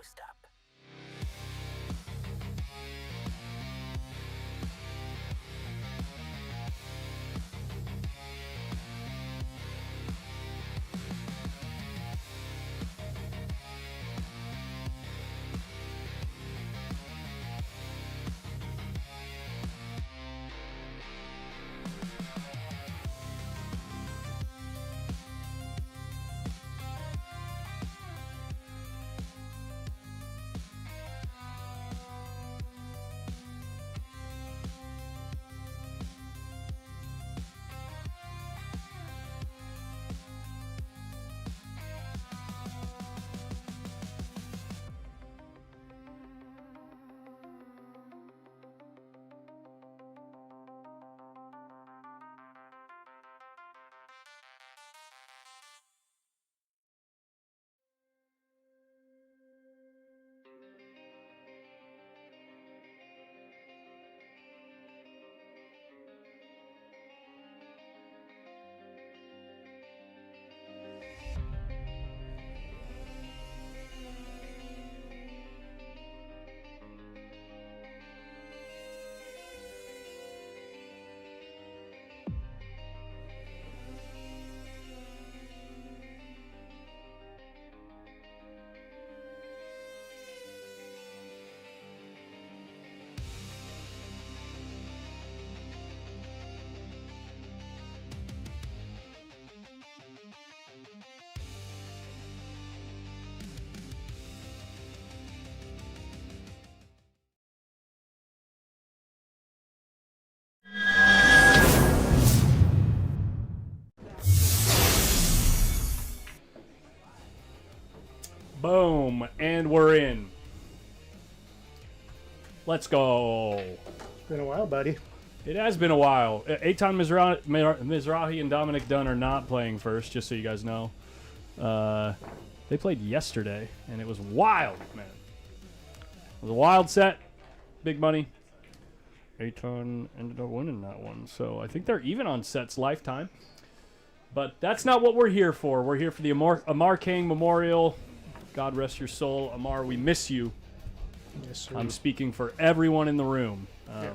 post up. Boom, and we're in. Let's go. Been a while, buddy. It has been a while. Eitan Mizrahi and Dominic Dunn are not playing first, just so you guys know. They played yesterday, and it was wild, man. It was a wild set. Big money. Eitan ended up winning that one, so I think they're even on sets lifetime. But that's not what we're here for. We're here for the Amar Kang Memorial. God rest your soul. Amar, we miss you. Yes, sir. I'm speaking for everyone in the room. Yeah.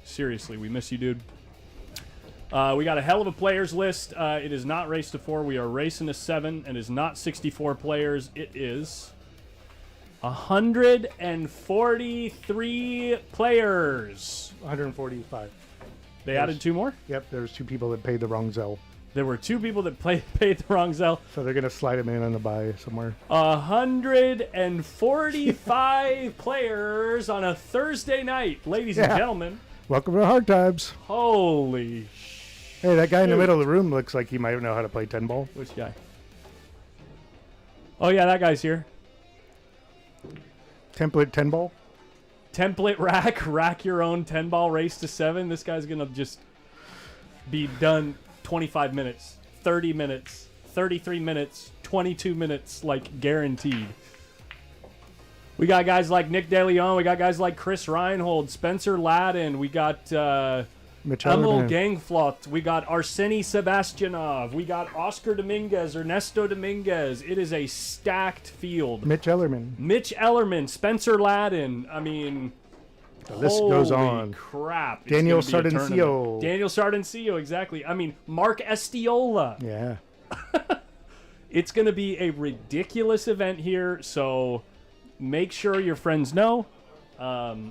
Seriously, we miss you, dude. We got a hell of a players list. It is not race to 4. We are racing to 7, and is not 64 players. It is 143 players. 145. They added 2 more? Yep, there's 2 people that paid the wrong Zell. There were 2 people that paid the wrong Zell. So they're going to slide them in on the buy somewhere. 145 players on a Thursday night, ladies and gentlemen. Welcome to Hard Times. Holy Hey, that guy in the middle of the room looks like he might know how to play 10 ball. Which guy? Oh, yeah, that guy's here. Template 10 ball? Template rack your own 10 ball race to 7. This guy's going to just be done 25 minutes, 30 minutes, 33 minutes, 22 minutes, like guaranteed. We got guys like Nick DeLeon. We got guys like Chris Reinhold, Spencer Ladden. We got EMIL GANGFLOT. We got ARSENI SEVASTIANOV. We got Oscar Dominguez, Ernesto Dominguez. It is a stacked field. Mitch Ellerman, Spencer Ladden. I mean, the list goes on. Crap. Daniel Sardoncillo, exactly. I mean, Mark Estiola. Yeah. It's going to be a ridiculous event here, so make sure your friends know.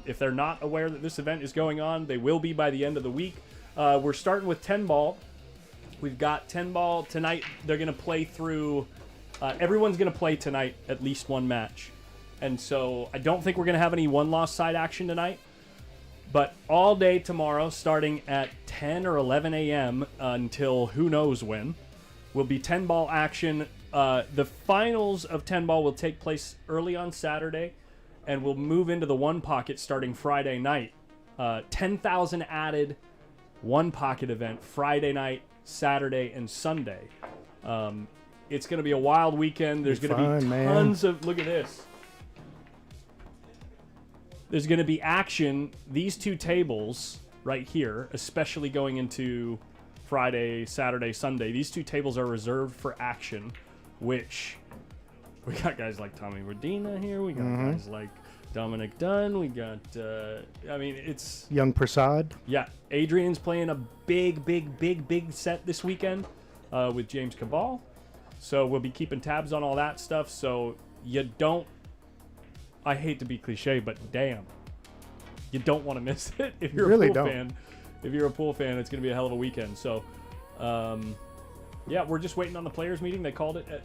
If they're not aware that this event is going on, they will be by the end of the week. We're starting with 10 ball. We've got 10 ball tonight. They're going to play through... everyone's going to play tonight at least one match. And so I don't think we're going to have any one-loss side action tonight. But all day tomorrow, starting at 10 or 11 a.m. Until who knows when, will be 10 ball action. The finals of 10 ball will take place early on Saturday, and we'll move into the one pocket starting Friday night. 10,000 added one pocket event Friday night, Saturday, and Sunday. It's going to be a wild weekend. There's going to be tons of... Look at this. There's going to be action. These 2 tables right here, especially going into Friday, Saturday, Sunday, these 2 tables are reserved for action, which We got guys like Tommy Medina here. We got guys like Dominic Dunn. We got, I mean, it's... Young Prasad. Yeah, Adrian's playing a big set this weekend with James Cabal. So we'll be keeping tabs on all that stuff. So you don't... I hate to be cliche, but damn. You don't want to miss it if you're really a pool don't. fan. If you're a pool fan, it's going to be a hell of a weekend. So, yeah, we're just waiting on the players meeting. They called it at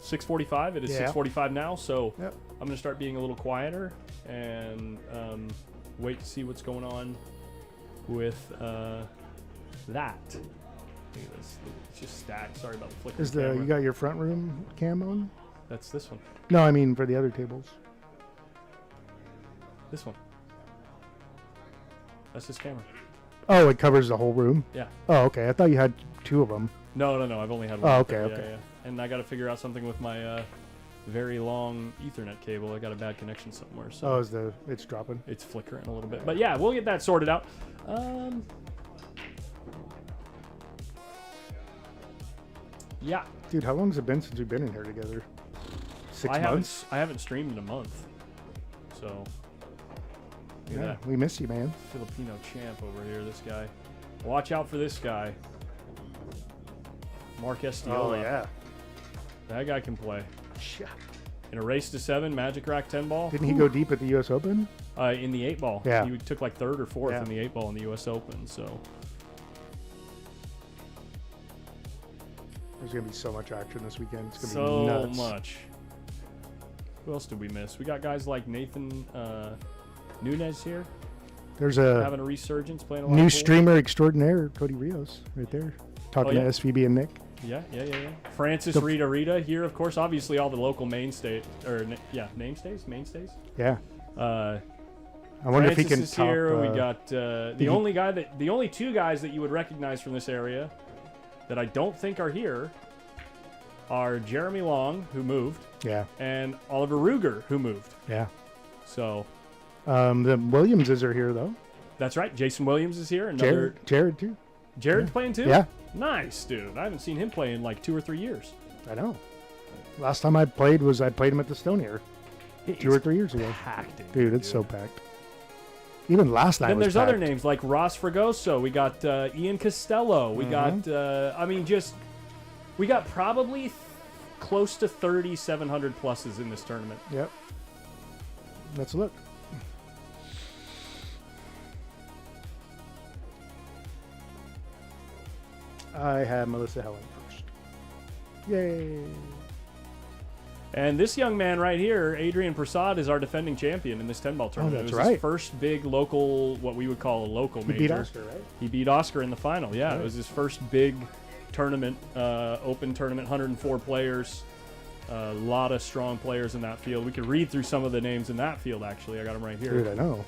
6:45. It is 6:45 now. So I'm going to start being a little quieter and wait to see what's going on with that. Look at this. It's just stacked. Sorry about the flicker. Is the you got your front room cam on? That's this one. No, I mean for the other tables. This one. That's this camera. Oh, it covers the whole room? Yeah. Oh, okay. I thought you had two of them. No. I've only had one. Oh, up okay, there. okay. Yeah. And I got to figure out something with my very long Ethernet cable. I got a bad connection somewhere. So Oh, it's dropping? it's flickering a little bit. But yeah, we'll get that sorted out. Yeah. Dude, how long has it been since we've been in here together? 6 months? I haven't streamed in a month. So, look at that. We miss you, man. Filipino champ over here, this guy. Watch out for this guy. Mark Estiola. Oh, yeah. That guy can play. Yeah. In a race to 7, Magic Rack 10 ball. Didn't he go deep at the U.S. Open? In the 8 ball. Yeah. He took like 3rd or 4th Yeah. in the 8 ball in the U.S. Open. So, There's going to be so much action this weekend. It's going to so be nuts. much. Who else did we miss? We got guys like Nathan Nunez here. There's a Having a resurgence, playing a lot new of pool. streamer extraordinaire, Cody Rios, right there. Talking yeah. to SVB and Nick. Yeah. Francis Rita here, of course. Obviously, all the local mainstays. Mainstays. Yeah. I wonder if he can is top, here. We got the only two guys that you would recognize from this area that I don't think are here are Jeremy Long, who moved, Yeah. and Oliver Ruger, who moved. Yeah. So The Williamses are here, though. that's right. Jason Williams is here. Another Jared too. Jared's playing too. Yeah. Nice, dude. I haven't seen him play in like 2 or 3 years. I know. Last time I played him at the Stone here 2 or 3 years ago. Packed in, Dude, it's so packed. Even last night Then was there's packed. other names like Ross Fragoso. We got Ian Costello. We got, we got probably close to 3,700 pluses in this tournament. Yep. Let's look. I have Melissa Helen first. Yay. And this young man right here, Adrian Prasad, is our defending champion in this 10-ball tournament. that's It was right. his first big local, what we would call a local He major. beat Oscar, right? He beat Oscar in the final, yeah. Right. It was his first big tournament, open tournament, 104 players. A lot of strong players in that field. We could read through some of the names in that field, actually. I got them right here. Dude, I know.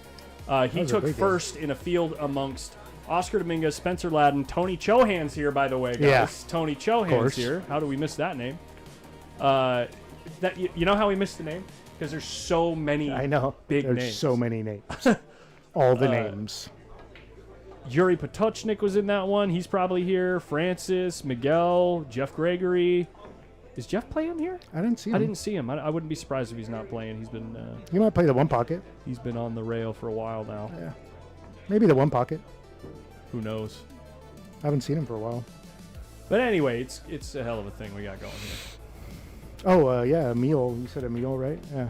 He Those are took big first in a field amongst Oscar Dominguez, Spencer Ladden, Tony Chohan's here, by the way, guys. Yeah. Tony Chohan's course. here. How do we miss that name? That you know how we missed the name? Because there's so many I know. big There's names. so many names. All the names. Yuri Potochnik was in that one. He's probably here. Francis, Miguel, Jeff Gregory. Is Jeff playing here? I didn't see him. I didn't see him. I wouldn't be surprised if he's not playing. He's been He might play the one pocket. he's been on the rail for a while now. Yeah. Maybe the one pocket. Who knows? I haven't seen him for a while. But anyway, it's a hell of a thing we got going here. Oh, yeah, Emil. You said Emil, right? Yeah.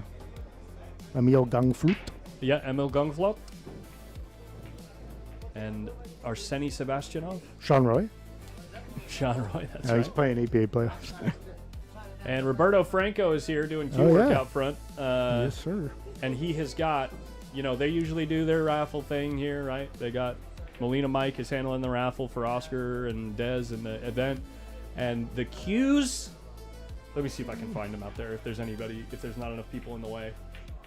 Emil GANGFLOT. Yeah, EMIL GANGFLOT. And ARSENI Sevastianov. Sean Roy. Sean Roy, that's He's right. playing APA playoffs. And Roberto Franco is here doing Q Oh, work yeah. out front. Yes, sir. And he has got, they usually do their raffle thing here, right? They got Molina Mike is handling the raffle for Oscar and Dez in the event. And the queues, let me see if I can find them out there if there's not enough people in the way.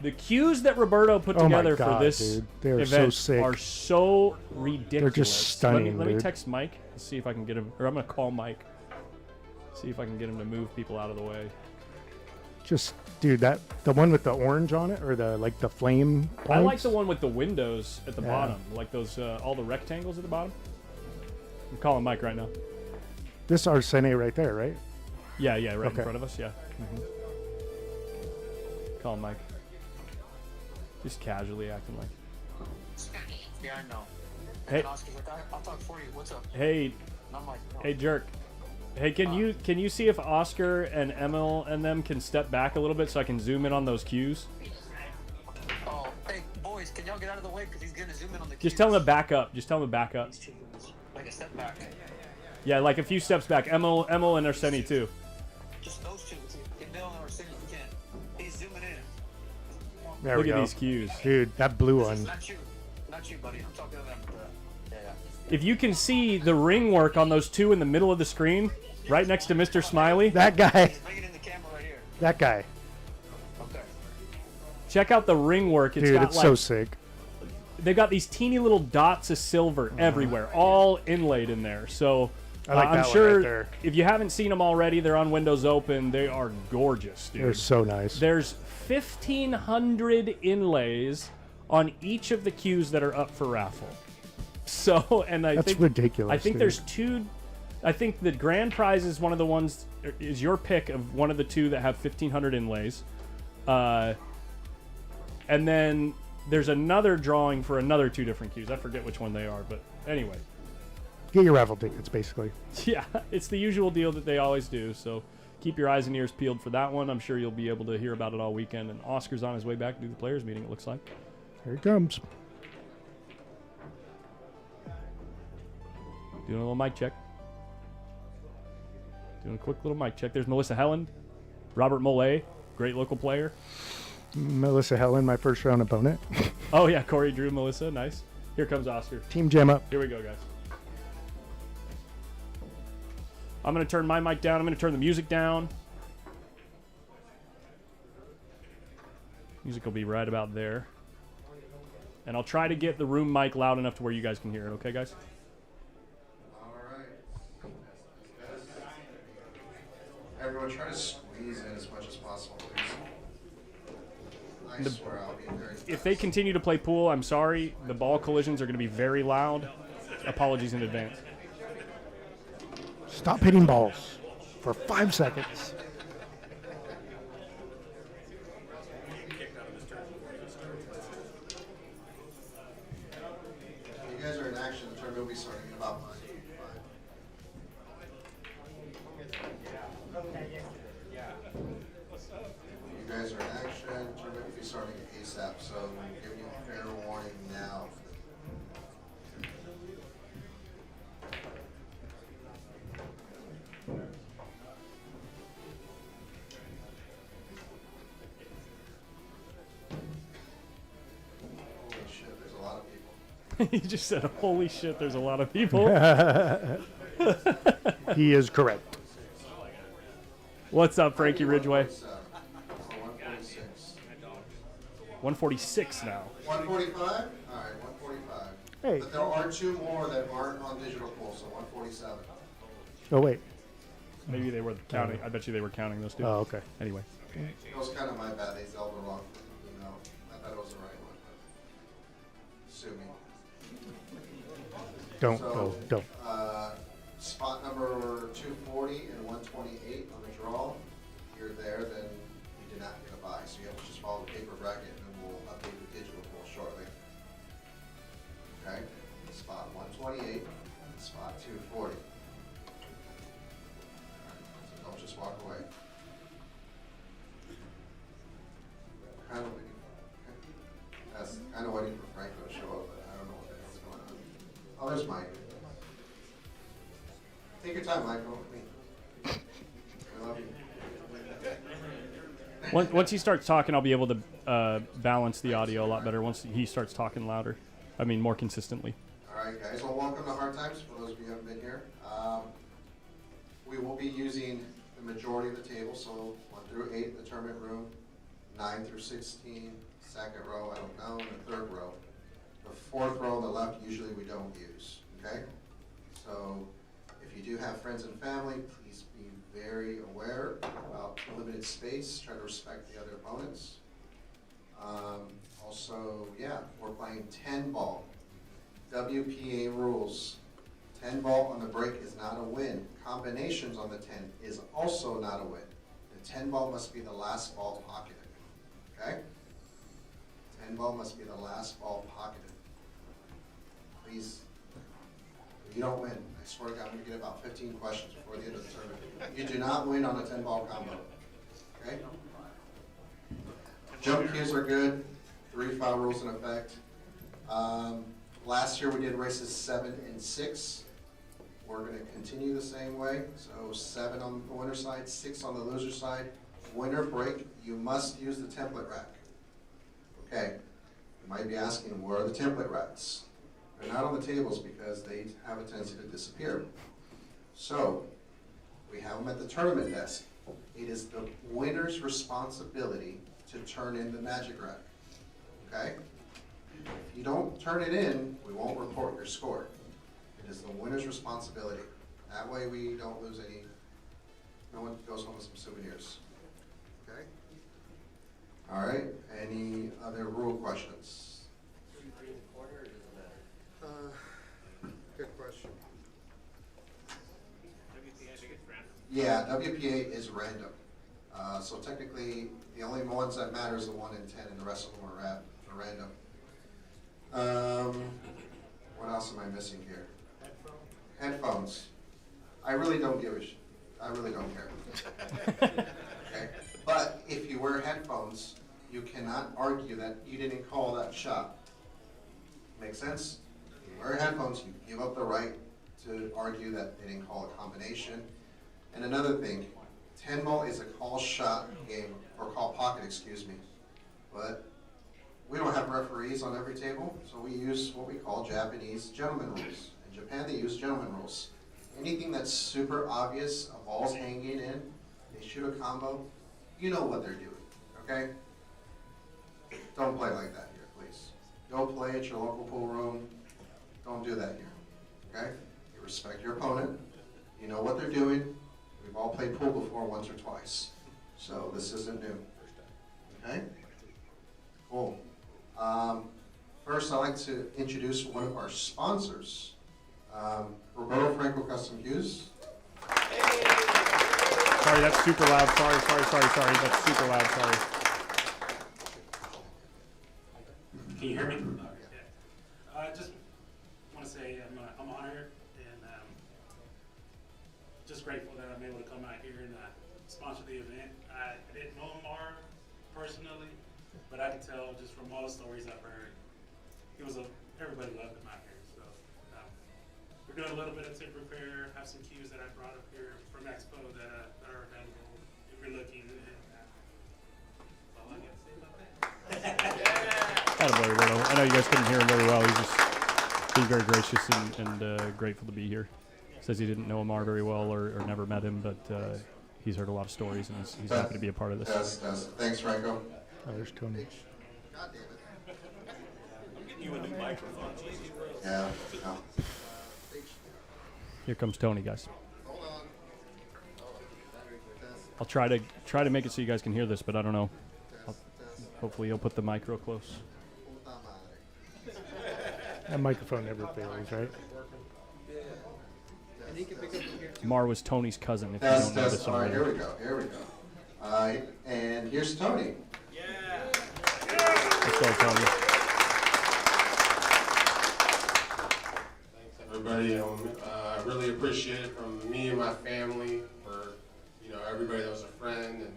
The queues that Roberto put Oh my together God, for this dude. They are so event sick. are so ridiculous. They're just stunning, Let me dude. text Mike and see if I can get him, or I'm going to call Mike. See if I can get him to move people out of the way. Just, dude, the one with the orange on it, or the flame points. I like the one with the windows at the Yeah. bottom, like those all the rectangles at the bottom. I'm calling Mike right now. This Arsene right there, right? Yeah, right in Okay. front of us. Yeah. Call him Mike. Just casually acting like. Yeah, I know. Hey. Oscar's like, I'll talk for you. What's up? Hey. And I'm like, no. Hey, jerk. Hey, can you see if Oscar and Emil and them can step back a little bit so I can zoom in on those cues? Oh, hey, boys, can y'all get out of the way? Because he's going to zoom in on the Just tell him to back up. Just tell him to back up. Like a step back. Yeah, like a few steps back. Emil and Arseni too. Just those two. Emil and Arseni, you can. He's zooming in. There Look we at go. these cues. Dude, that blue This one. is not you. Not you, buddy. I'm talking to them. Yeah. If you can see the ring work on those two in the middle of the screen, right next to Mr. Smiley, That guy. He's bringing in the camera right here. That guy. Okay. check out the ring work. It's Dude, got it's like, so sick. they've got these teeny little dots of silver everywhere, all inlaid in there. So I like I'm that one sure right there. if you haven't seen them already, they're on Windows Open. They are gorgeous, dude. They're so nice. There's 1,500 inlays on each of the cues that are up for raffle. So, and I That's think ridiculous. I think dude. there's two. I think the grand prize is one of the ones, is your pick of one of the two that have 1,500 inlays. And then there's another drawing for another two different cues. I forget which one they are, but anyway. Get your raffle tickets, basically. Yeah, it's the usual deal that they always do. So keep your eyes and ears peeled for that one. I'm sure you'll be able to hear about it all weekend. And Oscar's on his way back to do the players meeting, it looks like. Here he comes. Doing a little mic check. Doing a quick little mic check. There's Melissa Helen, Robert Mollet, great local player. Melissa Helen, my first round opponent. Oh yeah, Corey Drew, Melissa, nice. Here comes Oscar. Team Jam up. Here we go, guys. I'm gonna turn my mic down. I'm gonna turn the music down. Music will be right about there. And I'll try to get the room mic loud enough to where you guys can hear it. Okay, guys? Everyone try to squeeze in as much as possible, please. I swear I'll be very If they continue to play pool, I'm sorry. The ball collisions are going to be very loud. Apologies in advance. Stop hitting balls for 5 seconds. You guys are in action. The tournament will be starting in about 5. You guys are in action. The tournament will be starting ASAP, so I'm giving you a fair warning now. Holy shit, there's a lot of people. He just said, holy shit, there's a lot of people. He is correct. What's up, Frankie Ridgeway? 146. 146 now. 145? All right, 145. Hey. But there are 2 more that aren't on digital pool, so 147. Oh, wait. Maybe they were counting. I bet you they were counting those two. Oh, okay. Anyway. It was kind of my bad. They spelled it wrong. You know, I thought it was the right one. But sue me. Don't, So, don't. Spot number 240 and 128 on the draw. If you're there, then you did not get a buy. So you have to just follow the paper bracket, and then we'll update the digital pool shortly. Okay? Spot 128 and spot 240. So don't just walk away. Kind of waiting. That's kind of waiting for Franco to show up, but I don't know what the hell's going on. Oh, there's Mike. Take your time, Michael. I love you. Once he starts talking, I'll be able to balance the audio a lot better once he starts talking louder. I mean, more consistently. All right, guys. Well, welcome to Hard Times. For those of you who haven't been here, we will be using the majority of the table, so 1 through 8, the tournament room, 9 through 16, second row, I don't know, and the third row. The fourth row on the left, usually we don't use. Okay, so if you do have friends and family, please be very aware about the limited space. Try to respect the other opponents. Also, yeah, we're playing 10 ball. WPA rules. 10 ball on the break is not a win. Combinations on the 10 is also not a win. 10 ball must be the last ball pocketed. Okay? 10 ball must be the last ball pocketed. Please, if you don't win, I swear to God, I'm going to get about 15 questions before the end of the tournament. You do not win on a 10 ball combo. Okay? Jump cues are good. 3 foul rules in effect. Last year we did races 7 and 6. We're going to continue the same way. So 7 on the winner side, 6 on the loser side. Winner break, you must use the template rack. Okay, you might be asking, where are the template racks? They're not on the tables because they have a tendency to disappear. So we have them at the tournament desk. It is the winner's responsibility to turn in the magic rack. Okay? If you don't turn it in, we won't report your score. It is the winner's responsibility. That way we don't lose any, no one goes home with some souvenirs. Okay? All right, any other rule questions? Good question. Yeah, WPA is random. So technically, the only ones that matter is the 1 in 10, and the rest of them are random. What else am I missing here? Headphones. I really don't give a shit. I really don't care. Okay? But if you wear headphones, you cannot argue that you didn't call that shot. Make sense? If you wear headphones, you give up the right to argue that they didn't call a combination. And another thing, 10 ball is a call shot game, or call pocket, excuse me. But we don't have referees on every table, so we use what we call Japanese gentleman rules. In Japan, they use gentleman rules. Anything that's super obvious, a ball's hanging in, they shoot a combo, you know what they're doing, okay? Don't play like that here, please. Go play at your local pool room. Don't do that here, okay? You respect your opponent. You know what they're doing. We've all played pool before once or twice, so this isn't new, okay? Cool. First, I'd like to introduce one of our sponsors, Roberto Franco Custom Cues. Sorry, that's super loud. Sorry. That's super loud. Sorry. Can you hear me? I just want to say I'm honored and just grateful that I'm able to come out here and sponsor the event. I didn't know Amar personally, but I can tell just from all the stories I've heard, everybody loved him out here. So we're doing a little bit of tip repair. Have some cues that I brought up here from Expo that are available if you're looking. That's all I got to say about that. Attaboy, Roberto. I know you guys couldn't hear him very well. He's just being very gracious and grateful to be here. Says he didn't know Amar very well or never met him, but he's heard a lot of stories and he's happy to be a part of this. Does. Thanks, Franco. Oh, there's Tony. God damn it. I'm getting you a new microphone. Jesus. Yeah. No. Here comes Tony, guys. Hold on. I'll try to make it so you guys can hear this, but I don't know. Hopefully you'll put the mic real close. That microphone never fails, right? Amar was Tony's cousin, if you don't know this All right, already. here we go. And here's Tony. Let's go, Tony. Thanks, everybody. I really appreciate it from me and my family, for everybody that was a friend and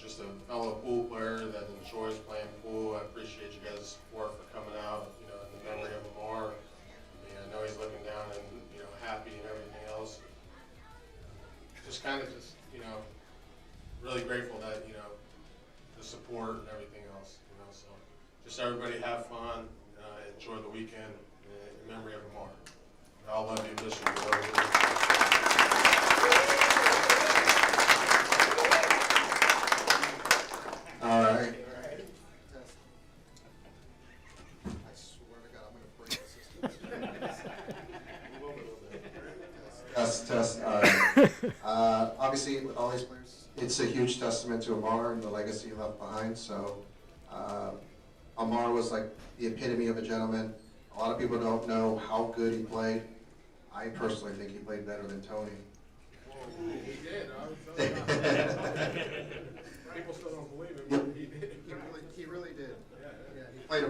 just a fellow pool player that enjoys playing pool. I appreciate you guys' support for coming out. In the memory of Amar. I know he's looking down and happy and everything else. Just really grateful that the support and everything else. So just everybody have fun, enjoy the weekend in memory of Amar. I love you, miss you. All right. I swear to God, I'm going to break the system. Test. All right. Obviously, with all these players, it's a huge testament to Amar and the legacy he left behind. So, Amar was like the epitome of a gentleman. A lot of people don't know how good he played. I personally think he played better than Tony.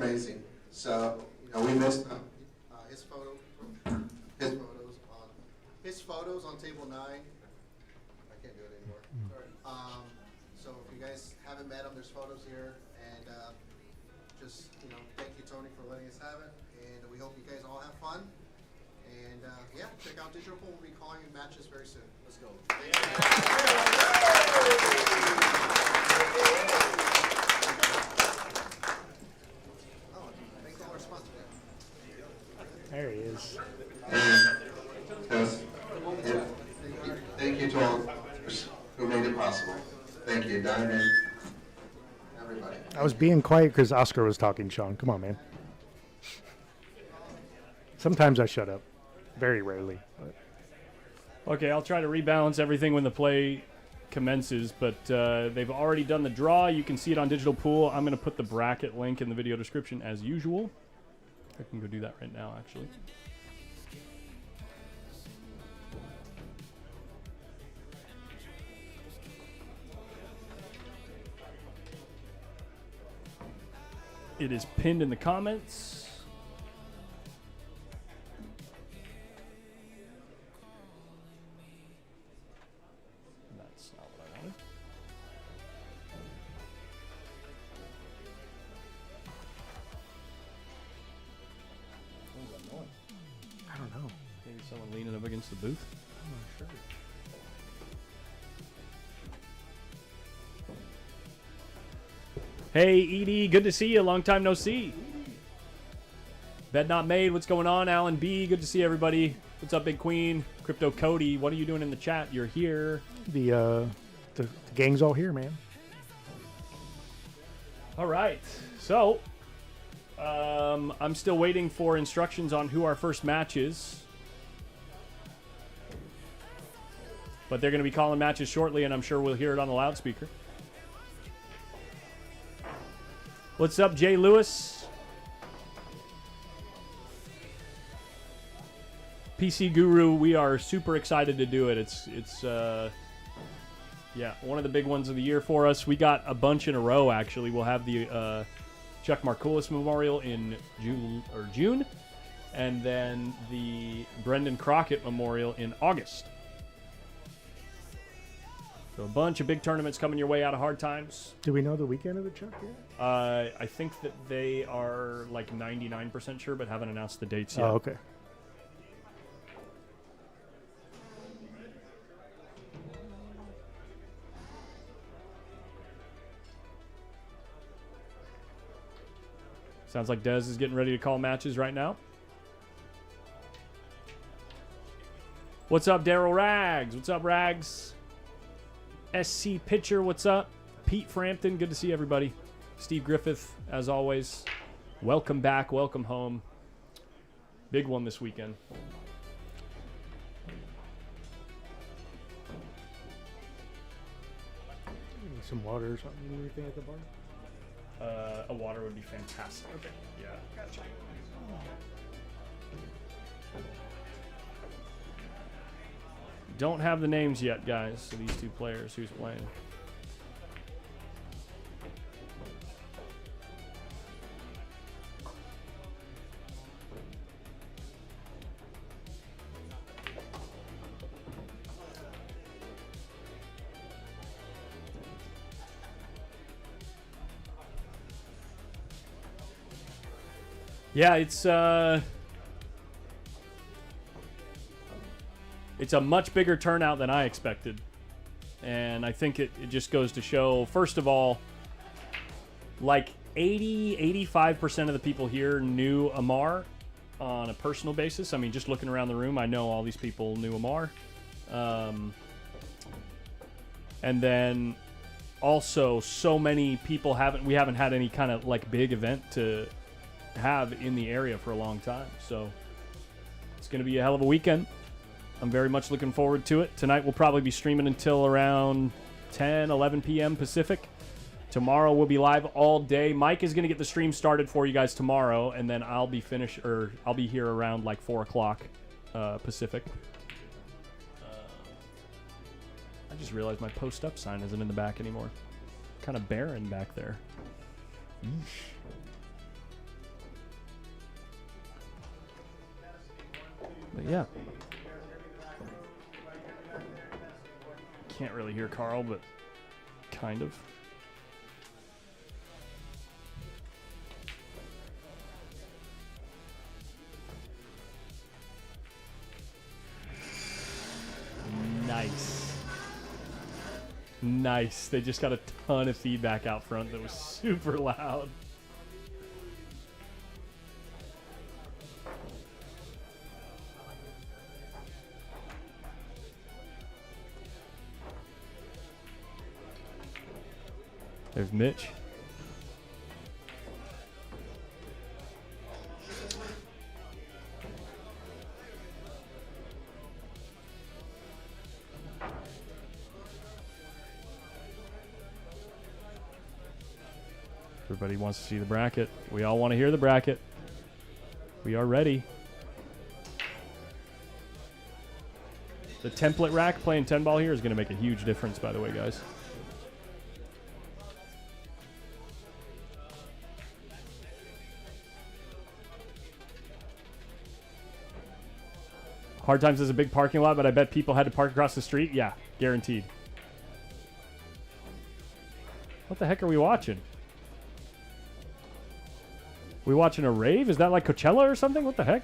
amazing. So, you know, we missed his photos on table 9. I can't do it anymore. Sorry. So if you guys haven't met him, there's photos here, and just, you know, thank you, Tony, for letting us have it, and we hope you guys all have fun. And yeah, check out Digital Pool. We'll be calling you matches very soon. Let's go. There he is. Yes. Thank you to all who made it possible. Thank you, Diamond. Everybody. I was being quiet because Oscar was talking, Sean. Come on, man. Sometimes I shut up. Very rarely. But. Okay, I'll try to rebalance everything when the play commences, but they've already done the draw. You can see it on Digital Pool. I'm going to put the bracket link in the video description as usual. I can go do that right now, actually. It is pinned in the comments. That's not what I wanted. What was that noise? I don't know. Maybe someone leaning up against the booth? I'm not sure. Hey, Edie, good to see you. Long time no see. Bed Not Made, what's going on? Alan B, good to see everybody. What's up, Big Queen? Crypto Cody, what are you doing in the chat? You're here. The gang's all here, man. All right. So, I'm still waiting for instructions on who our first match is. But they're going to be calling matches shortly, and I'm sure we'll hear it on the loudspeaker. What's up, Jay Lewis? PC Guru, we are super excited to do it. It's yeah, one of the big ones of the year for us. We got a bunch in a row, actually. We'll have the Chuck Markoulis Memorial in June, and then the Brendan Crockett Memorial in August. So a bunch of big tournaments coming your way out of Hard Times. Do we know the weekend of the Chuck yet? I think that they are like 99% sure, but haven't announced the dates yet. Oh, okay. Sounds like Dez is getting ready to call matches right now. What's up, Daryl Rags? What's up, Rags? SC Pitcher, what's up? Pete Frampton, good to see everybody. Steve Griffith, as always. Welcome back, welcome home. Big one this weekend. Need some water or something, anything at the bar? A water would be fantastic. Okay. Yeah, gotcha. Don't have the names yet, guys, of these two players who's playing. Yeah, it's a much bigger turnout than I expected. And I think it just goes to show, first of all, like 85% of the people here knew Amar on a personal basis. I mean, just looking around the room, I know all these people knew Amar. And then also so many people we haven't had any kind of like big event to have in the area for a long time. So it's going to be a hell of a weekend. I'm very much looking forward to it. Tonight we'll probably be streaming until around 10, 11 p.m. Pacific. Tomorrow we'll be live all day. Mike is going to get the stream started for you guys tomorrow, and then I'll be I'll be here around like 4 o'clock Pacific. I just realized my post up sign isn't in the back anymore. Kind of barren back there. Yeesh. But yeah. Can't really hear Carl, but kind of. Nice. Nice. They just got a ton of feedback out front that was super loud. There's Mitch. Everybody wants to see the bracket. We all want to hear the bracket. We are ready. The template rack playing 10 ball here is going to make a huge difference, by the way, guys. Hard Times is a big parking lot, but I bet people had to park across the street. Yeah, guaranteed. What the heck are we watching? We watching a rave? Is that like Coachella or something? What the heck?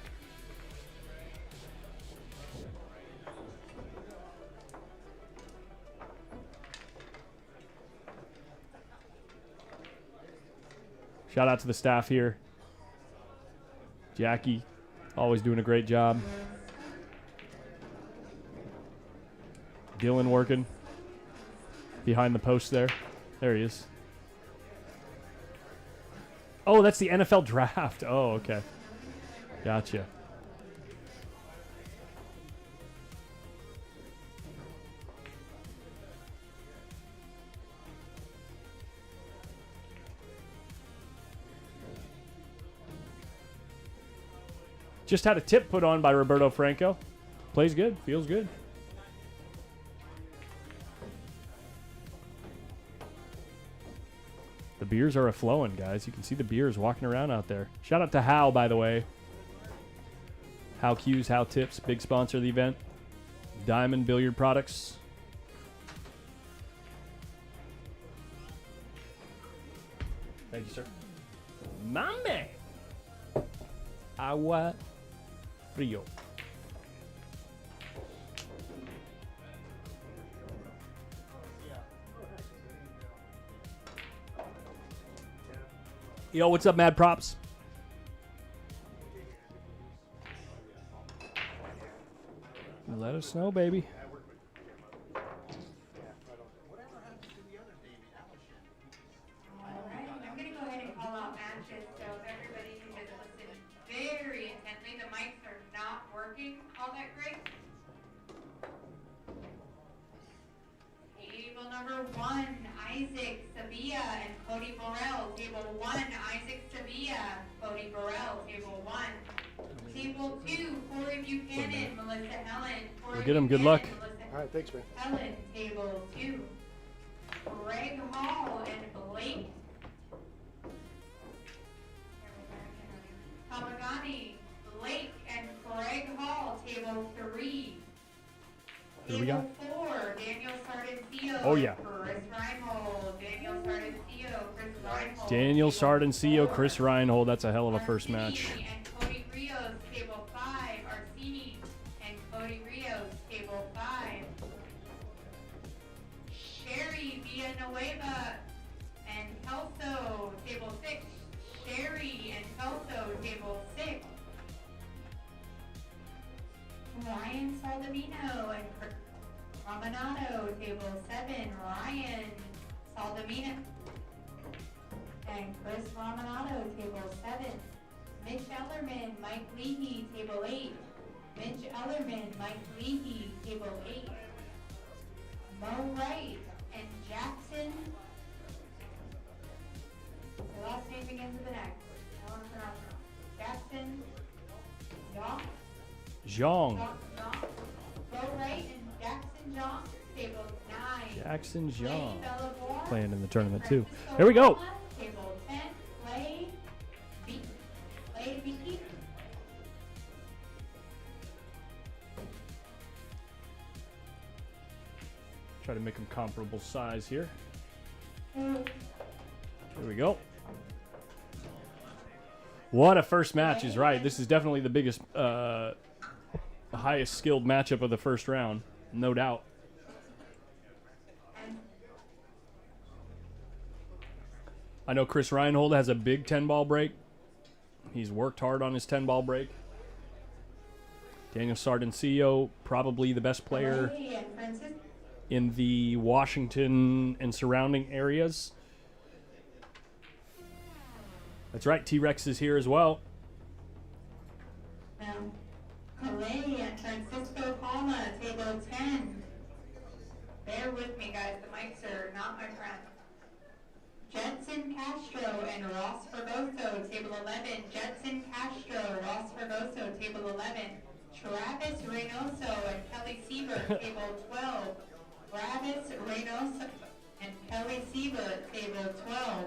Shout out to the staff here. Jackie, always doing a great job. Dylan working behind the post there. There he is. Oh, that's the NFL draft. Oh, okay. Gotcha. Just had a tip put on by Roberto Franco. Plays good. Feels good. The beers are a-flowing, guys. You can see the beers walking around out there. Shout out to Hal, by the way. How Q's, How Tips, big sponsor of the event. Diamond Billiard Products. Thank you, sir. Mame. Agua frio. Yo, what's up, Mad Props? Let us know, baby. Alright, I'm going to go ahead and call out matches, so if everybody can just listen very intently. The mics are not working all that great. Table number 1, Isaac Sevilla and Cody Burrell. Table 1, Isaac Sevilla, Cody Burrell. Table 1. Table 2, Corey Buchanan, Melissa Helen. We'll get him. Good luck. All right, thanks, man. Helen, table 2. Greg Hall and Blake. Kamagani, Blake and Greg Hall, table 3. Who do we Table got? 4, Daniel Sardoncillo. Oh, yeah. Chris Reinhold. Daniel Sardoncillo, Chris Reinhold. Daniel Table Sardoncillo, 4. Chris Reinhold. That's a hell of a first Arseni match. And Cody Rios, table 5. Arseni and Cody Rios, table 5. Sherry Villanueva and Kelso, table 6. Sherry and Kelso, table 6. Ryan Saldamino and Ramanado, table 7. Ryan Saldamino and Chris Ramanado, table 7. Mitch Ellerman, Mike Leahy, table 8. Mitch Ellerman, Mike Leahy, table 8. Mo Wright and Jackson. The last name begins with an X. I want to pronounce it. Jackson. Young. Zhang. Mo Wright and Jackson John, table 9. Jackson Zhang. Lady Bellavour, Playing in the tournament, too. Francisco Here we go. Roma, table 10. Clay Beaky. Try to make them comparable size here. Here we go. What a first match is right. This is definitely the biggest, highest skilled matchup of the first round, no doubt. I know Chris Reinhold has a big 10-ball break. He's worked hard on his 10-ball break. Daniel SARDONCILLO, probably the best player in the Washington and surrounding areas. That's right, T-Rex is here as well. Calais and Francisco Palma, table 10. Bear with me, guys. The mics are not my friend. Jetson Castro and Ross Fergoso, table 11. Jetson Castro, Ross Fergoso, table 11. Travis Reynoso and Kelly Siebert, table 12. Travis Reynoso and Kelly Siebert, table 12.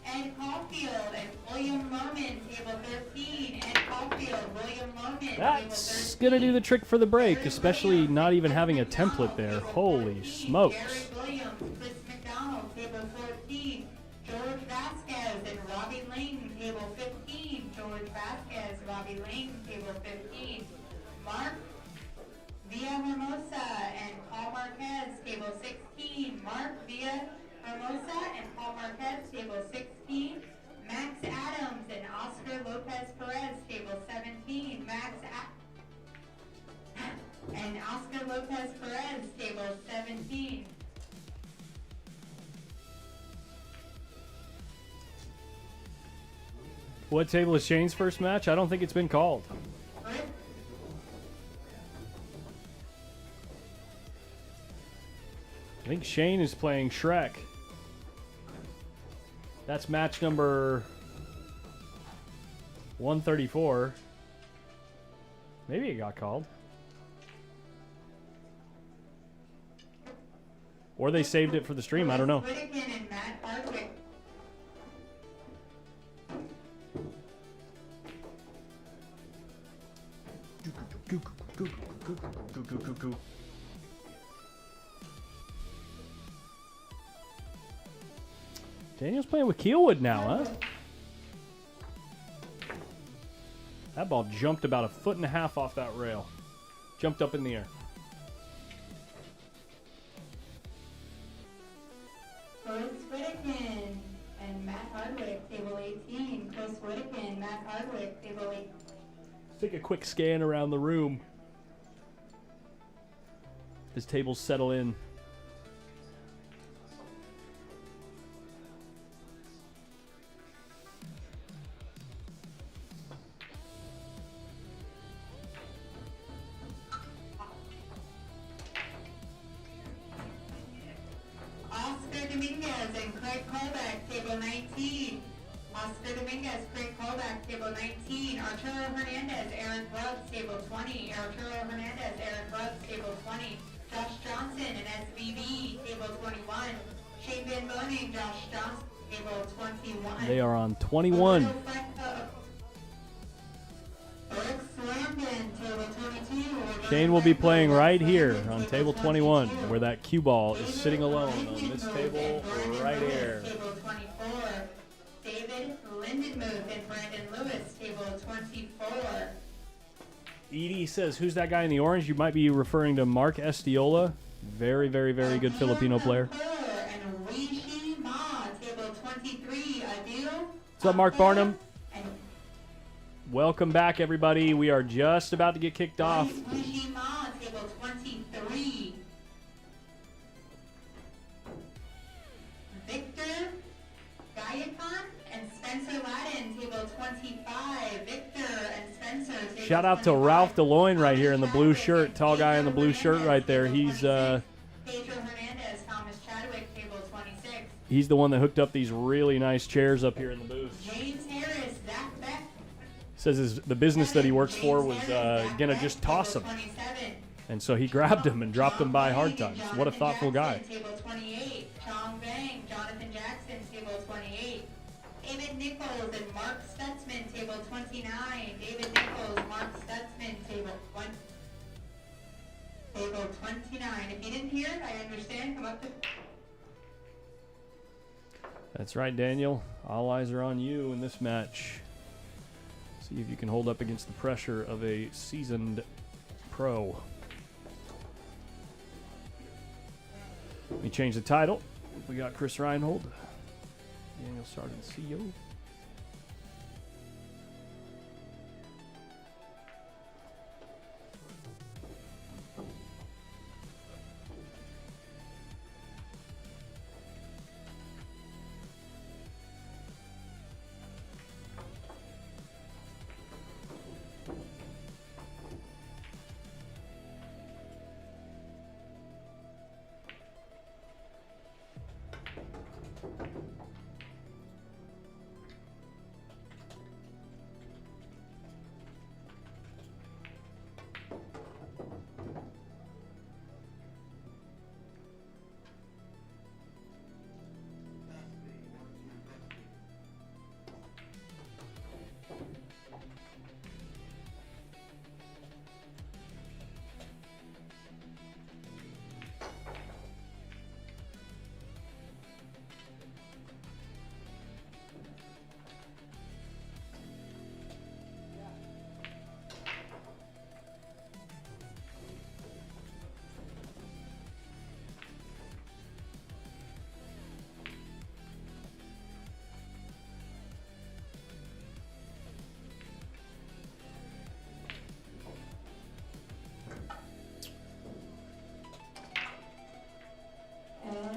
Ed Caulfield and William Lohman, table 13. Ed Caulfield, William Lohman, table 13. That's going to do the trick for the break, especially not even having a template there. Holy smokes. Gary Williams, Chris McDonald, table 14. George Vasquez and Robbie Ling, table 15. George Vasquez, Robbie Ling, table 15. Mark Villahermosa and Paul Marquez, table 16. Mark Villahermosa and Paul Marquez, table 16. Max Adams and Oscar Lopez Perez, table 17. And Oscar Lopez Perez, table 17. What table is Shane's first match? I don't think it's been called. I think Shane is playing Shrek. That's match number 134. Maybe it got called. Or they saved it for the stream. I don't know. Daniel's playing with Keelwood now, huh? That ball jumped about 1.5 feet off that rail. Jumped up in the air. Chris Whittakin and Matt Hardwick, table 18. Chris Whittakin, Matt Hardwick, table 18. Let's take a quick scan around the room as tables settle in. Oscar Dominguez and Craig Colbeck, table 19. Oscar Dominguez, Craig Colbeck, table 19. Arturo Hernandez, Aaron Grubbs, table 20. Arturo Hernandez, Aaron Grubbs, table 20. Josh Johnson and SVB, table 21. Shane Van Boening, Josh Johnson, table 21. They are on 21. Shane will be playing right here on table 21, where that cue ball is sitting alone on this table right here. Table 24. David Lindenmuth and Brandon Lewis, table 24. Edie says, who's that guy in the orange? You might be referring to Mark Estiola. Very, very, very good Filipino player. And Rishi Ma, table 23. What's up, Mark Barnum? Welcome back, everybody. We are just about to get kicked off. Rishi Ma, table 23. Victor Gayacon and Spencer Ladden, table 25. Victor and Spencer, table Shout out to Ralph DeLoyne right here in the blue shirt. Tall guy in the blue shirt right there. He's Pedro Hernandez, Thomas Chadwick, table 26. he's the one that hooked up these really nice chairs up here in the booth. James Harris, Zach Beck. Says the business that he works for was gonna just toss him, and so he grabbed him and dropped him by hard times. What a thoughtful guy. Table 28. Chong Bang, Jonathan Jackson, table 28. David Nichols and Mark Stutzman, table 29. David Nichols, Mark Stutzman, table 1. Table 29. If you didn't hear it, I understand. Come up to... That's right, Daniel. All eyes are on you in this match. See if you can hold up against the pressure of a seasoned pro. Let me change the title. We got Chris Reinhold, Daniel SARDONCILLO.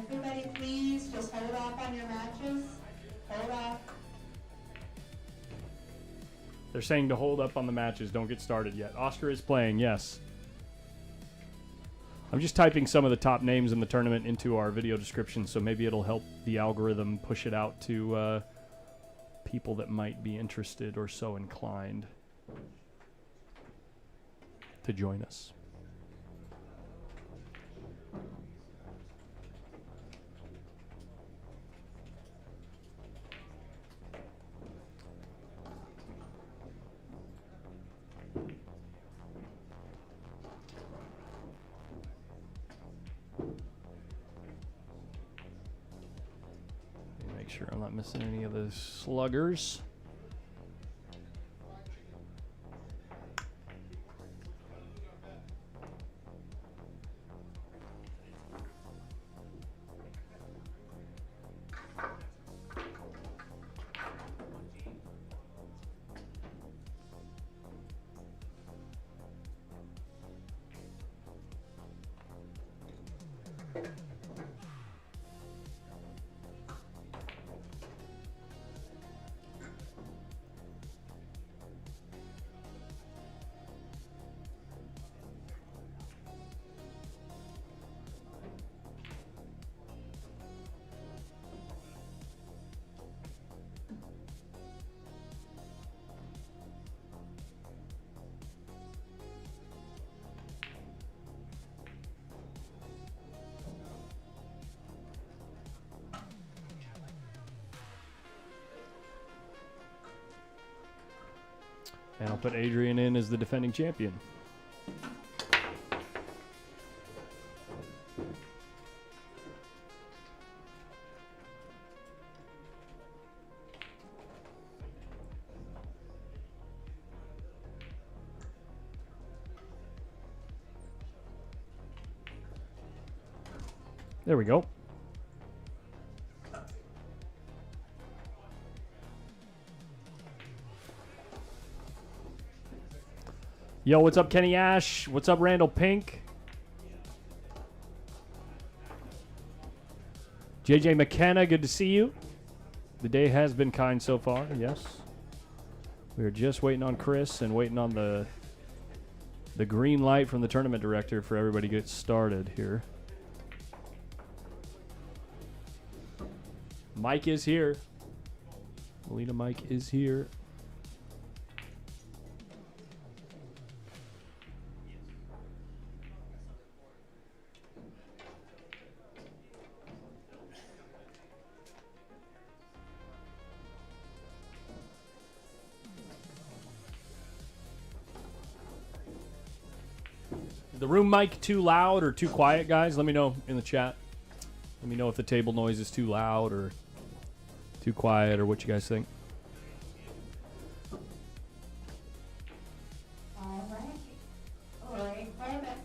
Everybody, please just hold off on your matches. Hold off. They're saying to hold up on the matches. Don't get started yet. Oscar is playing, yes. I'm just typing some of the top names in the tournament into our video description, so maybe it'll help the algorithm push it out to people that might be interested or so inclined to join us. Make sure I'm not missing any of the sluggers. And I'll put Adrian in as the defending champion. There we go. Yo, what's up, Kenny Ash? What's up, Randall Pink? JJ McKenna, good to see you. The day has been kind so far, yes. We are just waiting on Chris and waiting on the green light from the tournament director for everybody to get started here. Mike is here. Melina Mike is here. the room mic too loud or too quiet, guys? Let me know in the chat. Let me know if the table noise is too loud or too quiet or what you guys think. All right. All right, perfect.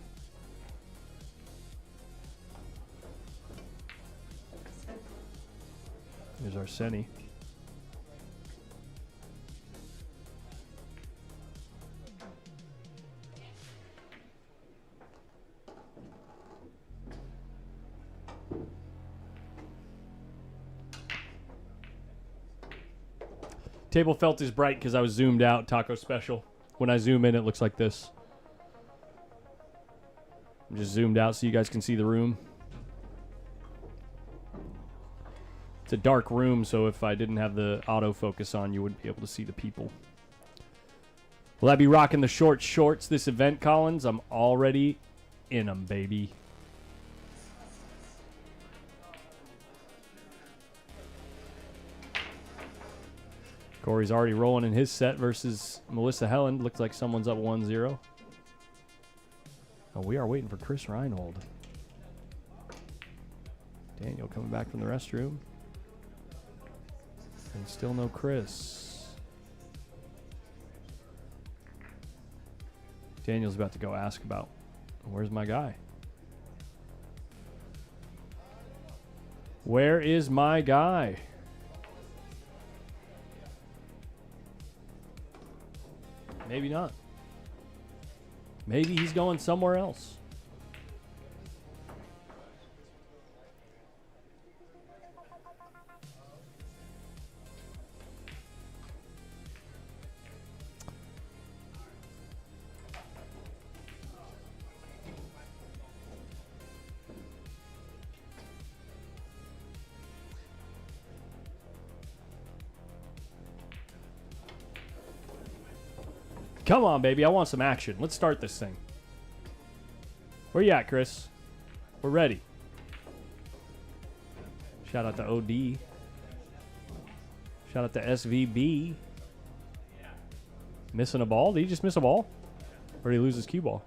Here's ARSENI. Table felt as bright because I was zoomed out. Taco special. When I zoom in, it looks like this. I'm just zoomed out so you guys can see the room. It's a dark room, so if I didn't have the autofocus on, you wouldn't be able to see the people. Will I be rocking the short shorts this event, Collins? I'm already in them, baby. Corey's already rolling in his set versus Melissa Helland. Looks like someone's up 1-0. Oh, we are waiting for Chris Reinhold. Daniel coming back from the restroom. And still no Chris. Daniel's about to go ask about, where's my guy? Where is my guy? Maybe not. Maybe he's going somewhere else. Come on, baby. I want some action. Let's start this thing. Where you at, Chris? We're ready. Shout out to OD. Shout out to SVB. Missing a ball? Did he just miss a ball? Or did he lose his cue ball?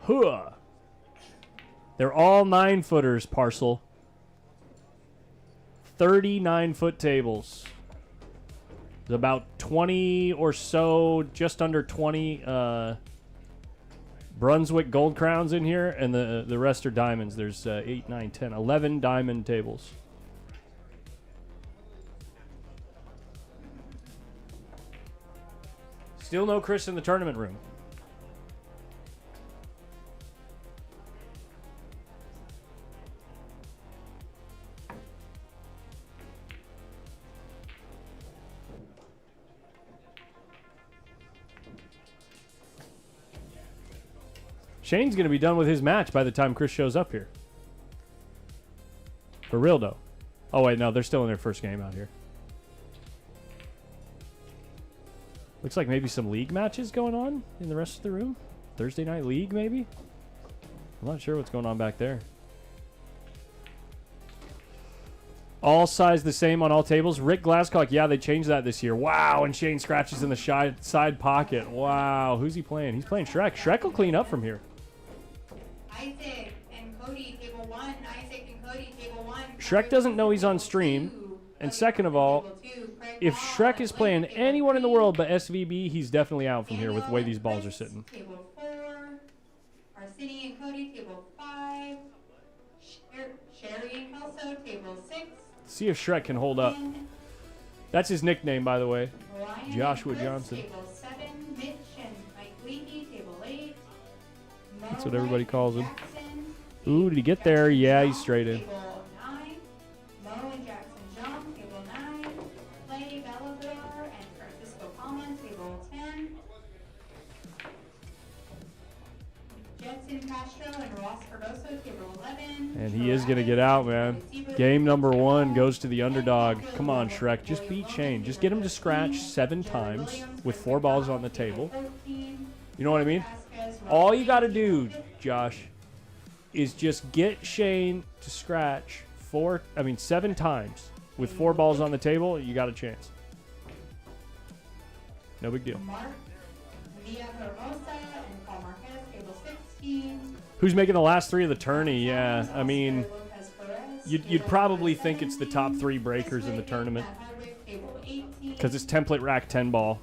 Huh. They're all 9-footers, Parcel. 39-foot tables. There's about 20 or so, just under 20 Brunswick gold crowns in here, and the rest are diamonds. There's 8, 9, 10, 11 diamond tables. Still no Chris in the tournament room. Shane's going to be done with his match by the time Chris shows up here. For real, though. Oh, wait, no. They're still in their first game out here. Looks like maybe some league matches going on in the rest of the room. Thursday night league, maybe? I'm not sure what's going on back there. All size the same on all tables. Rick Glasscock, yeah, they changed that this year. Wow, and Shane scratches in the side pocket. Wow, who's he playing? He's playing Shrek. Shrek will clean up from here. Isaac and Cody, table 1. Isaac and Cody, table 1. Shrek doesn't know he's on stream. And second of all, if Shrek is playing anyone in the world but SVB, he's definitely out from here with the way these balls are sitting. Table 4. ARSENI and Cody, table 5. Sherry and Kelso, table 6. See if Shrek can hold up. That's his nickname, by the way. Ryan Joshua and Chris, Johnson. Table 7. Mitch and Mike Leahy, table 8. That's what everybody calls him. Ooh, did he get there? Yeah, he's straight in. Table 9. Mo and Jackson John, table 9. Clay Bellador and Francisco Palma, table 10. Jetson Castro and Ross Fergoso, table 11. And he is going to get out, man. Game number 1 goes to the underdog. Come on, Shrek. Just beat Shane. Just get him to scratch 7 times with 4 balls on the table. You know what I mean? All you got to do, Josh, is just get Shane to scratch 7 times with 4 balls on the table, you got a chance. No big deal. Mark Villa Hermosa and Paul Marquez, table 16. Who's making the last 3 of the tourney? Yeah, I mean, you'd probably think it's the top 3 breakers in the tournament because it's template rack 10 ball.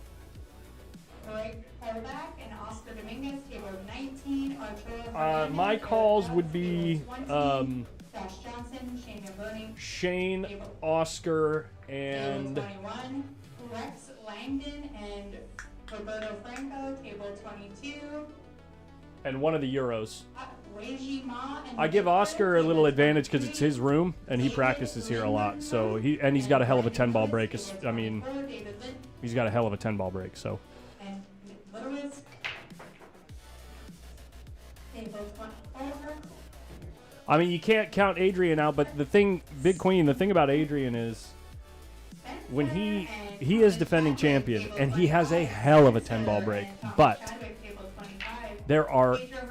Greg Polback and Oscar Dominguez, table 19. Arturo My calls would be Josh Johnson, Shane Gamboni, Shane, Oscar, table and 21. Rex Langdon and Roberto Franco, table 22. one of the Euros. Weiji Ma and I give Oscar a little advantage because it's his room and he practices here a lot. So he's got a hell of a 10 ball break. I mean, he's got a hell of a 10 ball break. So and Lewis, table 24. I mean, you can't count Adrian out, but the thing, Big Queen, the thing about Adrian is when he is defending champion and he has a hell of a 10 ball break, but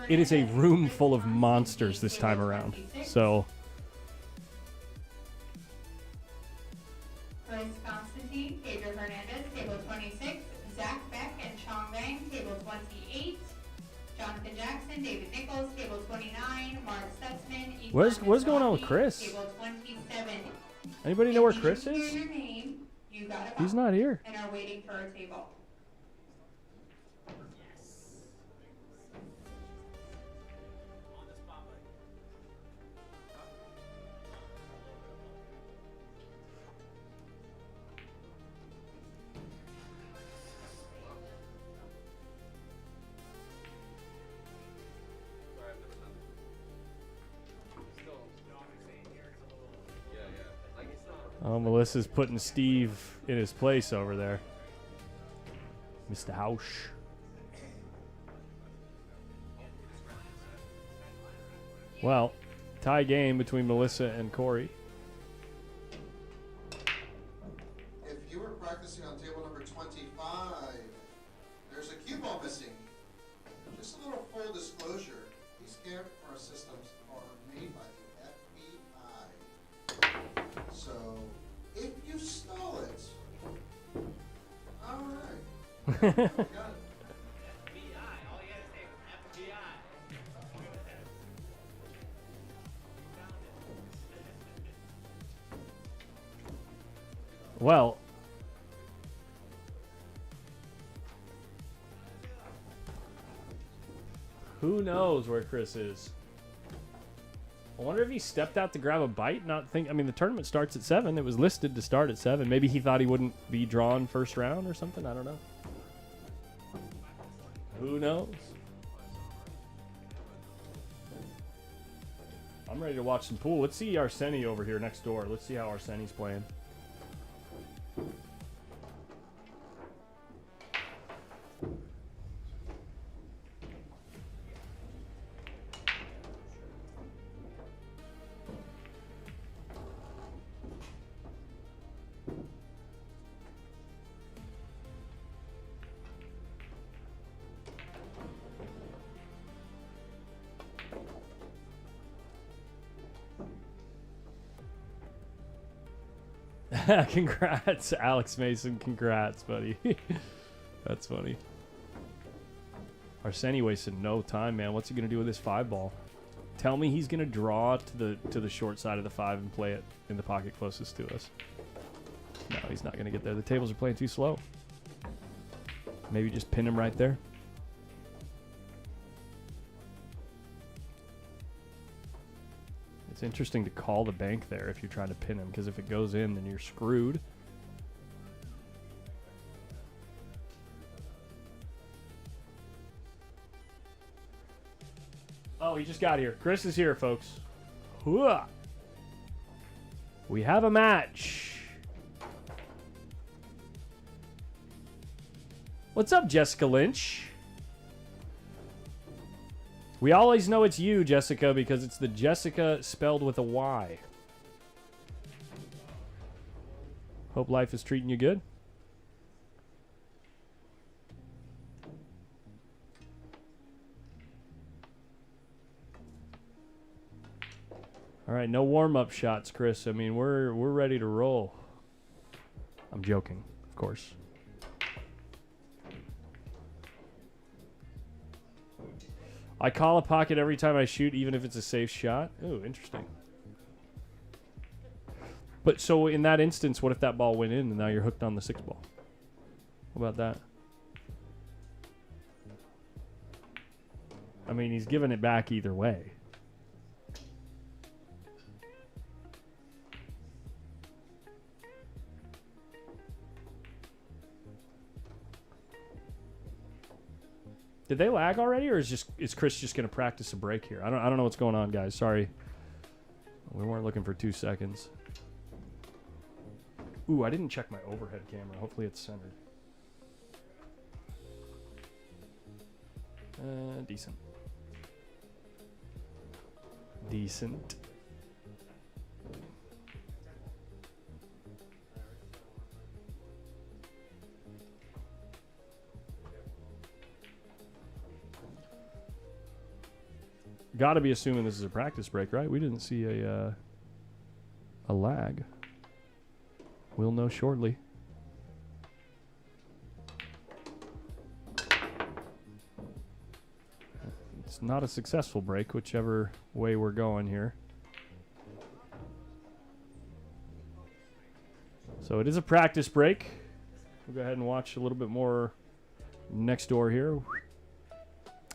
it is a room full of monsters this time around. So Chris Constantine, Pedro Hernandez, table 26. Zach Beck and Chong Vang, table 28. Jonathan Jackson, David Nichols, table 29. Mark Stutzman. What is going on with Chris? Table 27. Anybody know where If you Chris hear is? your name, you got a He's box not here. and are waiting for a table. Oh, Melissa's putting Steve in his place over there. Mr. House. Well, tie game between Melissa and Corey. If you were practicing on table number 25, there's a cue ball missing. Just a little full disclosure. These camera systems are made by the FBI. So, if you stole it, all right. You got it. Well, who knows where Chris is? I wonder if he stepped out to grab a bite. I mean, the tournament starts at 7. It was listed to start at 7. Maybe he thought he wouldn't be drawn first round or something. I don't know. Who knows? I'm ready to watch some pool. Let's see Arseni over here next door. Let's see how Arseni's playing. Congrats, Alex Mason. Congrats, buddy. That's funny. Arseni wasted no time, man. What's he gonna do with this 5 ball? Tell me he's gonna draw to the short side of the 5 and play it in the pocket closest to us. No, he's not gonna get there. The tables are playing too slow. Maybe just pin him right there. It's interesting to call the bank there if you're trying to pin him, because if it goes in, then you're screwed. Oh, he just got here. Chris is here, folks. Hooah! We have a match. What's up, Jessica Lynch? We always know it's you, Jessica, because it's the Jessica spelled with a Y. Hope life is treating you good. All right, no warm-up shots, Chris. I mean, we're ready to roll. I'm joking, of course. I call a pocket every time I shoot, even if it's a safe shot. Ooh, interesting. But so in that instance, what if that ball went in and now you're hooked on the 6 ball? What about that? I mean, he's giving it back either way. Did they lag already, or is Chris just gonna practice a break here? I don't know what's going on, guys. Sorry, we weren't looking for 2 seconds. Ooh, I didn't check my overhead camera. Hopefully it's centered. Decent. Decent. Gotta be assuming this is a practice break, right? We didn't see a lag. We'll know shortly. It's not a successful break, whichever way we're going here. So it is a practice break. We'll go ahead and watch a little bit more next door here.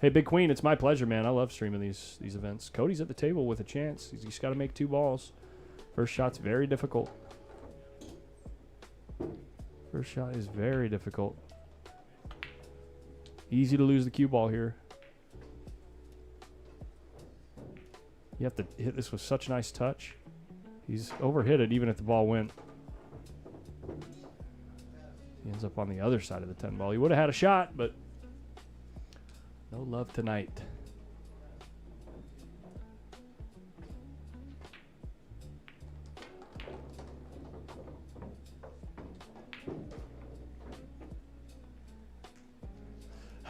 Hey, Big Queen, it's my pleasure, man. I love streaming these events. Cody's at the table with a chance. He's just got to make 2 balls. First shot's very difficult. First shot is very difficult. Easy to lose the cue ball here. You have to hit this with such nice touch. He's overhit it even if the ball went. He ends up on the other side of the 10 ball. He would have had a shot, but no love tonight.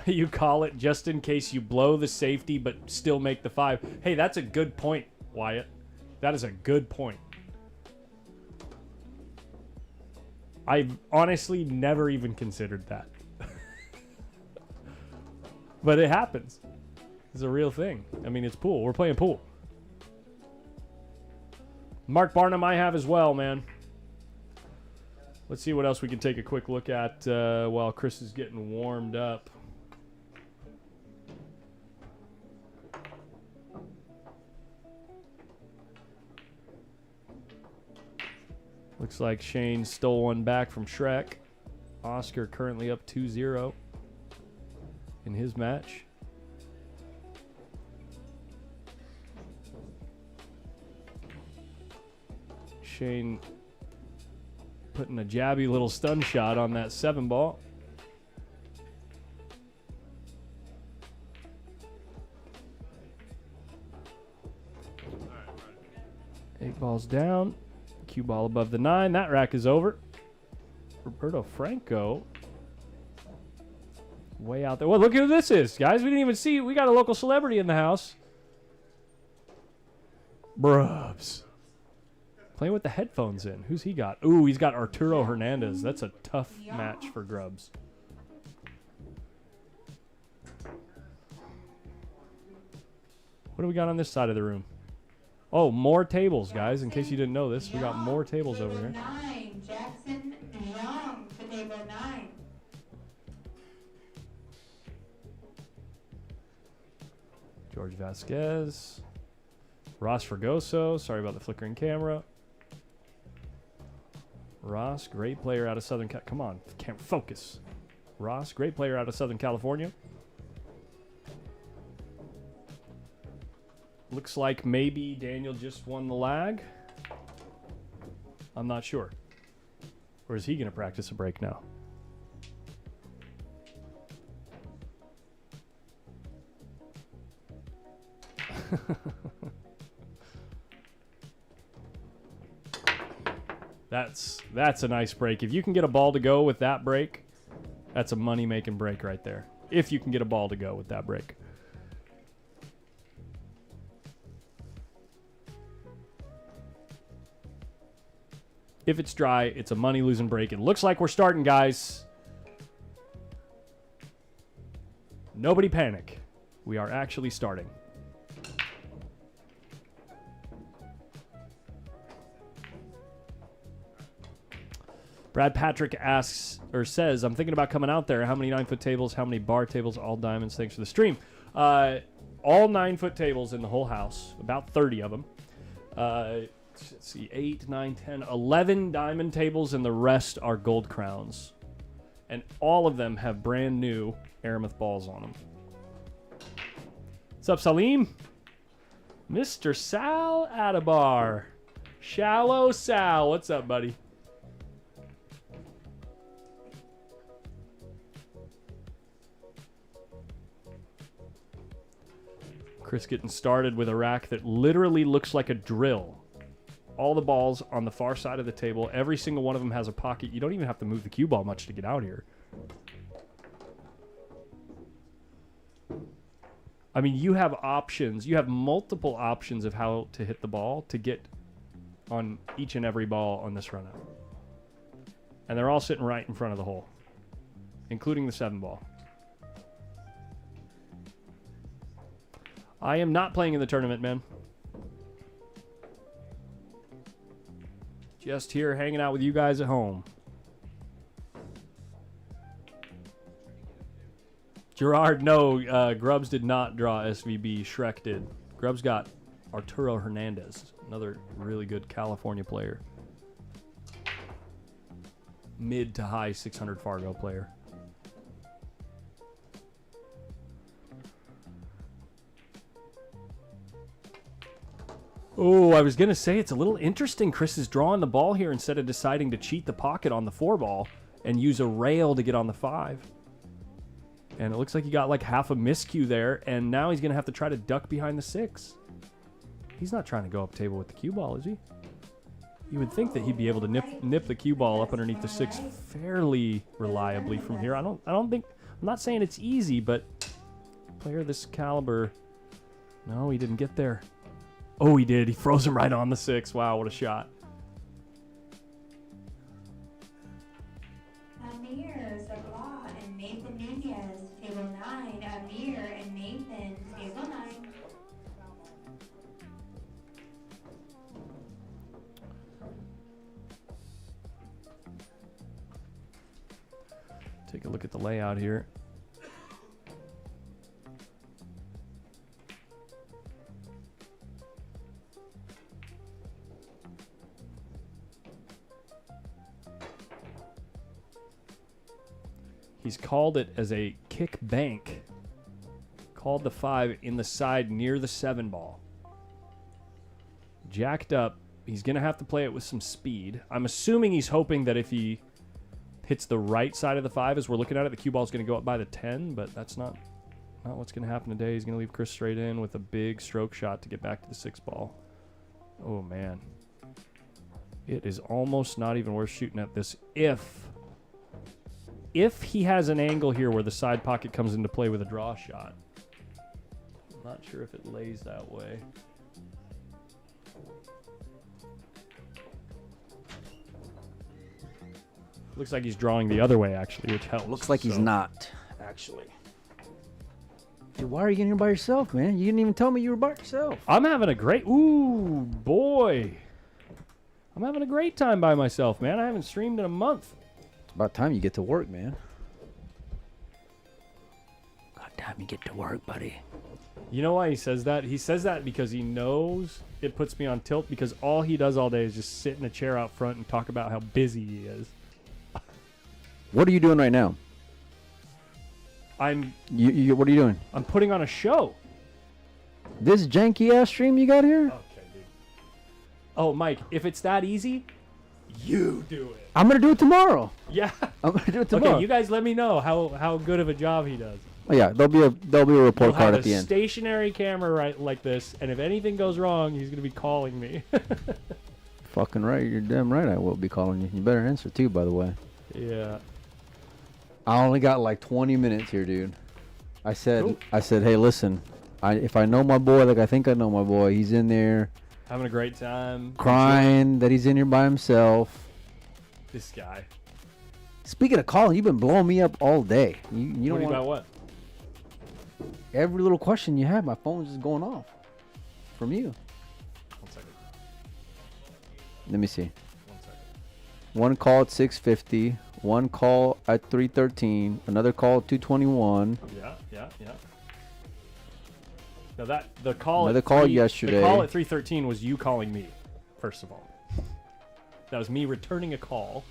You call it just in case you blow the safety but still make the 5. Hey, that's a good point, Wyatt. That is a good point. I've honestly never even considered that. But it happens. It's a real thing. I mean, it's pool. We're playing pool. Mark Barnum I have as well, man. Let's see what else we can take a quick look at while Chris is getting warmed up. Looks like Shane stole one back from Shrek. Oscar currently up 2-0 in his match. Shane putting a jabby little stun shot on that 7 ball. Eight balls down. Cue ball above the 9. That rack is over. Roberto Franco. Way out there. Well, look who this is, guys. We didn't even see. We got a local celebrity in the house. Brubs. Playing with the headphones in. Who's he got? Ooh, he's got Arturo Hernandez. That's a tough match for Grubs. What do we got on this side of the room? Oh, more tables, guys. In case you didn't know this, we got more tables over here. 9, Jackson Young to table 9. George Vasquez. Ross Fregoso. Sorry about the flickering camera. Ross, great player out of Southern Cal. Come on, can't focus. Ross, great player out of Southern California. Looks like maybe Daniel just won the lag. I'm not sure. Or is he going to practice a break now? That's a nice break. If you can get a ball to go with that break, that's a money-making break right there. If you can get a ball to go with that break. If it's dry, it's a money-losing break. It looks like we're starting, guys. Nobody panic. We are actually starting. Brad Patrick asks, or says, I'm thinking about coming out there. How many 9-foot tables? How many bar tables? All diamonds. Thanks for the stream. All 9-foot tables in the whole house. About 30 of them. Let's see, 8, 9, 10, 11 diamond tables, and the rest are gold crowns. And all of them have brand new Aramith balls on them. What's up, Salim? Mr. Sal Adabar. Shallow Sal. What's up, buddy? Chris getting started with a rack that literally looks like a drill. All the balls on the far side of the table. Every single one of them has a pocket. You don't even have to move the cue ball much to get out here. I mean, you have options. You have multiple options of how to hit the ball to get on each and every ball on this run out. And they're all sitting right in front of the hole, including the 7 ball. I am not playing in the tournament, man. Just here hanging out with you guys at home. Gerard, no, Grubbs did not draw SVB. Shrek did. Grubbs got Arturo Hernandez, another really good California player. Mid to high 600 Fargo player. Oh, I was going to say it's a little interesting. Chris is drawing the ball here instead of deciding to cheat the pocket on the 4 ball and use a rail to get on the 5. And it looks like he got like half a miscue there, and now he's going to have to try to duck behind the 6. He's not trying to go up table with the cue ball, is he? You would think that he'd be able to nip the cue ball up underneath the 6 fairly reliably from here. I don't think, I'm not saying it's easy, but player of this caliber, no, he didn't get there. Oh, he did. He froze him right on the 6. Wow, what a shot. Amir, Sabla, and Nathan Nunez, table 9. Amir and Nathan, table 9. Take a look at the layout here. He's called it as a kick bank. Called the 5 in the side near the 7 ball. Jacked up. He's going to have to play it with some speed. I'm assuming he's hoping that if he hits the right side of the 5 as we're looking at it, the cue ball is going to go up by the 10, but that's not what's going to happen today. He's going to leave Chris straight in with a big stroke shot to get back to the 6 ball. Oh, man. It is almost not even worth shooting at this if he has an angle here where the side pocket comes into play with a draw shot. I'm not sure if it lays that way. Looks like he's drawing the other way, actually, which helps. Looks like he's not, actually. Dude, why are you getting here by yourself, man? You didn't even tell me you were by yourself. I'm having a great... Ooh, boy. I'm having a great time by myself, man. I haven't streamed in a month. It's about time you get to work, man. About time you get to work, buddy. You know why he says that? He says that because he knows it puts me on tilt, because all he does all day is just sit in a chair out front and talk about how busy he is. What are you doing right now? What are you doing? I'm putting on a show. This janky ass stream you got here? Okay, dude. Oh, Mike, if it's that easy, you do it. I'm gonna do it tomorrow. Yeah. I'm gonna do it tomorrow. Okay, you guys let me know how good of a job he does. Oh, yeah, there'll be a report card at the end. Stationary camera right like this, and if anything goes wrong, he's gonna be calling me. Fucking right, you're damn right. I will be calling you. You better answer too, by the way. Yeah. I only got like 20 minutes here, dude. I said, Cool. Hey, listen, if I know my boy, like I think I know my boy, he's in there Having a great time. crying that he's in here by himself. This guy. Speaking of calling, you've been blowing me up all day. You What don't do you want about what? every little question you have. My phone's just going off from you. 1 second. Let me see. 1 second. One call at 6:50. One call at 3:13. Another call at 2:21. Yeah. Now the call. Another at call 3 yesterday. The call at 3:13 was you calling me. First of all, that was me returning a call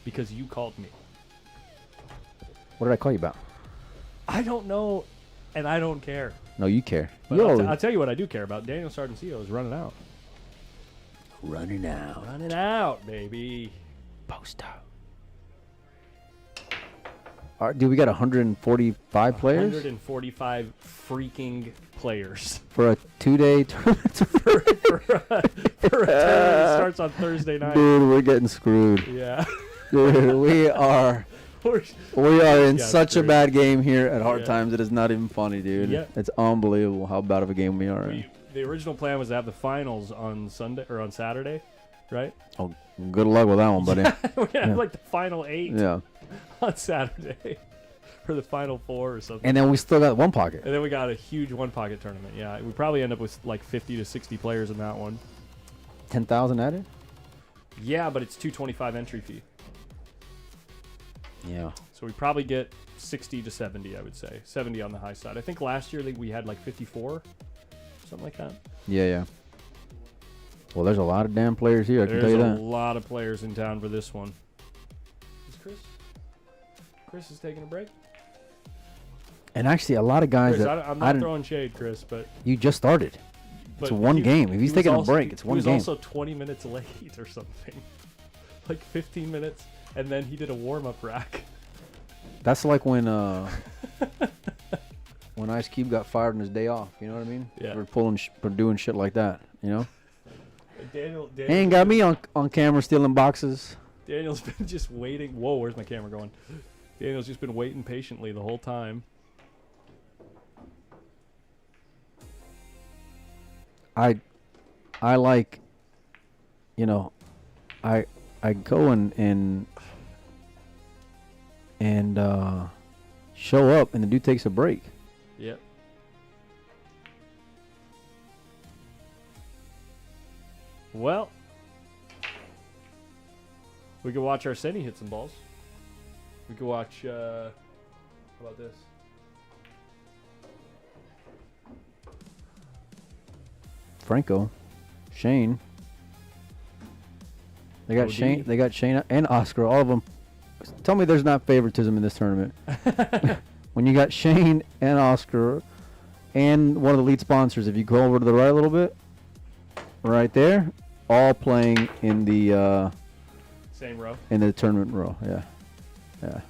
because you called me. What did I call you about? I don't know, and I don't care. No, you care. But I'll tell you what I do care about. Daniel SARDONCILLO is running out. Running out. Running out, baby. Post out. All right, dude, we got 145 players 145 freaking players for a 2-day tournament. for a tournament that starts on Thursday night. Dude, we're getting screwed. Yeah. Dude, we are in such a bad game here at Hard Times. It is not even funny, dude. Yeah. It's unbelievable how bad of a game we are in. The original plan was to have the finals on Sunday or on Saturday, right? Oh, good luck with that one, buddy. We're gonna have like the final 8 Yeah. on Saturday, or the final 4 or something. And then we still got one pocket. And then we got a huge one pocket tournament. Yeah, we probably end up with like 50 to 60 players in that one. 10,000 added? Yeah, but it's $225 entry fee. Yeah. So we probably get 60 to 70, I would say. 70 on the high side. I think last year we had like 54, something like that. Yeah. Well, there's a lot of damn players here, I can tell you There's that. a lot of players in town for this one. Is Chris? Chris is taking a break? And actually, a lot of guys Chris, that I'm not throwing shade, Chris, but you just started. It's but one game. If he's taking a break, it's one game. He was also 20 minutes late or something. Like 15 minutes, and then he did a warm-up rack. That's like when when Ice Cube got fired on his day off. You know what I mean? Yeah. For doing shit like that. You know? Daniel He ain't got me on camera stealing boxes. Daniel's been just waiting. Whoa, where's my camera going? Daniel's just been waiting patiently the whole time. I like, you know, I go and show up, and the dude takes a break. Yep. Well, we could watch ARSENI hit some balls. We could watch, how about this? Franco, Shane. They got OD. Shane. They got Shane and Oscar. All of them. Tell me there's not favoritism in this tournament. When you got Shane and Oscar, and one of the lead sponsors. If you go over to the right a little bit, right there, all playing in the Same row. in the tournament row. Yeah, yeah.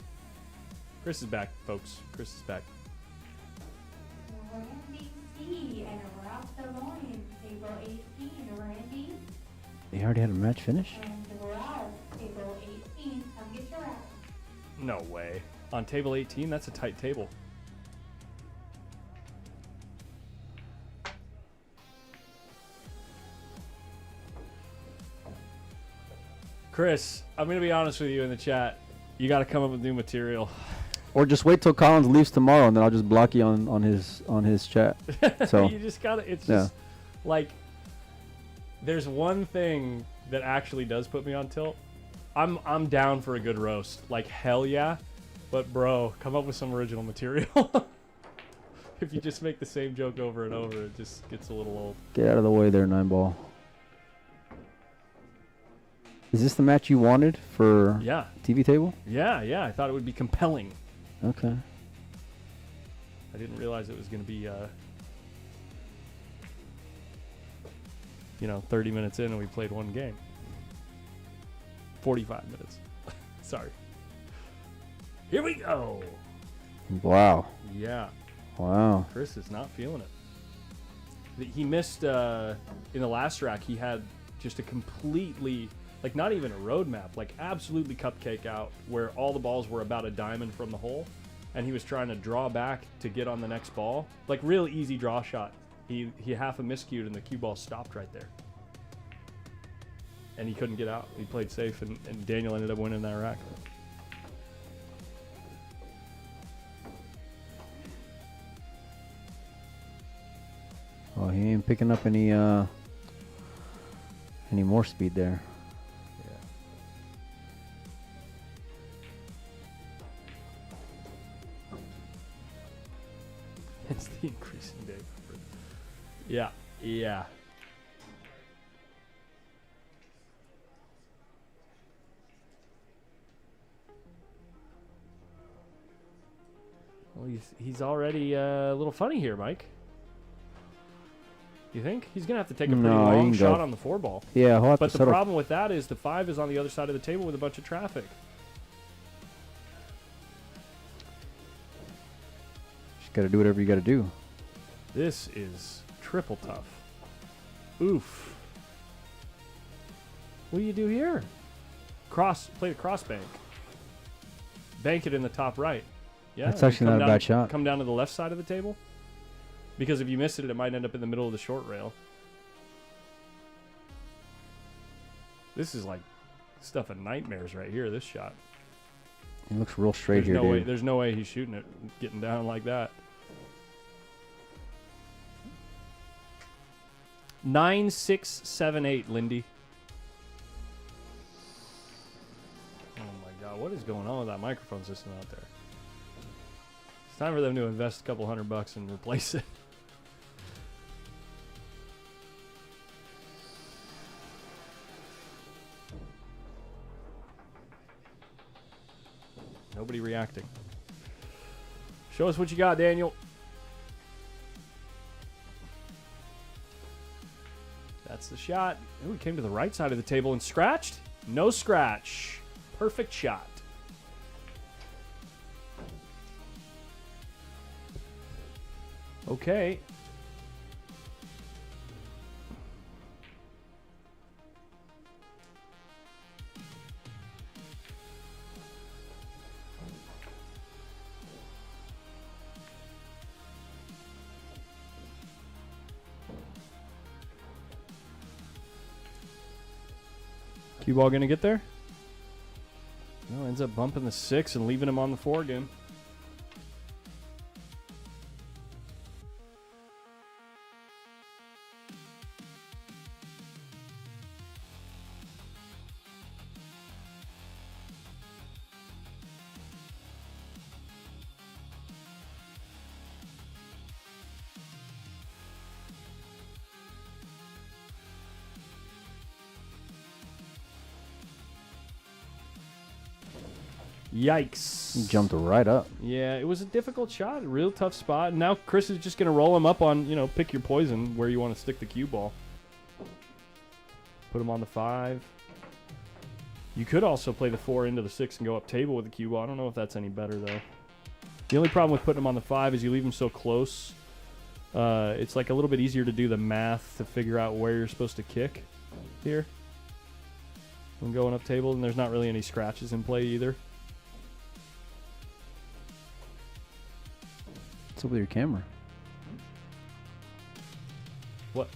Chris is back, folks. Chris is back. Randy C. and Ralph Saloon, table 18, Randy They already had a match finish. and Ralph, table 18. Come get your ass. No way. On table 18, that's a tight table. Chris, I'm going to be honest with you in the chat. You got to come up with new material. Or just wait till Collins leaves tomorrow, and then I'll just block you on his chat. So You just got to, it's Yeah. just like, there's one thing that actually does put me on tilt. I'm down for a good roast. Like, hell yeah. But, bro, come up with some original material. If you just make the same joke over and over, it just gets a little old. get out of the way there, 9-ball. Is this the match you wanted for Yeah. TV table? Yeah, yeah. I thought it would be compelling. Okay. I didn't realize it was going to be, 30 minutes in and we played one game. 45 minutes. Sorry. Here we go. Wow. Yeah. Wow. Chris is not feeling it. He missed, in the last rack, he had just a completely, like not even a roadmap, like absolutely cupcake out where all the balls were about a diamond from the hole. And he was trying to draw back to get on the next ball. Like real easy draw shot. He half a miscued and the cue ball stopped right there. and he couldn't get out. He played safe, and Daniel ended up winning that rack. Oh, he ain't picking up any more speed there. Yeah. It's the increasing day. Yeah, yeah. Well, he's already a little funny here, Mike. You think? He's going to have to take a pretty long shot on the 4-ball. Yeah, he'll have but to the problem with that is the 5 is on the other side of the table with a bunch of traffic. Just got to do whatever you got to do. This is triple tough. Oof. What do you do here? Play the cross bank. Bank it in the top right. Yeah, that's actually not a bad shot. Come down to the left side of the table. Because if you miss it, it might end up in the middle of the short rail. This is like stuff of nightmares right here, this shot. He looks real straight here, dude. dude. There's no way he's shooting it, getting down like that. 9, 6, 7, 8, Lindy. Oh my God, what is going on with that microphone system out there? It's time for them to invest a couple $100 and replace it. Nobody reacting. Show us what you got, Daniel. That's the shot. Ooh, he came to the right side of the table and scratched. No scratch. Perfect shot. Okay. Cue ball gonna get there? No, ends up bumping the 6 and leaving him on the 4 again. Yikes. He jumped right up. Yeah, it was a difficult shot, a real tough spot. And now Chris is just going to roll him up on, pick your poison where you want to stick the cue ball. Put him on the 5. You could also play the 4 into the 6 and go up table with the cue ball. I don't know if that's any better, though. The only problem with putting him on the 5 is you leave him so close. It's like a little bit easier to do the math to figure out where you're supposed to kick here when going up table. And there's not really any scratches in play either. What's up with your camera? What?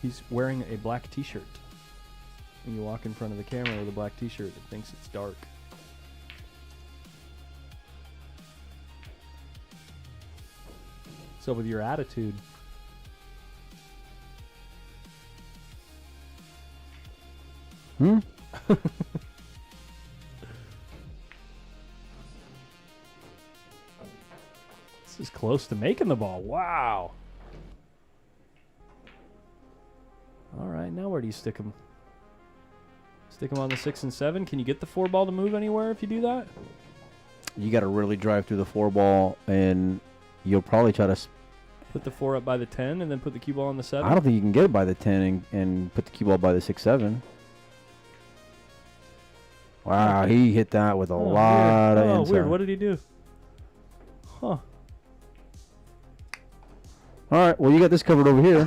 He's wearing a black t-shirt. When you walk in front of the camera with a black t-shirt, it thinks it's dark. What's up with your attitude? This is close to making the ball. Wow. All right, now where do you stick him? Stick him on the 6 and 7. Can you get the 4 ball to move anywhere if you do that? You got to really drive through the 4 ball, and you'll probably try to put the 4 up by the 10 and then put the cue ball on the 7. I don't think you can get it by the 10 and put the cue ball by the 6-7. Wow, he hit that with a lot of insight. Weird. What did he do? Huh. All right, well, you got this covered over here.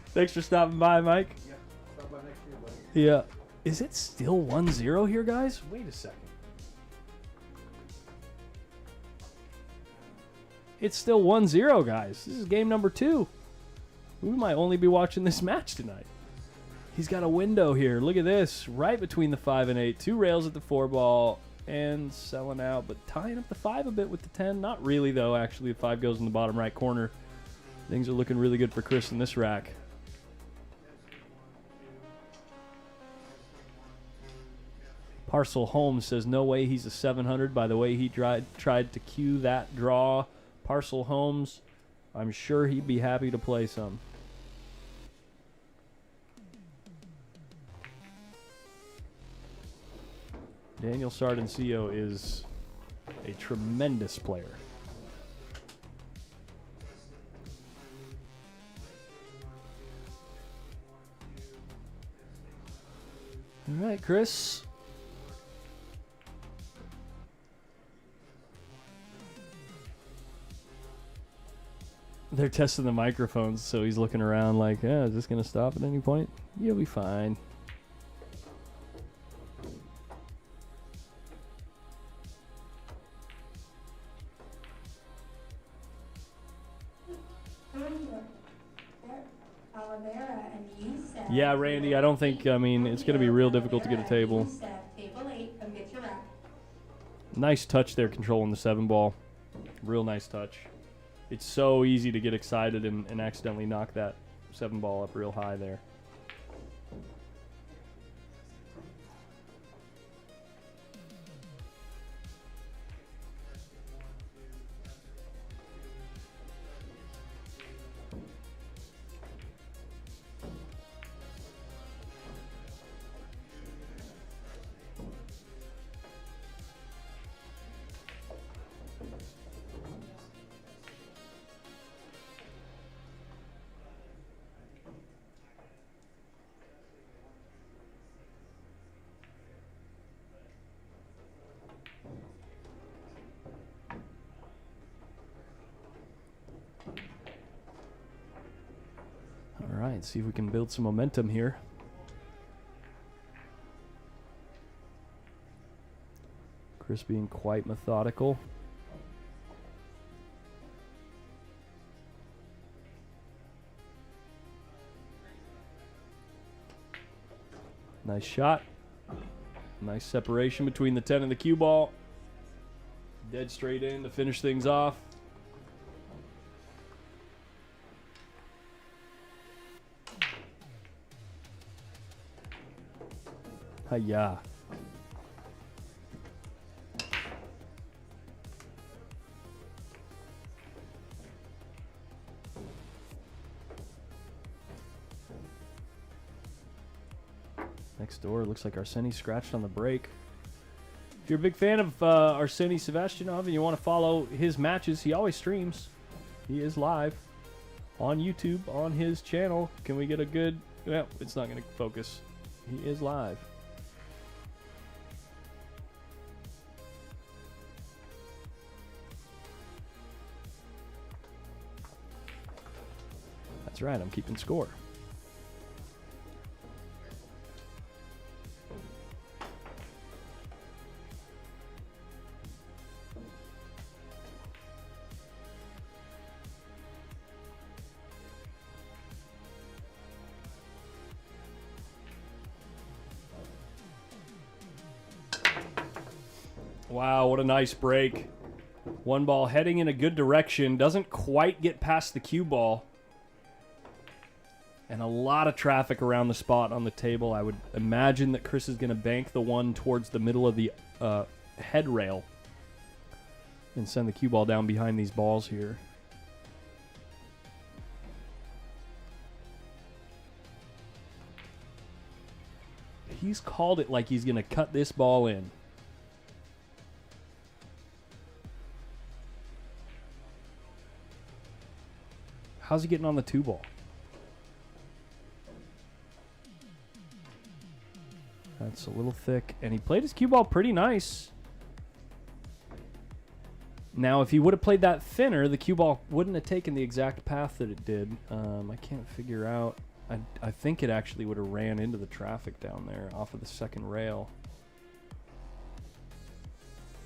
Thanks for stopping by, Mike. Yeah, stop by next year, buddy. Yeah. Is it still 1-0 here, guys? Wait a second. It's still 1-0, guys. This is game number 2. We might only be watching this match tonight. He's got a window here. Look at this. Right between the 5 and 8. 2 rails at the 4 ball and selling out, but tying up the 5 a bit with the 10. Not really, though, actually. The 5 goes in the bottom right corner. Things are looking really good for Chris in this rack. Parcel Holmes says, no way he's a 700 by the way he tried to cue that draw. Parcel Holmes, I'm sure he'd be happy to play some. Daniel Sardoncillo is a tremendous player. All right, Chris. They're testing the microphones, so he's looking around like, yeah, is this going to stop at any point? You'll be fine. Yeah, Randy, I don't think, I mean, it's going to be real difficult to get a table. Nice touch there controlling the 7 ball. Real nice touch. It's so easy to get excited and accidentally knock that 7 ball up real high there. All right, see if we can build some momentum here. Chris being quite methodical. Nice shot. Nice separation between the 10 and the cue ball. Dead straight in to finish things off. Hiya. Next door, looks like Arseni scratched on the break. If you're a big fan of Arseni Sevastianov and you want to follow his matches, he always streams. He is live on YouTube on his channel. Can we get a good... Well, it's not going to focus. He is live. That's right, I'm keeping score. Wow, what a nice break. 1 ball heading in a good direction. Doesn't quite get past the cue ball. And a lot of traffic around the spot on the table. I would imagine that Chris is going to bank the 1 towards the middle of the head rail. And send the cue ball down behind these balls here. He's called it like he's going to cut this ball in. How's he getting on the 2 ball? That's a little thick. And he played his cue ball pretty nice. Now, if he would have played that thinner, the cue ball wouldn't have taken the exact path that it did. I can't figure out. I think it actually would have ran into the traffic down there off of the second rail.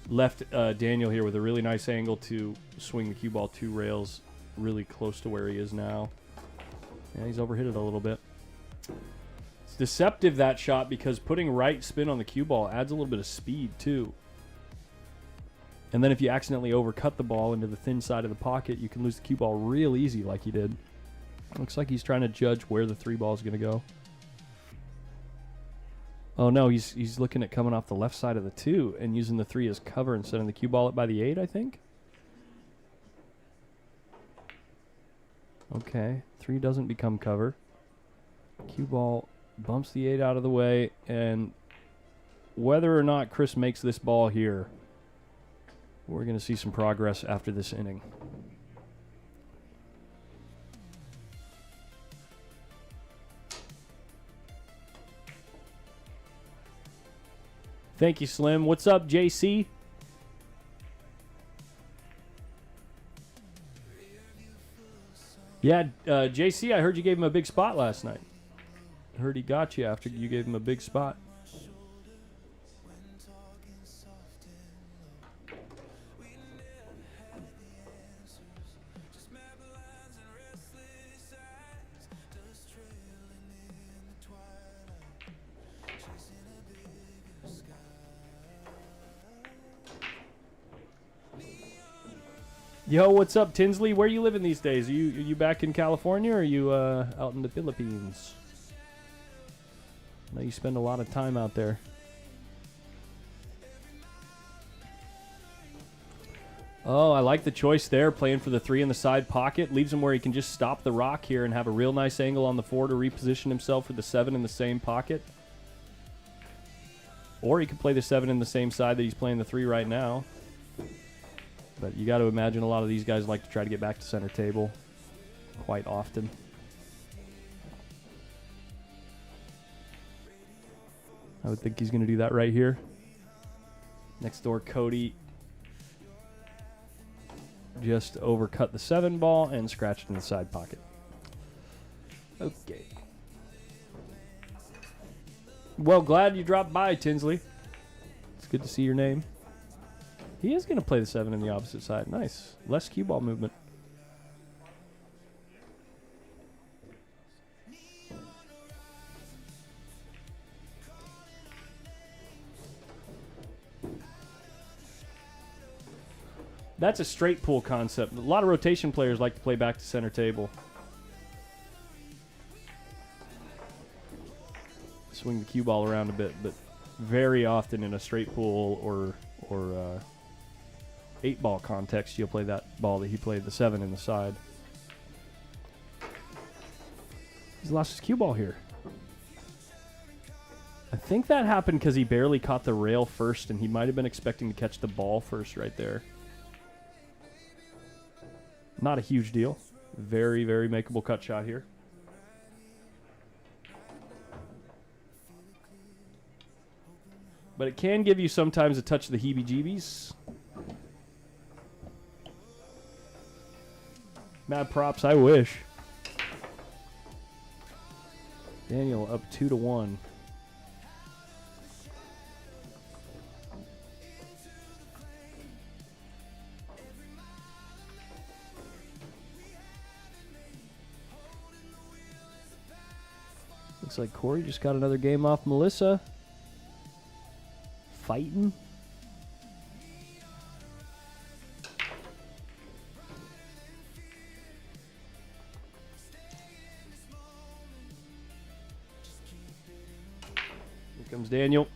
Left Daniel here with a really nice angle to swing the cue ball 2 rails really close to where he is now. Yeah, he's overhit it a little bit. It's deceptive, that shot, because putting right spin on the cue ball adds a little bit of speed, too. And then if you accidentally overcut the ball into the thin side of the pocket, you can lose the cue ball real easy like he did. Looks like he's trying to judge where the 3 ball is going to go. Oh, no, he's looking at coming off the left side of the 2 and using the 3 as cover and setting the cue ball up by the 8, I think. Okay, 3 doesn't become cover. Cue ball bumps the 8 out of the way, and whether or not Chris makes this ball here, we're going to see some progress after this inning. Thank you, Slim. What's up, JC? Yeah, JC, I heard you gave him a big spot last night. I heard he got you after you gave him a big spot. Yo, what's up, Tinsley? Where are you living these days? Are you back in California, or are you out in the Philippines? I know you spend a lot of time out there. Oh, I like the choice there, playing for the 3 in the side pocket. Leaves him where he can just stop the rock here and have a real nice angle on the 4 to reposition himself for the 7 in the same pocket. Or he could play the 7 in the same side that he's playing the 3 right now. But you got to imagine a lot of these guys like to try to get back to center table quite often. I would think he's going to do that right here. Next door, Cody just overcut the 7 ball and scratched in the side pocket. Okay. Well, glad you dropped by, Tinsley. It's good to see your name. He is going to play the 7 in the opposite side. Nice. Less cue ball movement. That's a straight pull concept. A lot of rotation players like to play back to center table. Swing the cue ball around a bit, but very often in a straight pull or 8-ball context, you'll play that ball that he played, the 7 in the side. He's lost his cue ball here. I think that happened because he barely caught the rail first, and he might have been expecting to catch the ball first right there. Not a huge deal. Very, very makeable cut shot here. But it can give you sometimes a touch of the heebie-jeebies. Mad props, I wish. Daniel up 2-1. Looks like Corey just got another game off Melissa. Fighting. Here comes Daniel.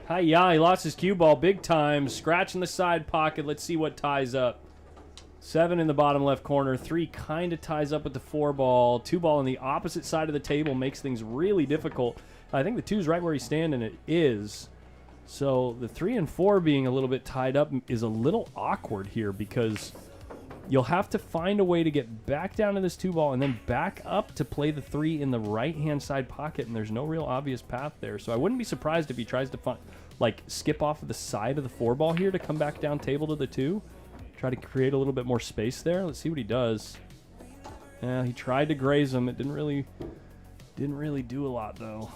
Hi-ya, he lost his cue ball big time. Scratching the side pocket. Let's see what ties up. 7 in the bottom left corner. 3 kind of ties up with the 4 ball. 2 ball on the opposite side of the table makes things really difficult. I think the 2's right where he's standing. It is. So the 3 and 4 being a little bit tied up is a little awkward here, because you'll have to find a way to get back down to this 2 ball and then back up to play the 3 in the right-hand side pocket, and there's no real obvious path there. So I wouldn't be surprised if he tries to skip off of the side of the 4 ball here to come back down table to the 2. Try to create a little bit more space there. Let's see what he does. Yeah, he tried to graze him. It didn't really Didn't really do a lot, though.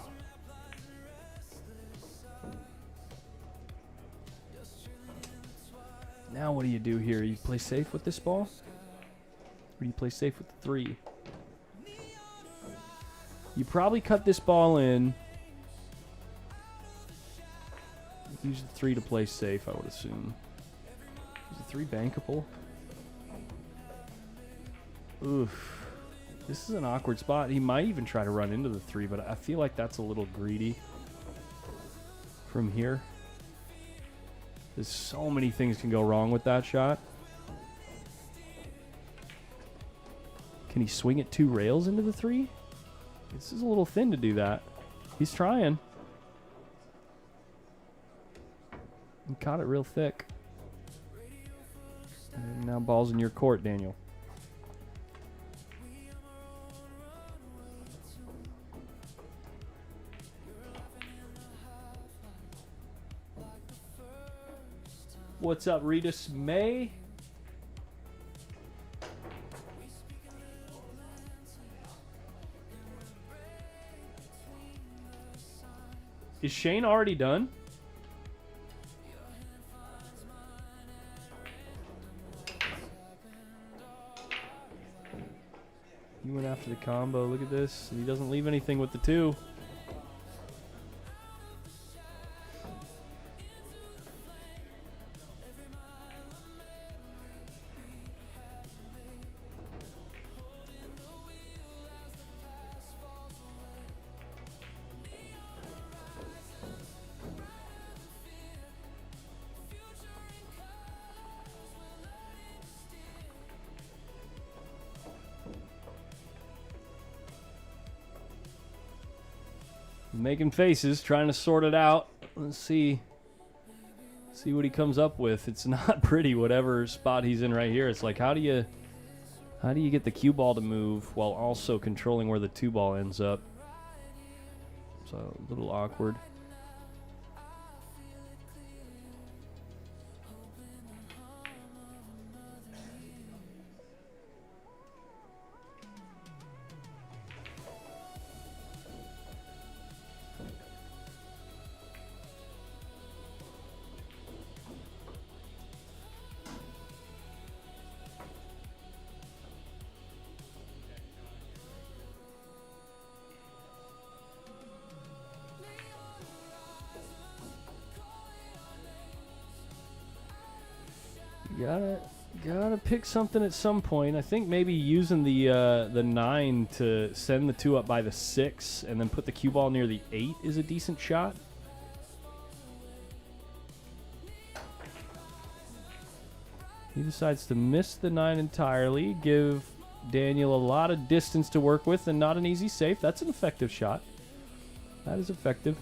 Now what do you do here? You play safe with this ball? Or do you play safe with the 3? You probably cut this ball in. Use the 3 to play safe, I would assume. Is the 3 bankable? Oof. This is an awkward spot. He might even try to run into the 3, but I feel like that's a little greedy from here. There's so many things can go wrong with that shot. Can he swing it 2 rails into the 3? This is a little thin to do that. He's trying. He caught it real thick. And now ball's in your court, Daniel. What's up, Ritas May? Is Shane already done? He went after the combo. Look at this. He doesn't leave anything with the 2. Making faces, trying to sort it out. Let's see what he comes up with. It's not pretty, whatever spot he's in right here. It's like, how do you get the cue ball to move while also controlling where the 2 ball ends up? So a little awkward. Gotta pick something at some point. I think maybe using the 9 to send the 2 up by the 6 and then put the cue ball near the 8 is a decent shot. He decides to miss the 9 entirely, give Daniel a lot of distance to work with and not an easy safe. That's an effective shot. That is effective.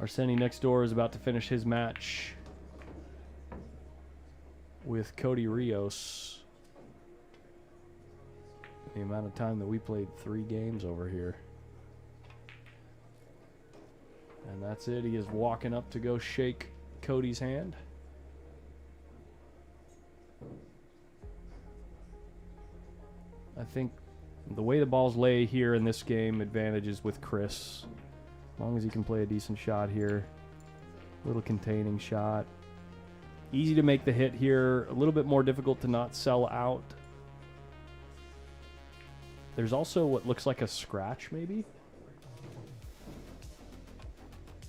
Arseni next door is about to finish his match with Cody Rios. The amount of time that we played 3 games over here. And that's it. He is walking up to go shake Cody's hand. I think the way the balls lay here in this game advantages with Chris. As long as he can play a decent shot here. Little containing shot. Easy to make the hit here. A little bit more difficult to not sell out. There's also what looks like a scratch, maybe?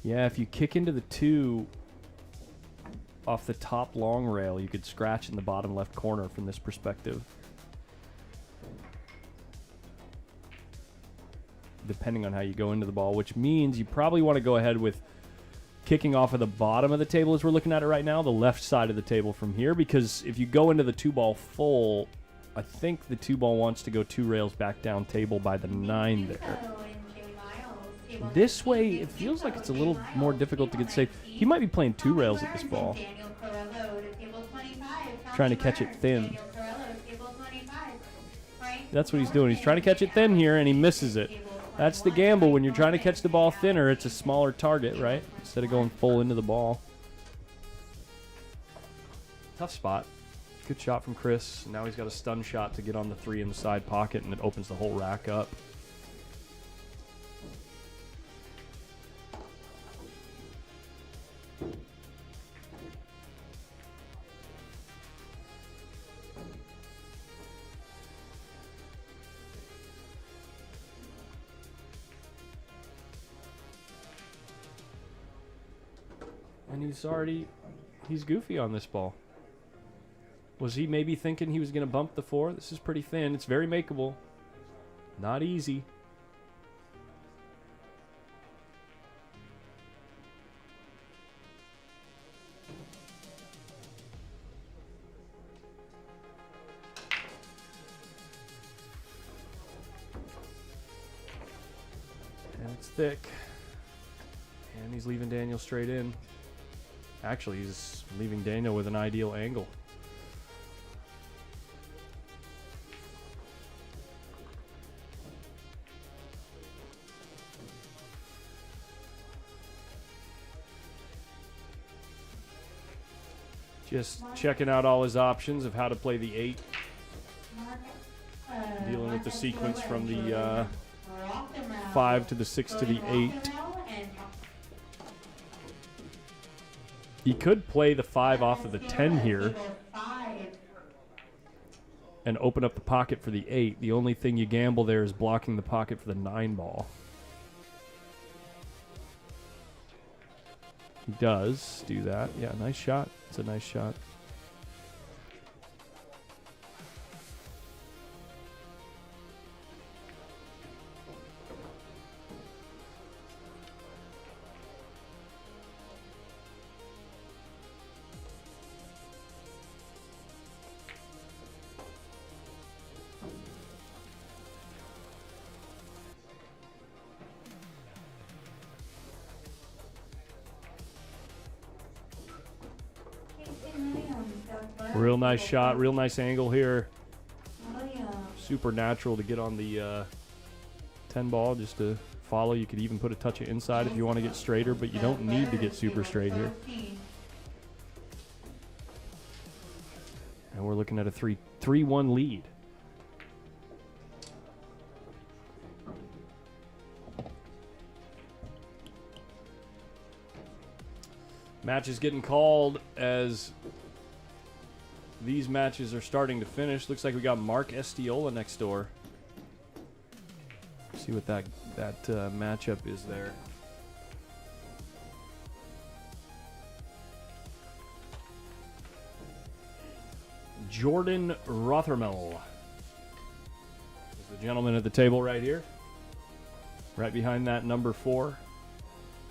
Yeah, if you kick into the 2 off the top long rail, you could scratch in the bottom left corner from this perspective. Depending on how you go into the ball, which means you probably want to go ahead with kicking off of the bottom of the table as we're looking at it right now, the left side of the table from here, because if you go into the 2 ball full, I think the 2 ball wants to go 2 rails back down table by the 9 there. This way, it feels like it's a little more difficult to get safe. He might be playing 2 rails at this ball, trying to catch it thin. That's what he's doing. He's trying to catch it thin here, and he misses it. That's the gamble. When you're trying to catch the ball thinner, it's a smaller target, right? Instead of going full into the ball. Tough spot. Good shot from Chris. Now he's got a stun shot to get on the 3 in the side pocket, and it opens the whole rack up. And he's goofy on this ball. Was he maybe thinking he was going to bump the 4? This is pretty thin. It's very makeable. Not easy. And it's thick. And he's leaving Daniel straight in. Actually, he's leaving Daniel with an ideal angle. Just checking out all his options of how to play the 8. Dealing with the sequence from the 5 to the 6 to the 8. He could play the 5 off of the 10 here and open up the pocket for the 8. The only thing you gamble there is blocking the pocket for the 9 ball. He does do that. Yeah, nice shot. It's a nice shot. Real nice shot, real nice angle here. Super natural to get on the 10 ball just to follow. You could even put a touch of inside if you want to get straighter, but you don't need to get super straight here. And we're looking at a 3-1 lead. Match is getting called as these matches are starting to finish. Looks like we got Mark ESTIOLA next door. See what that matchup is there. Jordan Rothermel is the gentleman at the table right here. Right behind that number 4.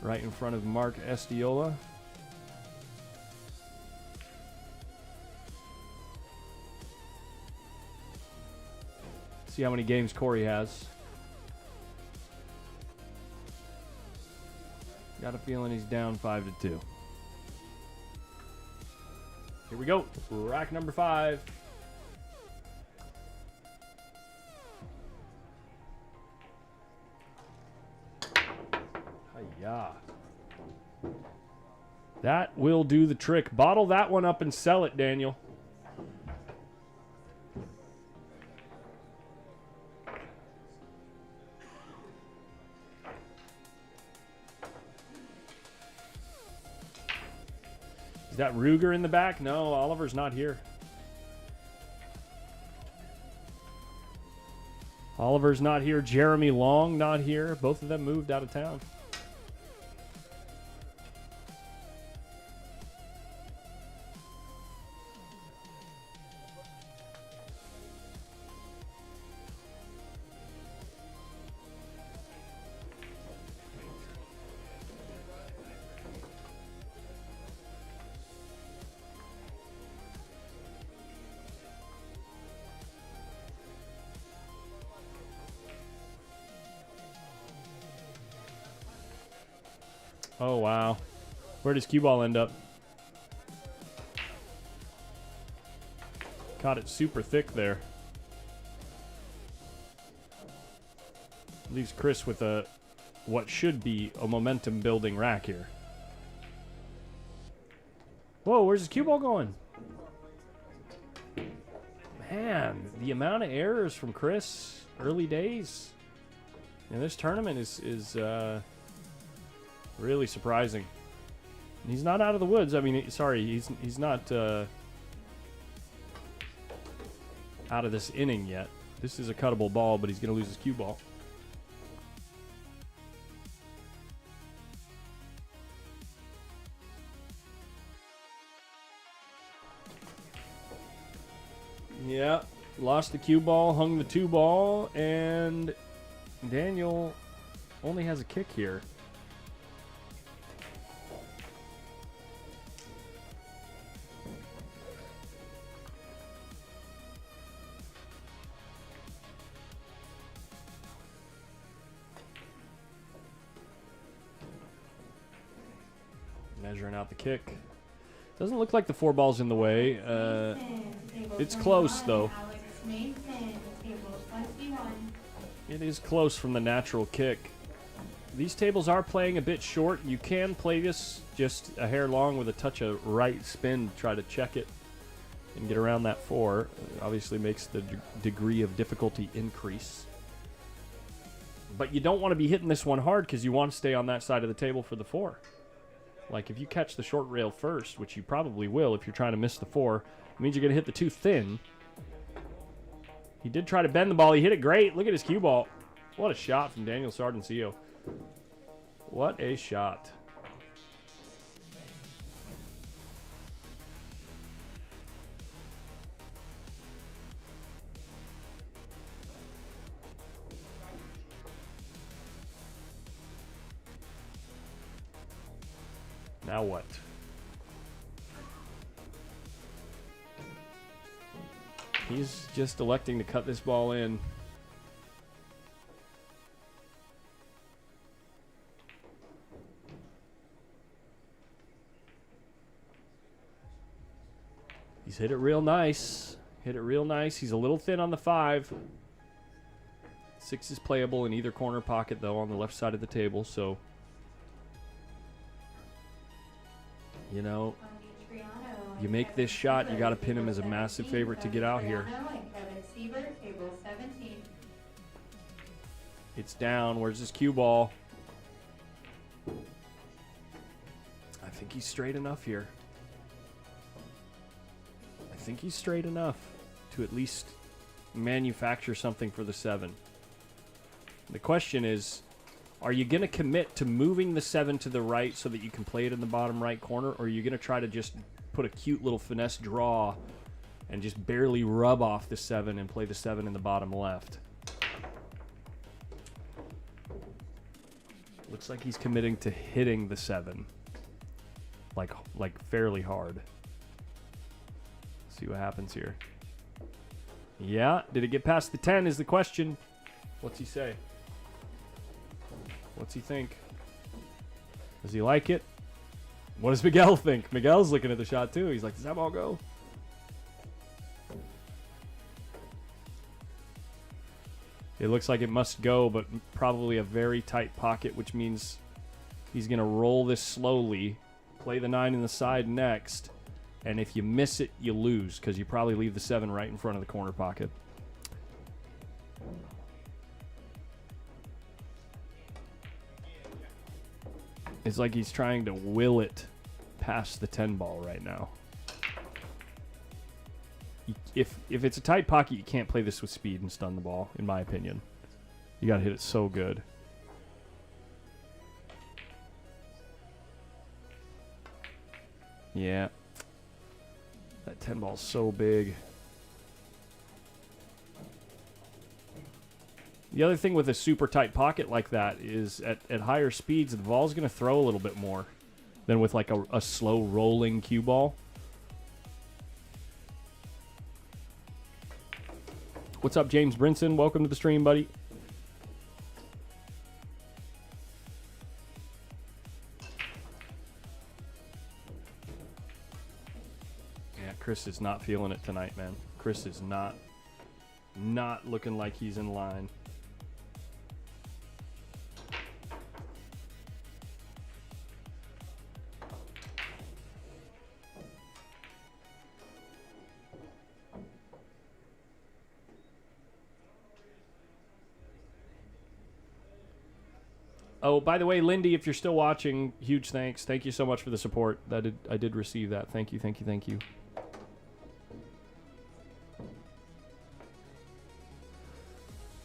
Right in front of Mark ESTIOLA. See how many games Corey has. Got a feeling he's down 5-2. Here we go. Rack number 5. Hiya. That will do the trick. Bottle that one up and sell it, Daniel. Is that Ruger in the back? No, Oliver's not here. Oliver's not here. Jeremy Long not here. Both of them moved out of town. Oh, wow. Where does cue ball end up? Caught it super thick there. Leaves Chris with a what should be a momentum building rack here. Whoa, where's his cue ball going? Man, the amount of errors from Chris early days in this tournament is really surprising. He's not out of the woods. I mean, sorry, he's not out of this inning yet. This is a cuttable ball, but he's going to lose his cue ball. Yeah, lost the cue ball, hung the 2 ball, and Daniel only has a kick here. Measuring out the kick. Doesn't look like the 4 ball's in the way. It's close, though. It is close from the natural kick. These tables are playing a bit short. You can play this just a hair long with a touch of right spin to try to check it and get around that 4. It obviously makes the degree of difficulty increase. But you don't want to be hitting this one hard because you want to stay on that side of the table for the 4. Like if you catch the short rail first, which you probably will if you're trying to miss the 4, it means you're going to hit the 2 thin. He did try to bend the ball. He hit it great. Look at his cue ball. What a shot from Daniel Sardoncillo. What a shot. Now what? He's just electing to cut this ball in. He's hit it real nice. Hit it real nice. He's a little thin on the 5. 6 is playable in either corner pocket, though, on the left side of the table, so... You know, you make this shot, you got to pin him as a massive favorite to get out here. It's down. Where's his cue ball? I think he's straight enough here. I think he's straight enough to at least manufacture something for the 7. The question is, are you going to commit to moving the 7 to the right so that you can play it in the bottom right corner, or are you going to try to just put a cute little finesse draw and just barely rub off the 7 and play the 7 in the bottom left? Looks like he's committing to hitting the 7 like fairly hard. See what happens here. Yeah, did it get past the 10 is the question. What's he say? What's he think? Does he like it? What does Miguel think? Miguel's looking at the shot too. He's like, does that ball go? It looks like it must go, but probably a very tight pocket, which means he's going to roll this slowly, play the 9 in the side next, and if you miss it, you lose because you probably leave the 7 right in front of the corner pocket. It's like he's trying to will it past the 10 ball right now. If it's a tight pocket, you can't play this with speed and stun the ball, in my opinion. You got to hit it so good. Yeah. That 10 ball's so big. The other thing with a super tight pocket like that is at higher speeds, the ball's going to throw a little bit more than with like a slow rolling cue ball. What's up, James Brinson? Welcome to the stream, buddy. Yeah, Chris is not feeling it tonight, man. Chris is not looking like he's in line. Oh, by the way, Lindy, if you're still watching, huge thanks. Thank you so much for the support. I did receive that. Thank you, thank you, thank you.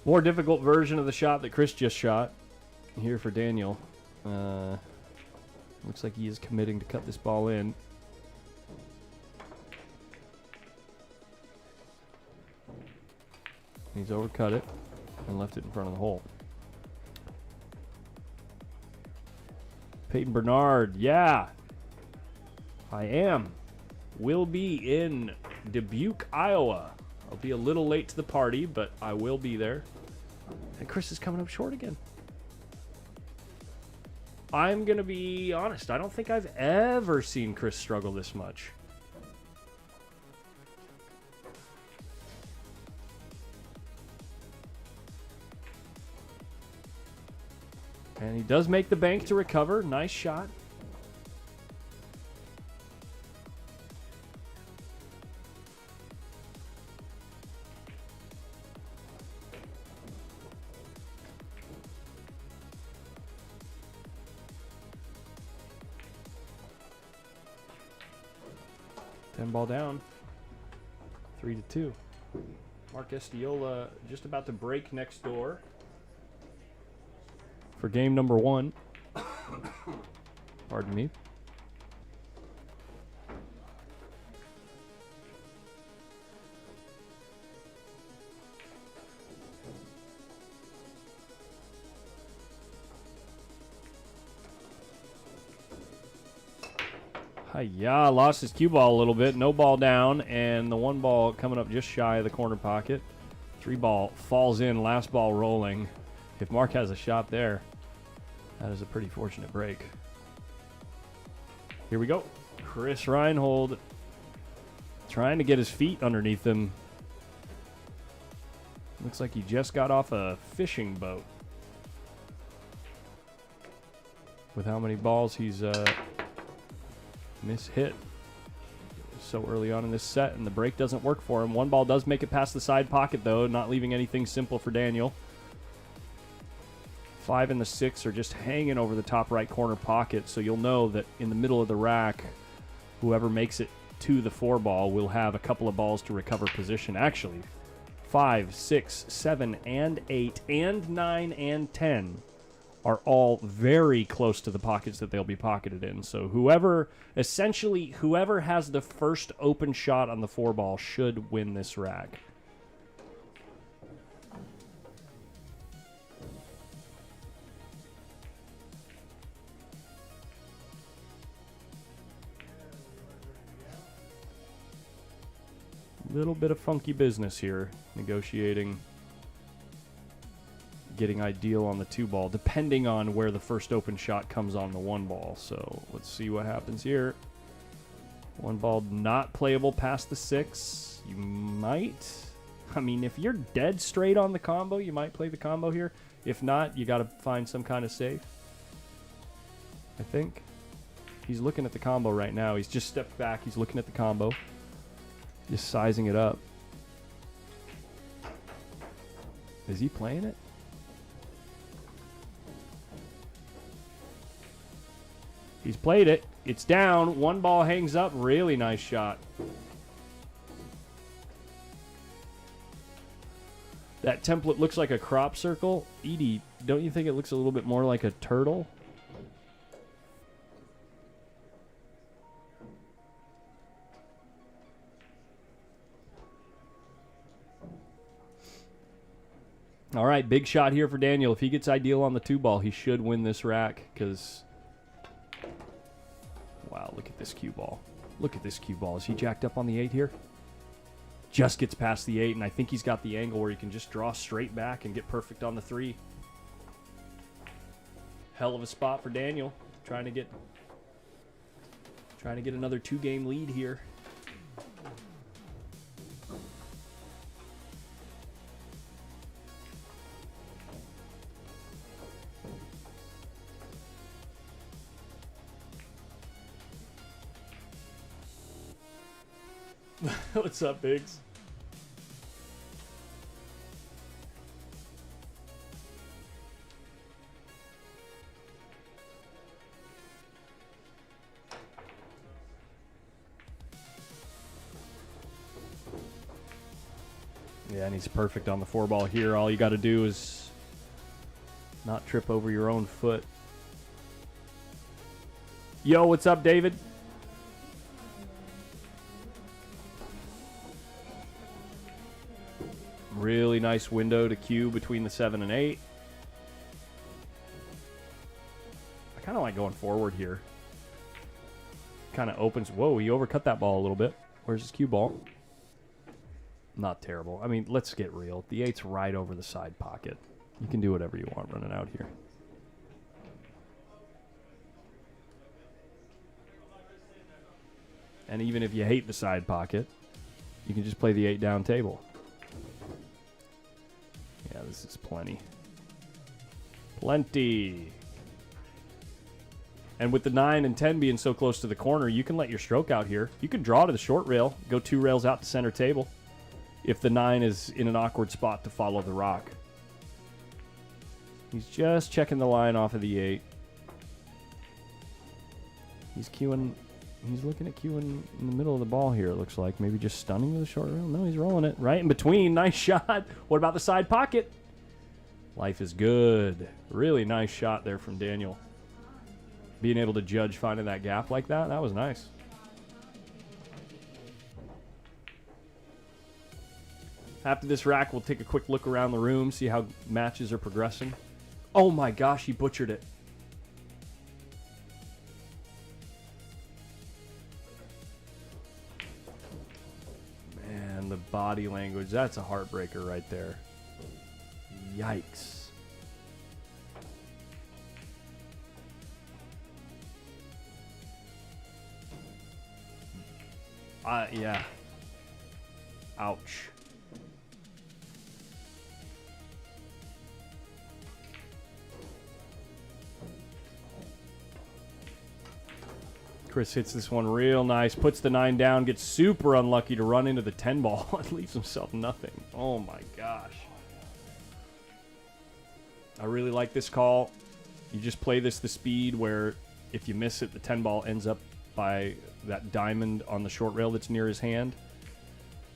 More difficult version of the shot that Chris just shot here for Daniel. Looks like he is committing to cut this ball in. He's overcut it and left it in front of the hole. Peyton Bernard, yeah. I am. Will be in Dubuque, Iowa. I'll be a little late to the party, but I will be there. And Chris is coming up short again. I'm going to be honest. I don't think I've ever seen Chris struggle this much. And he does make the bank to recover. Nice shot. Ball down. 3-2. Mark Estiola just about to break next door for game number 1. Pardon me. Yeah, lost his cue ball a little bit. No ball down, and the 1 ball coming up just shy of the corner pocket. 3 ball falls in, last ball rolling. If Mark has a shot there, that is a pretty fortunate break. Here we go. Chris Reinhold trying to get his feet underneath him. Looks like he just got off a fishing boat. With how many balls he's hit so early on in this set, and the break doesn't work for him. 1 ball does make it past the side pocket, though, not leaving anything simple for Daniel. 5 and the 6 are just hanging over the top right corner pocket, so you'll know that in the middle of the rack, whoever makes it to the 4 ball will have a couple of balls to recover position. Actually, 5, 6, 7, and 8, and 9, and 10 are all very close to the pockets that they'll be pocketed in. So whoever has the first open shot on the 4 ball should win this rack. Little bit of funky business here, negotiating, getting ideal on the 2 ball, depending on where the first open shot comes on the 1 ball. So let's see what happens here. 1 ball not playable past the 6. You might, I mean, if you're dead straight on the combo, you might play the combo here. If not, you got to find some kind of safe. I think he's looking at the combo right now. He's just stepped back. He's looking at the combo, just sizing it up. Is he playing it? He's played it. It's down. 1 ball hangs up. Really nice shot. That template looks like a crop circle. Edie, don't you think it looks a little bit more like a turtle? All right, big shot here for Daniel. If he gets ideal on the 2 ball, he should win this rack because... Wow, look at this cue ball. Look at this cue ball. Is he jacked up on the 8 here? Just gets past the 8, and I think he's got the angle where he can just draw straight back and get perfect on the 3. Hell of a spot for Daniel. Trying to get another 2-game lead here. What's up, Biggs? Yeah, and he's perfect on the 4-ball here. All you got to do is not trip over your own foot. Yo, what's up, David? Really nice window to cue between the 7 and 8. I kind of like going forward here. Kind of opens. Whoa, he overcut that ball a little bit. Where's his cue ball? Not terrible. I mean, let's get real. The 8's right over the side pocket. You can do whatever you want running out here. And even if you hate the side pocket, you can just play the 8 down table. Yeah, this is plenty. Plenty. And with the 9 and 10 being so close to the corner, you can let your stroke out here. You can draw to the short rail, go 2 rails out to center table if the 9 is in an awkward spot to follow the rock. He's just checking the line off of the 8. He's queuing. He's looking at queuing in the middle of the ball here, it looks like. Maybe just stunning to the short rail. No, he's rolling it right in between. Nice shot. What about the side pocket? Life is good. Really nice shot there from Daniel. Being able to judge finding that gap like that, that was nice. After this rack, we'll take a quick look around the room, see how matches are progressing. Oh my gosh, he butchered it. Man, the body language, that's a heartbreaker right there. Yikes. Yeah. Ouch. Chris hits this one real nice, puts the 9 down, gets super unlucky to run into the 10 ball and leaves himself nothing. Oh my gosh. I really like this call. You just play this the speed where if you miss it, the 10 ball ends up by that diamond on the short rail that's near his hand.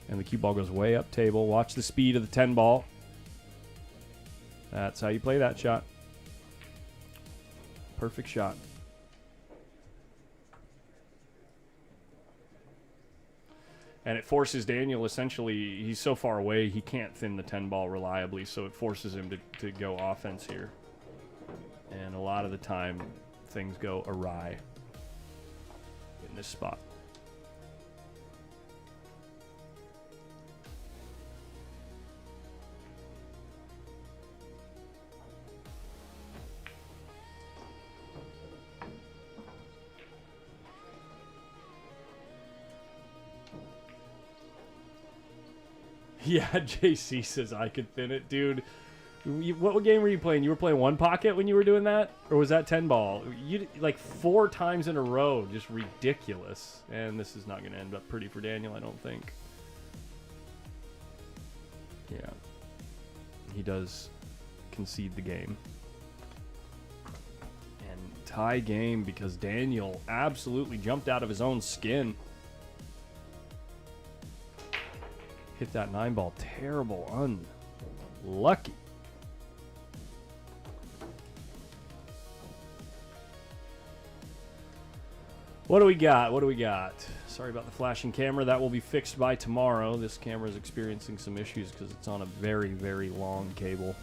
And the cue ball goes way up table. Watch the speed of the 10 ball. That's how you play that shot. Perfect shot. And it forces Daniel, essentially, he's so far away, he can't thin the 10 ball reliably, so it forces him to go offense here. And a lot of the time, things go awry in this spot. Yeah, JC says I could thin it. Dude, what game were you playing? You were playing one pocket when you were doing that? Or was that 10 ball? You like 4 times in a row. Just ridiculous. And this is not going to end up pretty for Daniel, I don't think. Yeah. He does concede the game. And tie game because Daniel absolutely jumped out of his own skin. Hit that 9 ball. Terrible. Unlucky. What do we got? What do we got? Sorry about the flashing camera. That will be fixed by tomorrow. This camera is experiencing some issues because it's on a very, very long cable.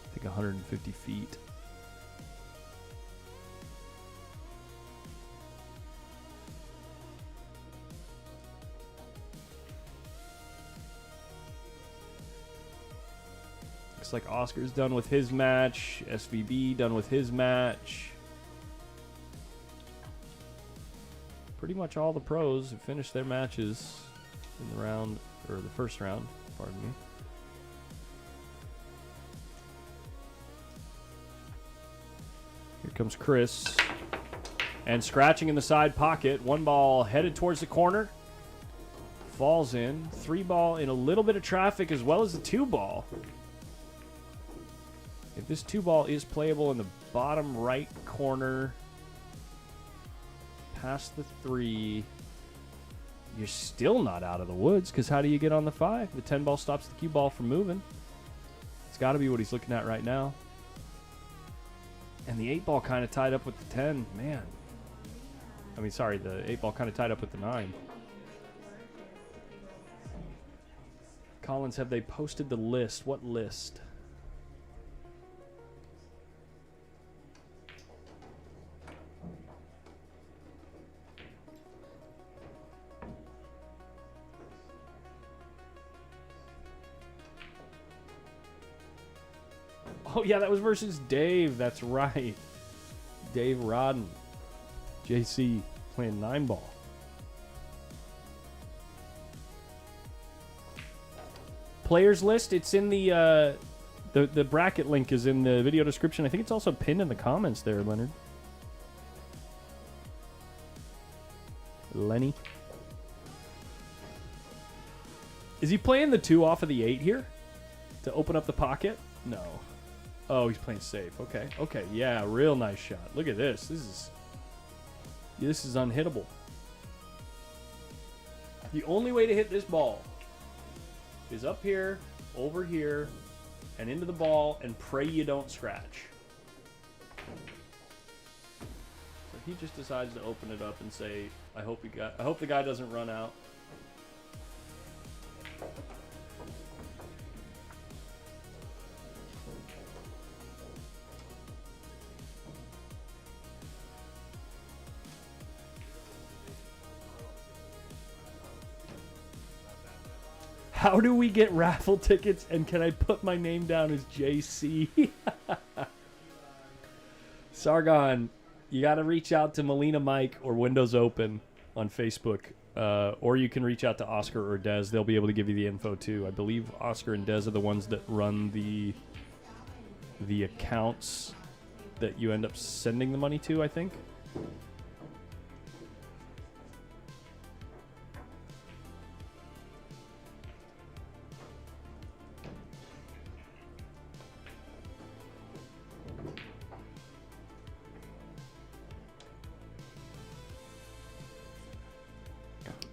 I think 150 feet. Looks like Oscar's done with his match. SVB done with his match. Pretty much all the pros have finished their matches in the round, or the first round, pardon me. Here comes Chris. And scratching in the side pocket. 1 ball headed towards the corner. Falls in. 3 ball in a little bit of traffic as well as the 2 ball. If this 2 ball is playable in the bottom right corner, past the 3, You're still not out of the woods, because how do you get on the 5? The 10 ball stops the cue ball from moving. It's got to be what he's looking at right now. And the 8 ball kind of tied up with the 10. Man. I mean, sorry, the 8 ball kind of tied up with the 9. Collins, have they posted the list? What list? Oh, yeah, that was versus Dave. That's right. Dave Rodden. JC playing 9 ball. Players list, it's in the bracket link is in the video description. I think it's also pinned in the comments there, Leonard. Lenny. Is he playing the 2 off of the 8 here? To open up the pocket? No. Oh, he's playing safe. Okay. Okay. Yeah, real nice shot. Look at this. This is unhittable. The only way to hit this ball is up here, over here, and into the ball, and pray you don't scratch. So he just decides to open it up and say, I hope the guy doesn't run out. How do we get raffle tickets, and can I put my name down as JC? Sargon, you got to reach out to Melina Mike or Windows Open on Facebook, or you can reach out to Oscar or Dez. They'll be able to give you the info too. I believe Oscar and Dez are the ones that run the accounts that you end up sending the money to, I think.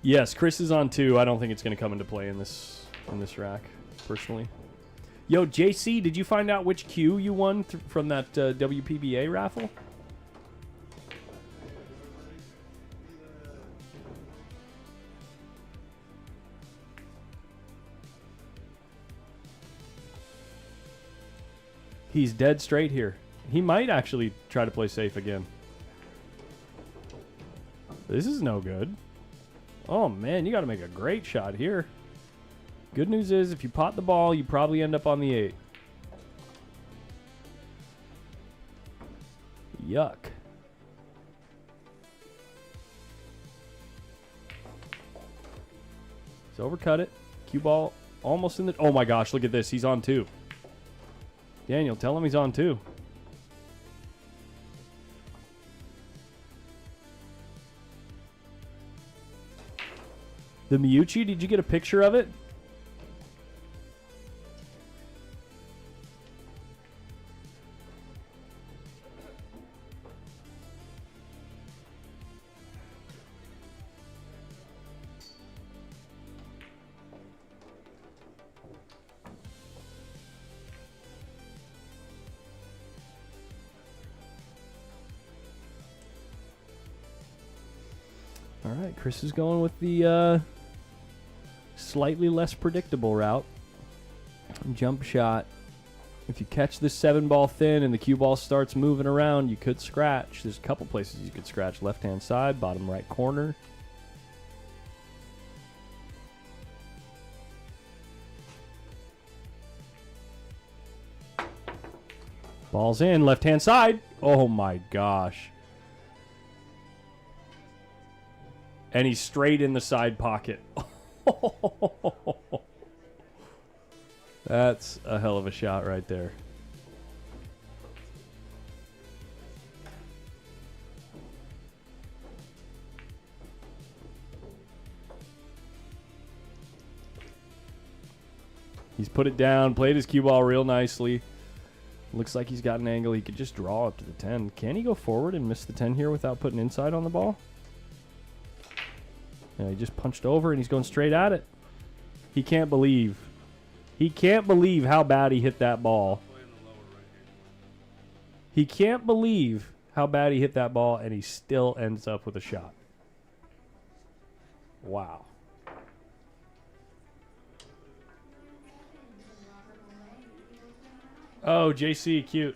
Yes, Chris is on 2. I don't think it's going to come into play in this rack, personally. Yo, JC, did you find out which queue you won from that WPBA raffle? He's dead straight here. He might actually try to play safe again. This is no good. Oh, man, you got to make a great shot here. Good news is, if you pot the ball, you probably end up on the 8. Yuck. He's overcut it. Cue ball almost in the... Oh, my gosh, look at this. He's on 2. Daniel, tell him he's on 2. The Miyuchi, did you get a picture of it? All right, Chris is going with the slightly less predictable route. Jump shot. If you catch this 7 ball thin and the cue ball starts moving around, you could scratch. There's a couple places you could scratch. Left-hand side, bottom right corner. Ball's in, left-hand side. Oh my gosh. And he's straight in the side pocket. That's a hell of a shot right there. He's put it down, played his cue ball real nicely. Looks like he's got an angle. He could just draw up to the 10. Can he go forward and miss the 10 here without putting inside on the ball? Yeah, he just punched over and he's going straight at it. He can't believe. He can't believe how bad he hit that ball. He can't believe how bad he hit that ball, and he still ends up with a shot. Wow. Oh, JC, cute.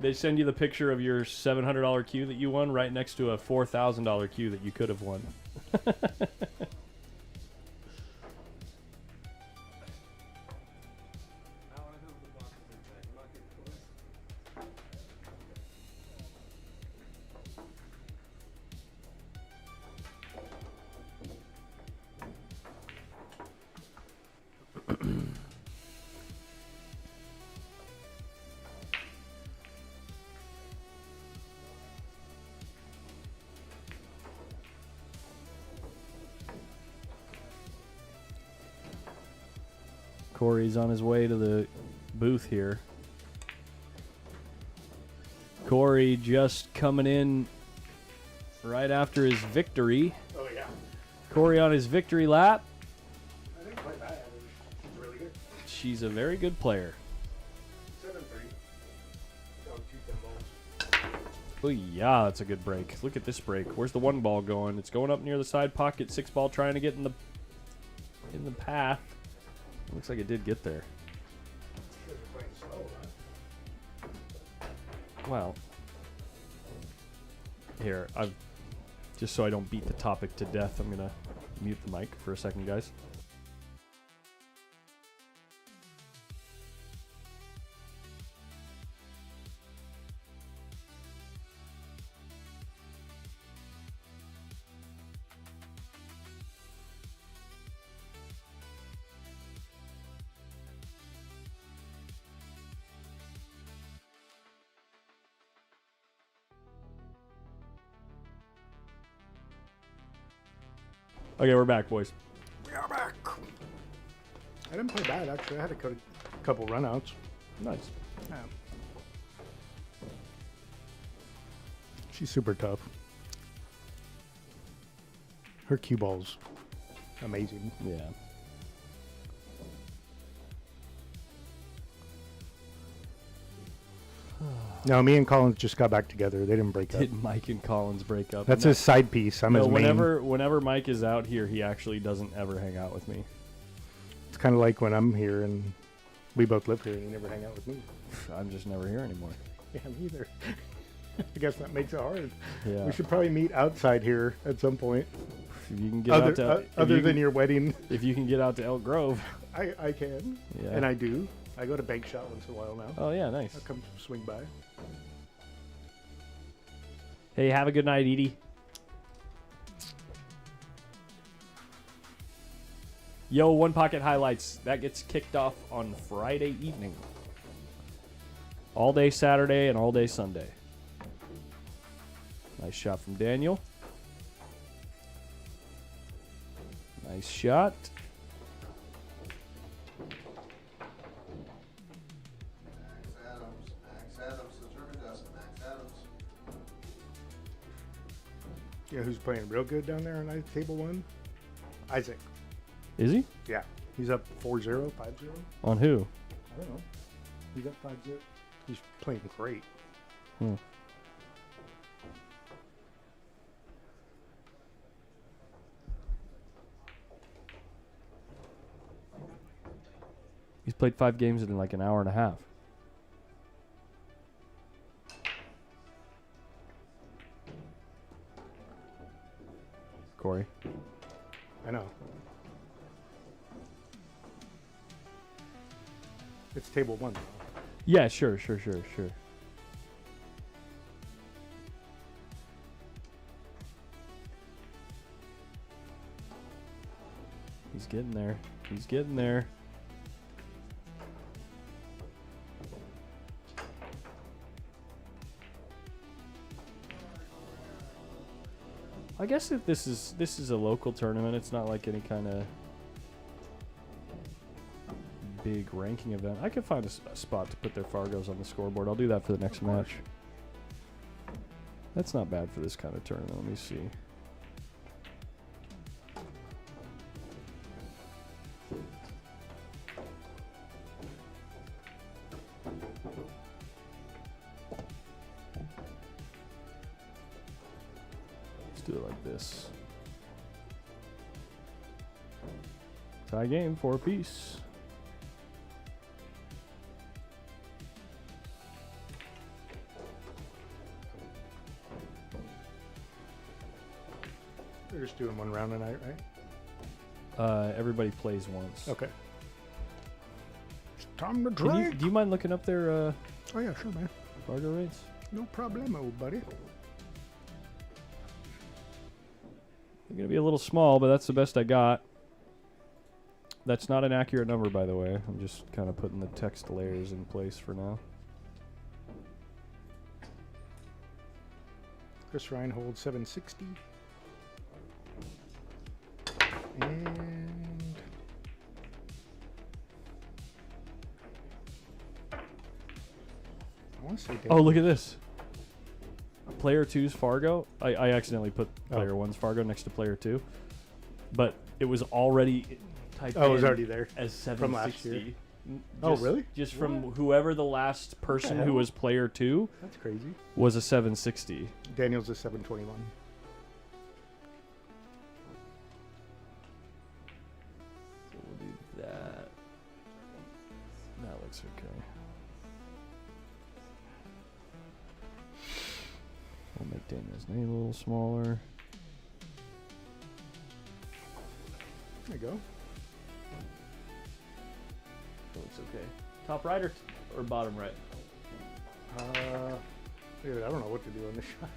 They send you the picture of your $700 cue that you won right next to a $4,000 cue that you could have won. Corey's on his way to the booth here. Corey just coming in right after his victory. Oh, yeah. Corey on his victory lap. I didn't play bad. It was really good. She's a very good player. 7-3. Down 2 10 balls. Oh yeah, that's a good break. Look at this break. Where's the one ball going? It's going up near the side pocket. 6 ball trying to get in the path. Looks like it did get there. Well, here, I've just so I don't beat the topic to death, I'm gonna mute the mic for a second, guys. Okay, we're back, boys. We are back. I didn't play bad, actually. I had a couple runouts. Nice. Yeah. She's super tough. Her cue ball's amazing. Yeah. No, me and Collins just got back together. They didn't break up. Did Mike and Collins break up? That's his side piece. I'm No, his main. whenever Mike is out here, he actually doesn't ever hang out with me. It's kind of like when I'm here and we both live here and you never hang out with me. I'm just never here anymore. Yeah, me either. I guess that makes it hard. Yeah. We should probably meet outside here at some point. If you can get out to Other than your wedding. If you can get out to Elk Grove. I can. Yeah. And I do. I go to Bank Shot once in a while now. Oh yeah, nice. I'll come swing by. Hey, have a good night, Edie. Yo, One Pocket Highlights. That gets kicked off on Friday evening. All day Saturday and all day Sunday. Nice shot from Daniel. Nice shot. Max Adams, the German dust, Max Adams. Yeah, who's playing real good down there on table 1? Isaac. Is he? Yeah. He's up 4-0, 5-0. On who? I don't know. He's up 5-0. He's playing great. Hmm. He's played 5 games in like an hour and a half. Corey. I know. It's table 1 though. Yeah, sure. He's getting there. He's getting there. I guess if this is a local tournament, it's not like any kind of big ranking event. I could find a spot to put their Fargos on the scoreboard. I'll do that for the next match. That's not bad for this kind of tournament. Let me see. Let's do it like this. Tie game, 4 apiece. We're just doing one round tonight, right? Everybody plays once. Okay. It's time to Can you, drink. do you mind looking up their Oh yeah, sure, man. Fargo rates? No problemo, buddy. They're going to be a little small, but that's the best I got. That's not an accurate number, by the way. I'm just kind of putting the text layers in place for now. Chris Reinhold, 760. And I want to say Oh, look at this. Player 2's Fargo. I accidentally put player 1's Fargo next to player 2. But it was already typed Oh, it was in already there as 760. from last year. N- Oh, just- really? Just from whoever the last person who hell? was player 2 That's crazy. was a 760. Daniel's a 721. So we'll do that. That looks okay. We'll make Daniel's name a little smaller. There you go. That looks okay. Top right or bottom right? Dude, I don't know what to do on this shot.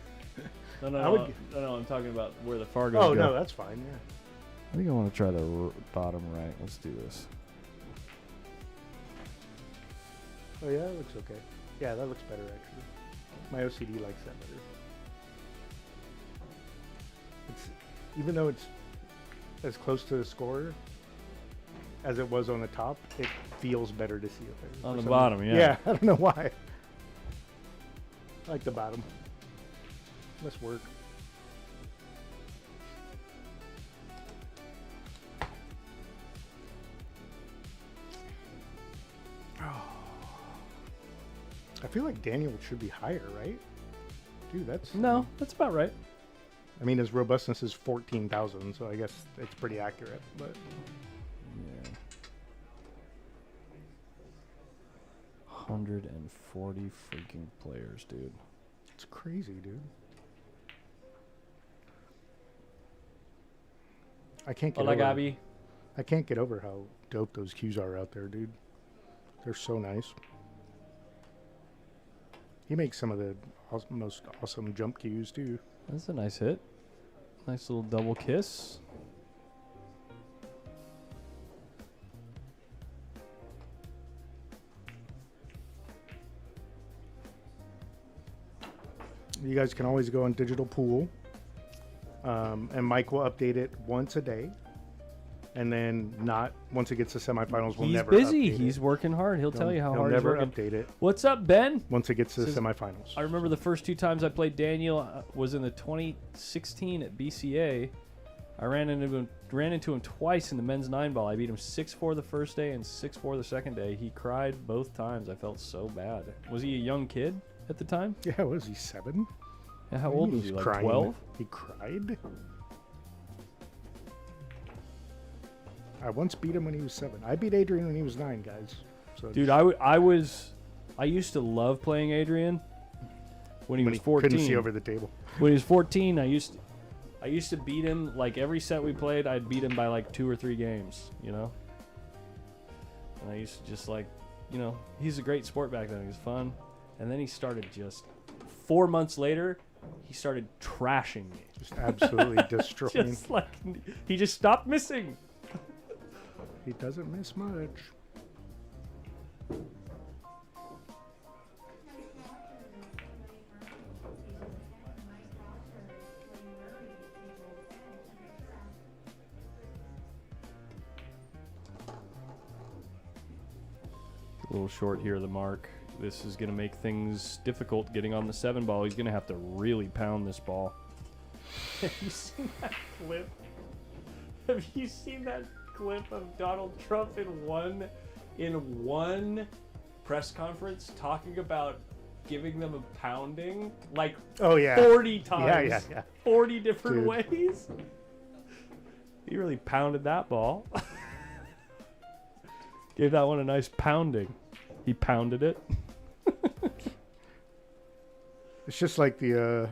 No, no, I no, would no. I'm talking about where the Fargo. Oh, no, that's fine, yeah. I think I want to try the bottom right. Let's do this. Oh, yeah, that looks okay. Yeah, that looks better, actually. My OCD likes that better. It's, even though it's as close to the score as it was on the top, it feels better to see it there. On for the some bottom, reason. yeah. Yeah, I don't know why. I like the bottom. Let's work. I feel like Daniel should be higher, right? Dude, that's... No, that's about right. I mean, his robustness is 14,000, so I guess it's pretty accurate, but... Yeah. 140 freaking players, dude. It's crazy, dude. I can't get Hola, over... Gabi. I can't get over how dope those cues are out there, dude. They're so nice. He makes some of the most awesome jump cues, too. That's a nice hit. Nice little double kiss. You guys can always go on Digital Pool. And Mike will update it once a day. And then not once it gets to semifinals, we'll He's never busy. update He's it. working hard. He'll tell you how He'll hard never he's working. update it What's up, Ben? once it gets to the Says- semifinals. I remember the first 2 times I played Daniel was in the 2016 at BCA. I ran into him twice in the men's 9-ball. I beat him 6-4 the first day and 6-4 the second day. He cried both times. I felt so bad. Was he a young kid at the time? Yeah, was he 7? Yeah, how What do you old mean was he? he's Like crying? 12? He cried? I once beat him when he was 7. I beat Adrian when he was 9, guys. So Dude, just- I used to love playing Adrian when he when was he 14. couldn't see over the table. When he was 14, I used to beat him like every set we played. I'd beat him by like 2 or 3 games, you know. And I used to just like, you know, he's a great sport back then. He was fun, and then he started just 4 months later, he started trashing me. Just absolutely destroying. Just like he just stopped missing. He doesn't miss much. A little short here, the mark. this is going to make things difficult getting on the 7 ball. He's going to have to really pound this ball. Have you seen that clip? Have you seen that clip of Donald Trump in one press conference talking about giving them a pounding? Like, Oh, yeah. 40 times. Yeah. 40 different Dude. ways. He really pounded that ball. Gave that one a nice pounding. He pounded it. It's just like the,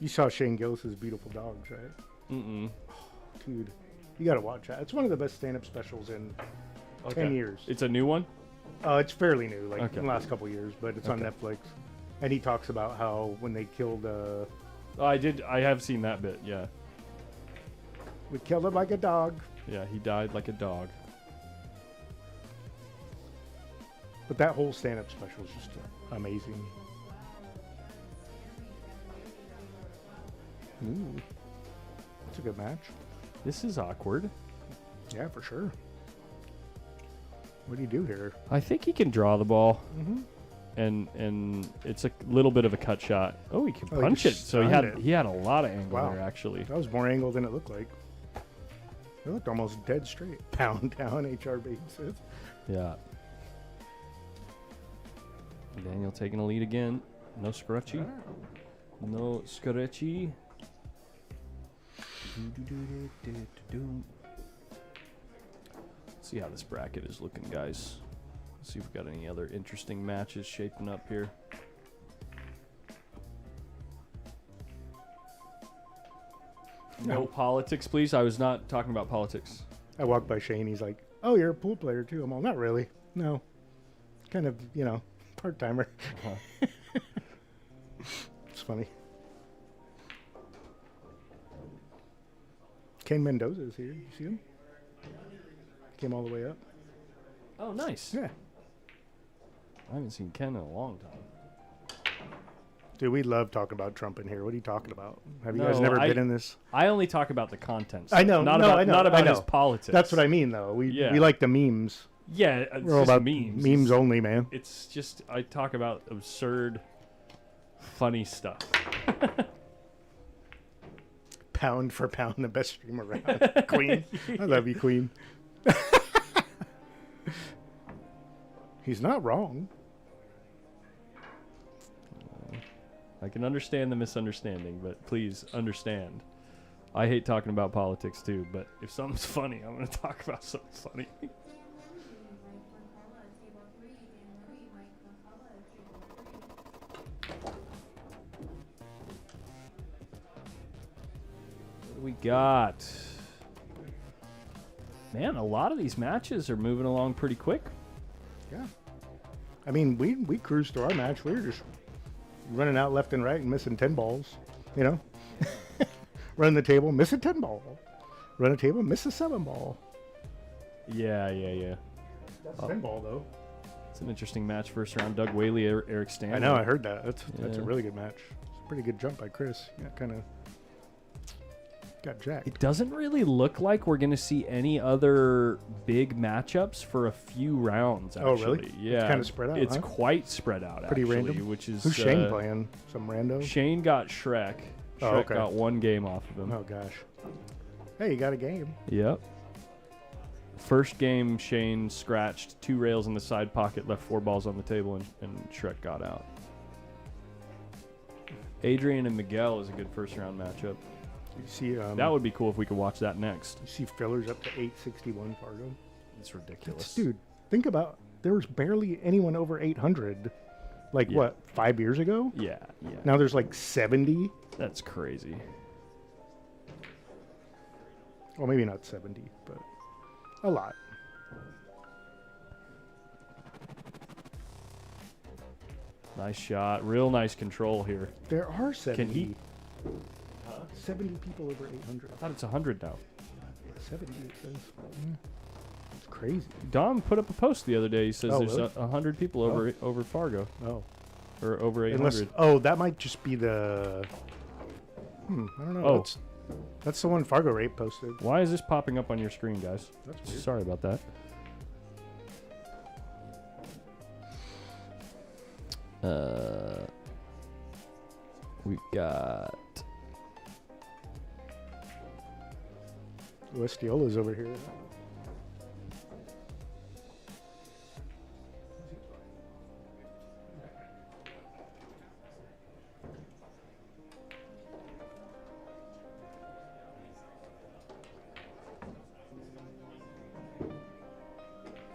you saw Shane Gillis's Beautiful Dogs, right? Mm-mm. Dude, you gotta watch that. It's one of the best stand-up specials in 10 years. It's a new one? It's fairly new, like Okay. in the last couple years, but it's on Okay. Netflix. And he talks about how when they killed, Oh, I have seen that bit, yeah. we killed him like a dog. Yeah, he died like a dog. But that whole stand-up special is just amazing. Ooh, that's a good match. This is awkward. Yeah, for sure. What do you do here? I think he can draw the ball. Mm-hmm. And it's a little bit of a cut shot. Oh, he can Oh, he punch it. just So stunned he had a lot of angle Wow. there, actually. That was more angled than it looked like. It looked almost dead straight. Pound down, HR bases. Yeah. Daniel taking a lead again. No scratchy. No scratchy. See how this bracket is looking, guys. See if we've got any other interesting matches shaping up here. No politics, please. I was not talking about politics. I walked by Shane. He's like, "Oh, you're a pool player too." I'm all, "Not really. No, kind of, part timer." It's funny. Ken Mendoza is here. You see him? Came all the way up. Oh, nice. Yeah. I haven't seen Ken in a long time. Dude, we love talking about Trump in here. What are you talking about? Have you guys No, never I- been in this? I only talk about the content. I know. Not no, about, I know. Not about I know. his politics. That's what I mean, though. We like the memes. Yeah, it's We're all just about memes. memes only, man. It's just, I talk about absurd, funny stuff. Pound for pound, the best stream around. Queen. I love you, Queen. He's not wrong. I can understand the misunderstanding, but please understand. I hate talking about politics too, but if something's funny, I'm going to talk about something funny. What do we got? Man, a lot of these matches are moving along pretty quick. Yeah. I mean, we cruised through our match. We were just running out left and right and missing 10 balls, Run the table, miss a 10 ball. Run a table, miss a 7 ball. Yeah. That's 10 ball, though. It's an interesting match. First round, Doug Whaley, Eric Stanley. I know, I heard that. That's a Yeah. really good match. It's a pretty good jump by Chris. Yeah, kind of got jacked. It doesn't really look like we're going to see any other big matchups for a few rounds, Oh, actually. really? Yeah. It's kinda spread out, It's huh? quite spread out, Pretty actually, random? which is... Who's Shane playing? Some rando? Shane got Shrek. Oh, Shrek okay. got one game off of him. Oh, gosh. Hey, you got a game. Yep. First game, Shane scratched 2 rails in the side pocket, left 4 balls on the table, and Shrek got out. Adrian and Miguel is a good first-round matchup. You see, That would be cool if we could watch that next. you see fillers up to 861 Fargo. It's ridiculous. Dude, think about, there was barely anyone over 800. Like, Yeah. what, 5 years ago? Yeah. Now there's like 70. That's crazy. Well, maybe not 70, but a lot. Nice shot. Real nice control here. There are 70. Can he... 70 people over 800. I thought it's 100 now. 70, it says. It's crazy. Dom put up a post the other day. He says Oh, there's really? 100 people over Fargo. Oh. Or over 800. Unless, oh, that might just be the... I don't know. Oh. That's the one Fargo Rape posted. Why is this popping up on your screen, guys? That's weird. Sorry about that. We've got Estiola's over here.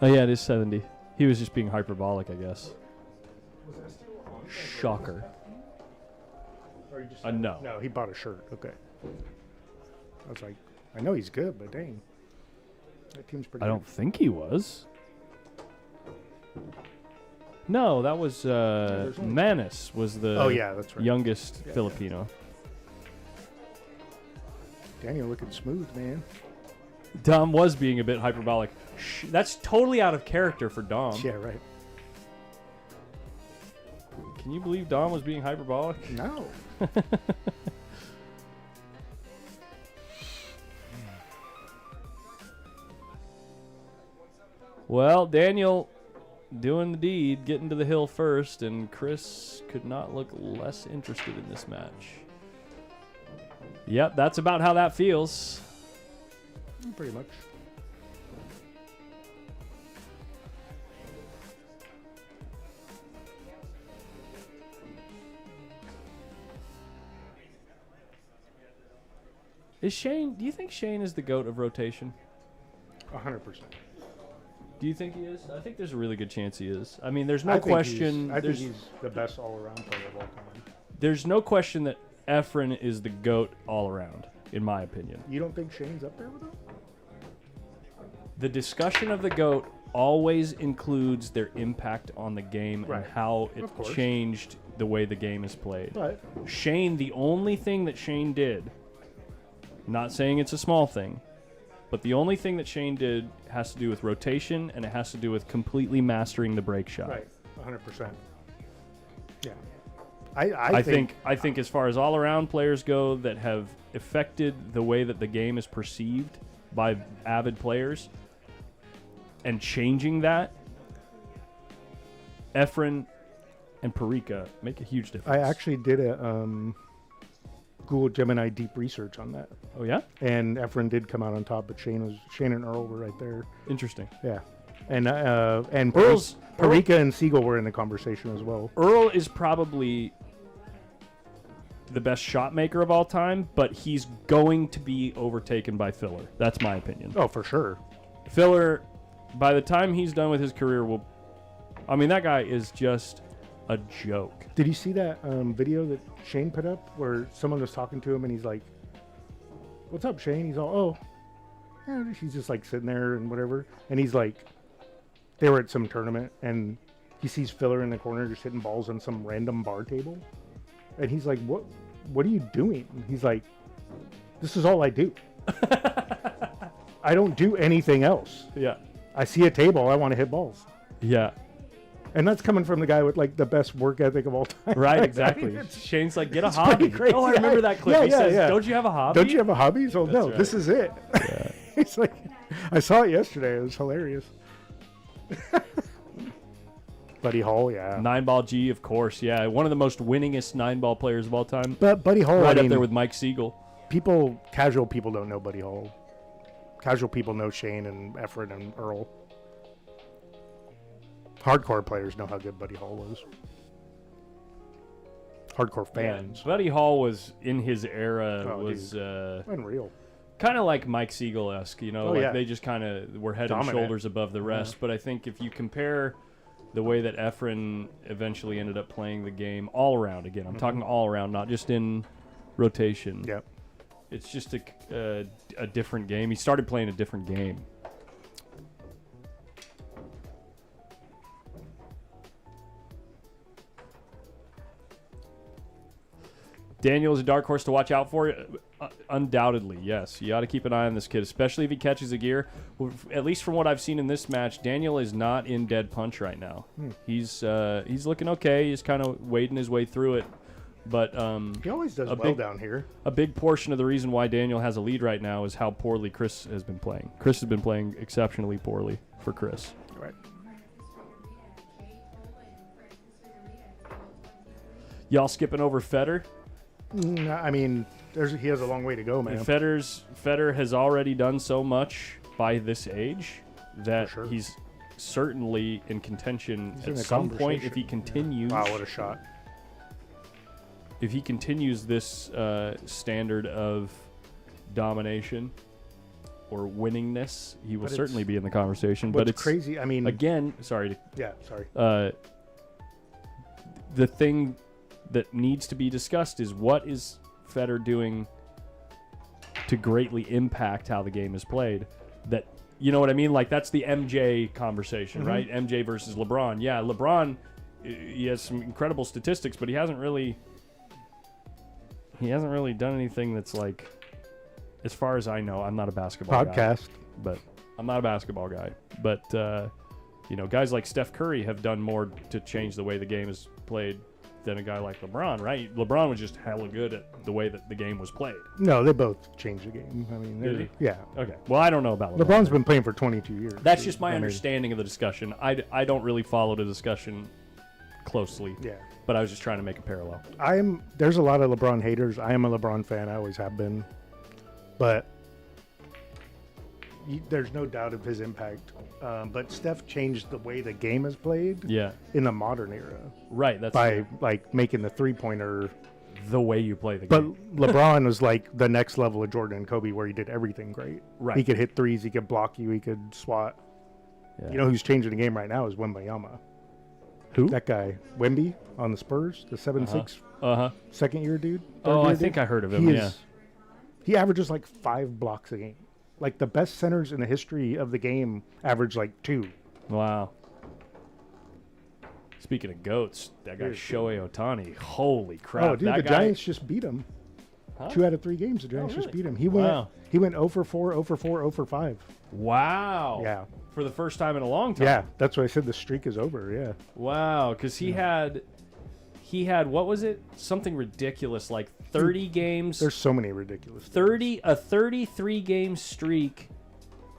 Oh yeah, it is 70. He was just being hyperbolic, I guess. Shocker. Or you just No. No, he bought a shirt. Okay. I was like, I know he's good, but dang. That team's pretty I don't think he was. No, that was Manis was the Oh, yeah, that's right. youngest Yeah, Filipino. Daniel looking smooth, man. Dom was being a bit hyperbolic. That's totally out of character for Dom. Yeah, right. Can you believe Dom was being hyperbolic? No. Well, Daniel doing the deed, getting to the hill first, and Chris could not look less interested in this match. Yep, that's about how that feels. Pretty much. Is Shane, do you think Shane is the GOAT of rotation? 100%. Do you think he is? I think there's a really good chance he is. I mean, there's no I think question. I think he's the best all-around player of all time. There's no question that Efren is the GOAT all around, in my opinion. You don't think Shane's up there with him? The discussion of the GOAT always includes their impact on the game Right. and how it Of course. changed the way the game is played. But Shane, the only thing that Shane did, not saying it's a small thing, but the only thing that Shane did has to do with rotation, and it has to do with completely mastering the break shot. right, 100%. Yeah. I think as far as all-around players go that have affected the way that the game is perceived by avid players and changing that, Efren and Parika make a huge difference. I actually did a Google Gemini deep research on that, Oh yeah? and Efren did come out on top, but Shane and Earl were right there. Interesting. Yeah, and Earl's- Parika and Siegel were in the conversation as well. Earl is probably the best shot maker of all time, but he's going to be overtaken by Filler. That's my opinion. Oh, for sure. Filler, by the time he's done with his career, that guy is just a joke. Did you see that video that Shane put up where someone was talking to him and he's like, "What's up, Shane?" He's all, "Oh," yeah, he's just like sitting there and whatever. And he's like, they were at some tournament and he sees Filler in the corner just hitting balls on some random bar table. And he's like, what are you doing? And he's like, "This is all I do. I don't do anything else. Yeah. I see a table, I want to hit balls." Yeah. And that's coming from the guy with like the best work ethic of all time. Right, I mean, exactly. it's- Shane's like, get a it's hobby. pretty crazy. Oh, I remember that clip. Yeah, He yeah, says, yeah. don't you have a hobby? Don't you have a hobby? So no, right. this is it. Yeah. He's like, I saw it yesterday. It was hilarious. Buddy Hall, yeah. 9-ball G, of course. Yeah, one of the most winningest 9-ball players of all time. But Buddy Hall, Right I up mean, there with Mike Siegel. casual people don't know Buddy Hall. Casual people know Shane and Efren and Earl. Hardcore players know how good Buddy Hall was. Hardcore fans. Yeah, Buddy Hall was in his era, Oh, Unreal. kind of like Mike Siegel-esque, you know, Oh, like yeah. they just kind of were head Dominant. and shoulders above the rest. But I think if you compare the way that Efren eventually ended up playing the game all around, again, I'm talking all around, not just in rotation. Yep. It's just a different game. He started playing a different game. Daniel is a dark horse to watch out for. Undoubtedly, yes. You got to keep an eye on this kid, especially if he catches a gear. At least from what I've seen in this match, Daniel is not in dead punch right now. He's looking okay. He's kind of wading his way through it. But He always does a well big- down here. a big portion of the reason why Daniel has a lead right now is how poorly Chris has been playing. Chris has been playing exceptionally poorly for Chris. Right. Y'all skipping over Federer? I mean, he has a long way to go, man. Federer has already done so much by this age that sure. he's certainly in contention He's at in a some point if he conversation. continues. Wow, what a shot. If he continues this standard of domination or winningness, he will But certainly it's- be in the conversation. What's But it's crazy, I mean... again, sorry. Yeah, sorry. The thing that needs to be discussed is what is Federer doing to greatly impact how the game is played. That, you know what I mean? Like, that's the MJ conversation, Mm-hmm. right? MJ versus LeBron. Yeah, LeBron, he has some incredible statistics, but he hasn't really done anything that's like, as far as I know, I'm not a basketball guy. Podcast. But I'm not a basketball guy. But, guys like Steph Curry have done more to change the way the game is played than a guy like LeBron, right? LeBron was just hella good at the way that the game was played. No, they both changed the game. I mean, Did he? yeah. Okay. Well, I don't know about LeBron. LeBron's been playing for 22 years. That's just my I mean, understanding of the discussion. I don't really follow the discussion closely. Yeah. But I was just trying to make a parallel. There's a lot of LeBron haters. I am a LeBron fan. I always have been. But there's no doubt of his impact. But Steph changed the way the game is played Yeah. in the modern era Right. That's by like making the 3-pointer. the way you play the But game. LeBron was like the next level of Jordan and Kobe, where he did everything great. Right. He could hit threes. He could block you. He could swat. Yeah. You know who's changing the game right now is Wembanyama. Who? That guy, Wemby on the Spurs, the 7'6" Uh-huh. second year dude. Oh, third I year think dude. I heard of him, yeah. He averages like 5 blocks a game. Like the best centers in the history of the game average like 2. Wow. Speaking of goats, that guy Dude. Shohei Ohtani. Holy crap. Oh, dude, that the guy, Giants just beat him. Huh? 2 out of 3 games, the Giants just really? beat him. He Wow. went 0 for 4, 0 for 4, 0 for 5. Wow. Yeah. For the first time in a long time. Yeah, that's why I said the streak is over. Yeah. Wow, because he had, what was it? Something ridiculous, like 30 games. There's so many ridiculous things. 33 game streak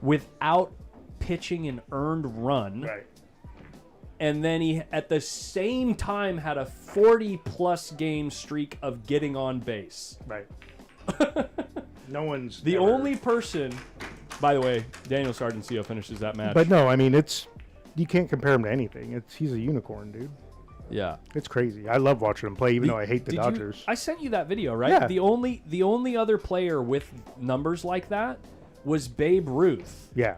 without pitching an earned run. Right. And then he, at the same time, had a 40-plus game streak of getting on base. Right. No one's The ever- only person, by the way, Daniel Sardoncillo finishes that match. But no, I mean you can't compare him to anything. He's a unicorn, dude. yeah. It's crazy. I love watching him play, even though I hate the Did you- Dodgers. I sent you that video, right? Yeah. The only other player with numbers like that was Babe Ruth. Yeah.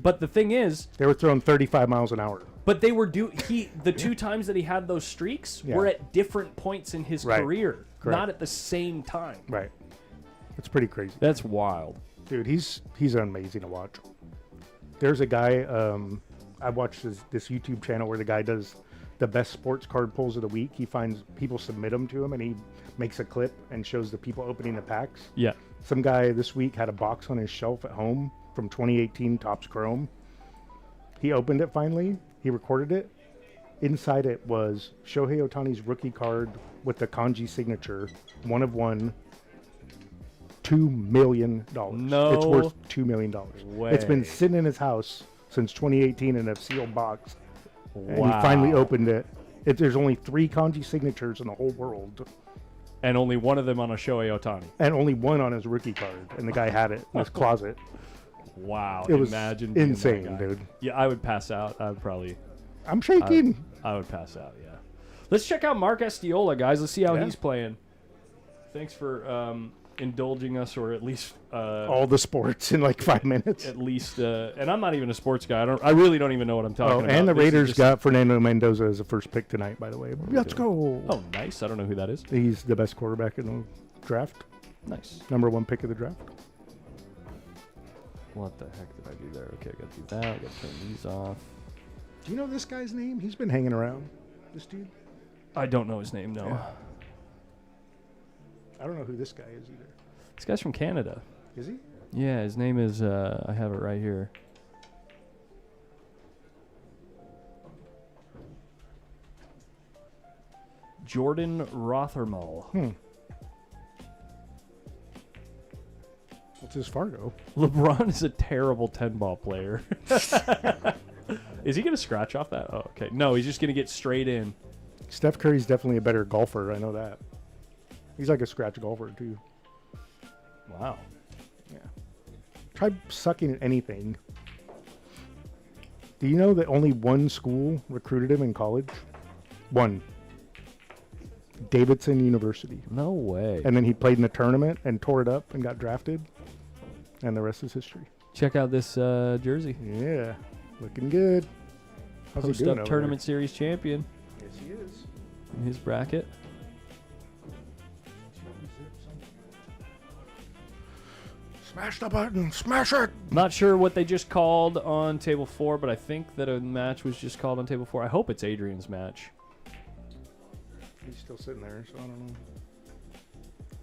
But the thing is, They were throwing 35 miles an hour. but they were the 2 times that he had those streaks Yeah. were at different points in his Right. career, Correct. not at the same time. Right. It's pretty crazy. That's wild. Dude, he's amazing to watch. There's a guy, I watched this YouTube channel where the guy does the best sports card pulls of the week. He finds people submit them to him, and he makes a clip and shows the people opening the packs. Yeah. Some guy this week had a box on his shelf at home from 2018 Topps Chrome. He opened it finally. He recorded it. Inside it was Shohei Ohtani's rookie card with the kanji signature, 1 of 1, $2 million. No It's worth $2 million. It's been way. sitting in his house since 2018 in a sealed box. And he Wow. finally opened it. There's only 3 kanji signatures in the whole world, And only one of them on a Shohei Ohtani. and only one on his rookie card. And the guy had it in his closet. Wow. It was Imagine being that insane, guy. dude. Yeah, I would pass out. I would probably... I'm shaking. I would pass out, yeah. Let's check out Mark Estiola, guys. Let's see how Yeah. he's playing. Thanks for indulging us, or at least... All the sports in like 5 minutes. and I'm not even a sports guy. I really don't even know what I'm talking Oh, about. and the This is Raiders just- got Fernando Mendoza as the first pick tonight, by the way. Let's go. Oh, nice. I don't know who that is. He's the best quarterback in the draft. Nice. Number 1 pick of the draft. What the heck did I do there? Okay, I got to do that. I got to turn these off. Do you know this guy's name? He's been hanging around. This dude? I don't know his name, no. Yeah. I don't know who this guy is either. This guy's from Canada. Is he? Yeah, his name is, I have it right here. Jordan Rothermel. What's his Fargo? LeBron is a terrible 10-ball player. Is he going to scratch off that? Oh, okay. No, he's just going to get straight in. Steph Curry's definitely a better golfer. I know that. He's like a scratch golfer too. Wow. Yeah. Try sucking at anything. Do you know that only one school recruited him in college? One. Davidson University. No way. And then he played in the tournament and tore it up and got drafted. And the rest is history. Check out this jersey. Yeah. Looking good. How's he doing Post-up over tournament series champion there? Yes, he is. in his bracket. Smash the button. Smash it. Not sure what they just called on table 4, but I think that a match was just called on table 4. I hope it's Adrian's match. He's still sitting there, so I don't know.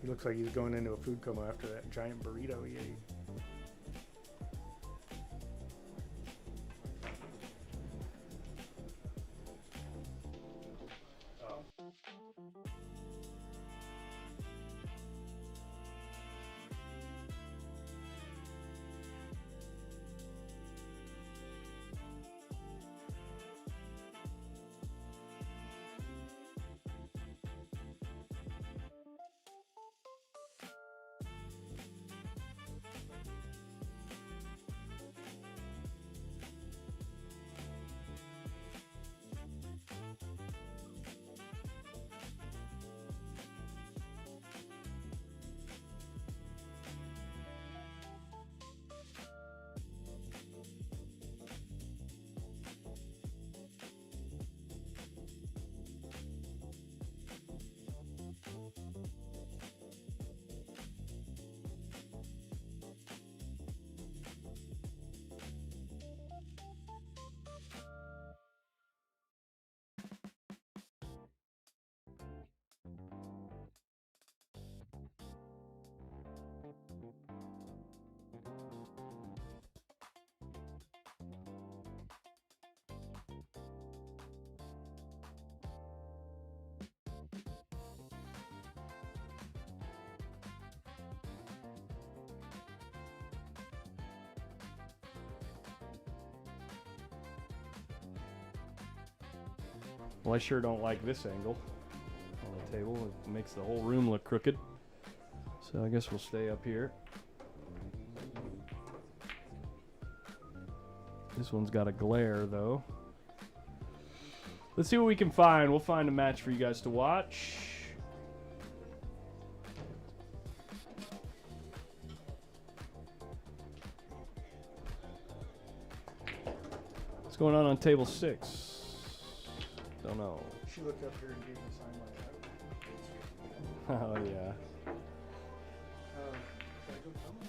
He looks like he's going into a food coma after that giant burrito he ate. Well, I sure don't like this angle on the table. It makes the whole room look crooked. So I guess we'll stay up here. This one's got a glare, though. Let's see what we can find. We'll find a match for you guys to watch. What's going on table 6? Don't know. She looked up here and gave me a sign like that. Oh, yeah. Should I go tell him?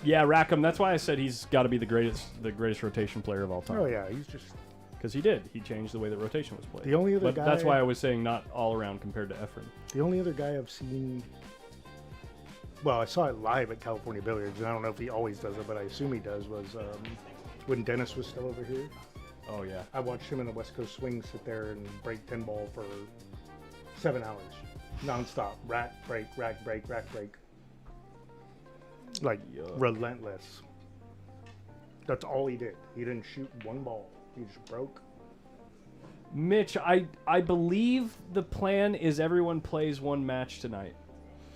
Yeah, Rackham. That's why I said he's got to be the greatest rotation player of all time. Oh yeah, he's just Because he did. He changed the way that rotation was played. The only other but guy- that's why I was saying not all around compared to Efren. the only other guy I've seen. Well, I saw it live at California Billiards, and I don't know if he always does it, but I assume he does. Was when Dennis was still over here. Oh, yeah. I watched him in the West Coast Swing sit there and break 10 ball for 7 hours, nonstop. Rack, break, rack, break, rack, break. Like relentless. That's all he did. He didn't shoot one ball. He just broke Mitch, I believe the plan is everyone plays one match tonight.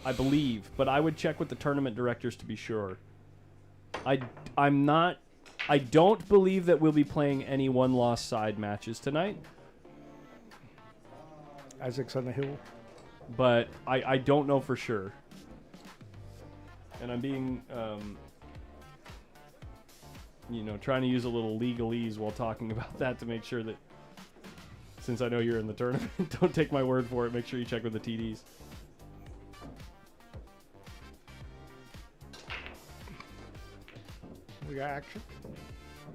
I believe, but I would check with the tournament directors to be sure. I don't believe that we'll be playing any one-loss side matches tonight. Isaac's on the hill. But I don't know for sure. And I'm being, trying to use a little legalese while talking about that to make sure that, since I know you're in the tournament, don't take my word for it. Make sure you check with the TDs. We got action.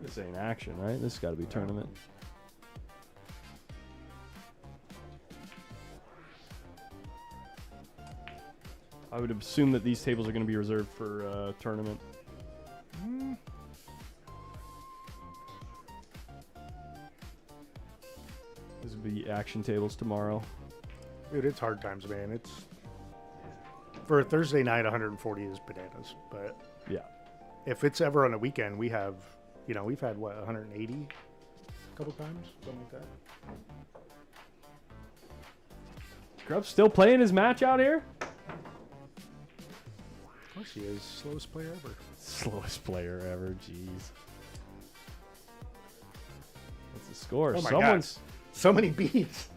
This ain't action, right? This has got to be tournament. I would assume that these tables are going to be reserved for tournament. This will be action tables tomorrow. Dude, it's hard times, man. It's for a Thursday night, 140 is bananas. But yeah, if it's ever on a weekend, we have, we've had what 180 a couple times, something like that. Grub's still playing his match out here. Of course he is. Slowest player ever. Slowest player ever. Jeez. What's the score? Oh my Someone's God. So many beats.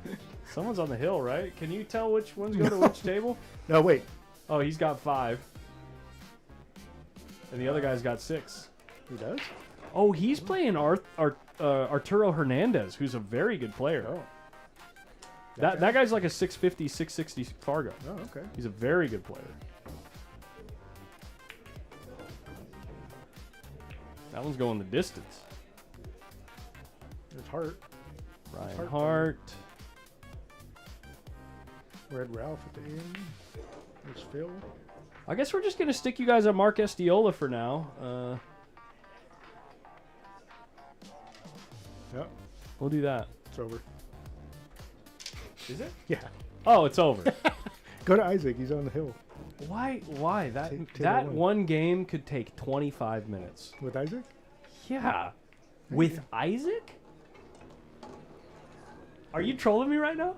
Someone's on the hill, right? Can you tell which ones go to which table? No, wait. Oh, he's got 5. And the other guy's got 6. He does? Oh, he's playing Arturo Hernandez, who's a very good player. Oh. That guy's like a 650, 660 Fargo. Oh, okay. He's a very good player. That one's going the distance. There's Hart. Reinhold. Red Ralph at the end. There's Phil. I guess we're just going to stick you guys on Mark ESTIOLA for now. Yep. We'll do that. It's over. Is it? Yeah. Oh, it's over. Go to Isaac. He's on the hill. Why? That Table one game could take 25 minutes. With Isaac? Yeah. With Isaac? Are you trolling me right now?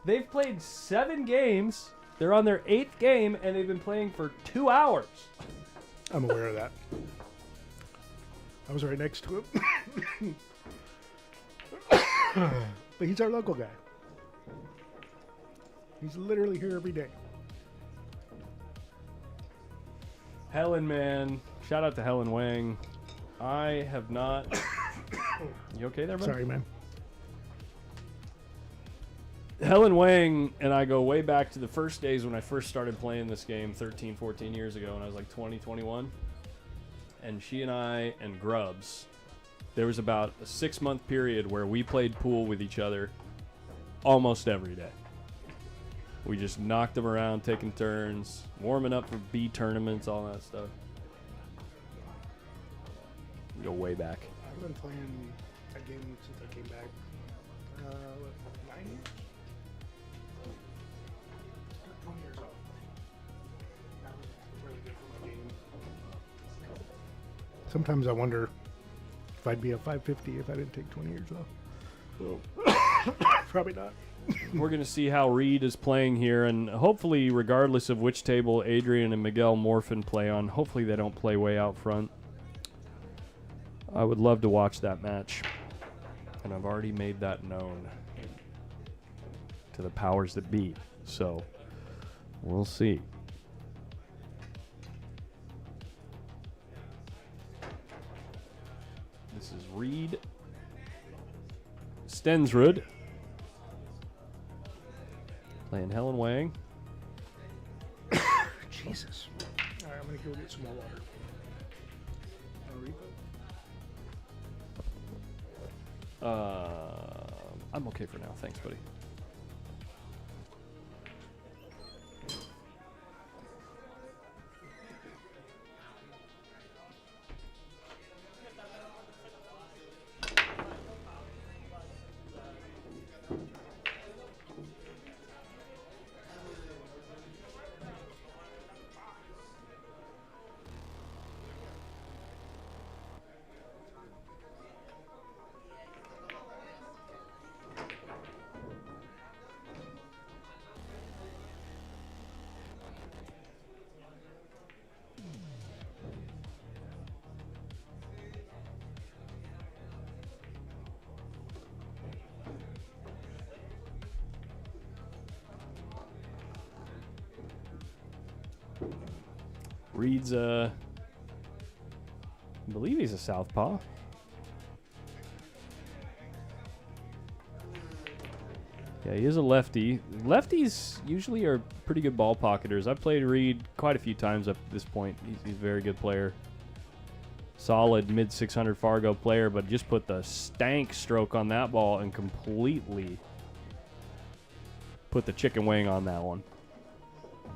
They've played 7 games. They're on their 8th game, and they've been playing for 2 hours. I'm aware of that. I was right next to him. But he's our local guy. He's literally here every day. Helen, man. Shout out to Helen Wang. I have not... You okay there, bud? Sorry, man. Helen Wang and I go way back to the first days when I first started playing this game 13, 14 years ago when I was like 20, 21. And she and I and Grubbs, there was about a 6-month period where we played pool with each other almost every day. We just knocked them around, taking turns, warming up for B tournaments, all that stuff. We go way back. I've been playing that game since I came back. 9 years? 20 years old. That was really good for my game. Sometimes I wonder if I'd be a 550 if I didn't take 20 years off. Probably not. We're going to see how Reed is playing here, and hopefully, regardless of which table Adrian and Miguel Morfin play on, hopefully they don't play way out front. I would love to watch that match, and I've already made that known to the powers that be, so we'll see. This is Reed Stensrud playing Helen Wang. Jesus. All right, I'm going to go get some more water. I'm okay for now. Thanks, buddy. Reed's I believe he's a southpaw. Yeah, he is a lefty. Lefties usually are pretty good ball pocketers. I've played Reed quite a few times up to this point. He's a very good player. Solid mid 600 Fargo player, but just put the stank stroke on that ball and completely put the chicken wing on that one.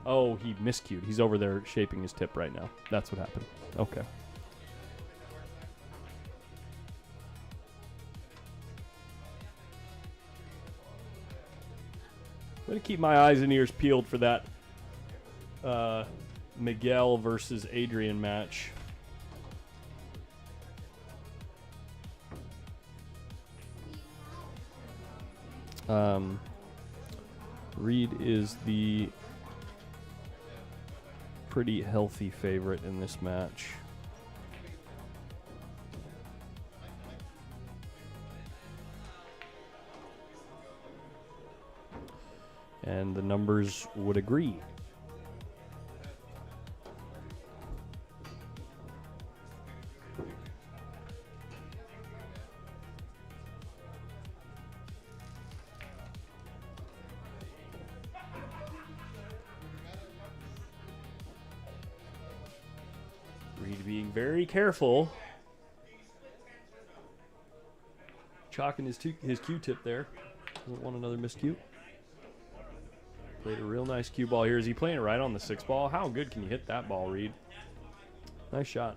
Oh, he miscued. He's over there shaping his tip right now. That's what happened. Okay. I'm going to keep my eyes and ears peeled for that Miguel versus Adrian match. Reed is the pretty healthy favorite in this match. And the numbers would agree. Reed being very careful. Chalking his Q-tip there. Doesn't want another missed Q. Played a real nice cue ball here. Is he playing it right on the 6 ball? How good can you hit that ball, Reed? Nice shot.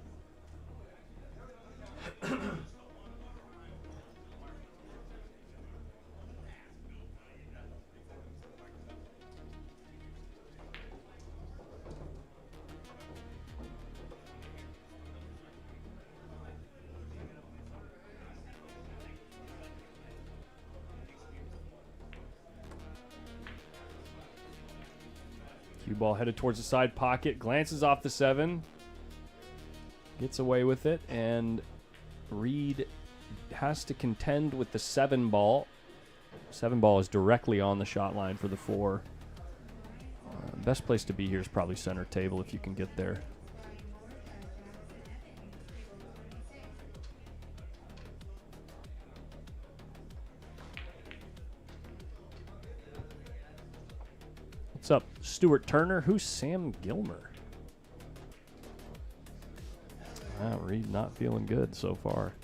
Cue ball headed towards the side pocket, glances off the 7, gets away with it, and Reed has to contend with the 7 ball. 7 ball is directly on the shot line for the 4. Best place to be here is probably center table if you can get there. What's up, Stuart Turner? Who's Sam Gilmer? Wow, Reed not feeling good so far.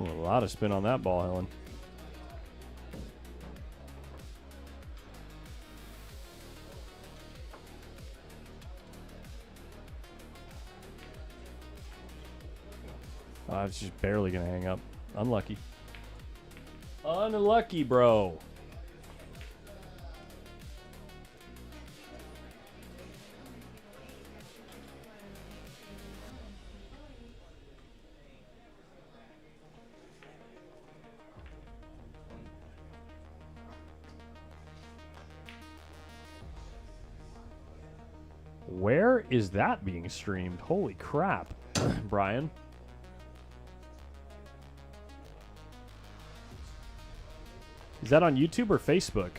A lot of spin on that ball, Helen. I was just barely going to hang up. Unlucky. Unlucky, bro. Where is that being streamed? Holy crap, Brian. Is that on YouTube or Facebook?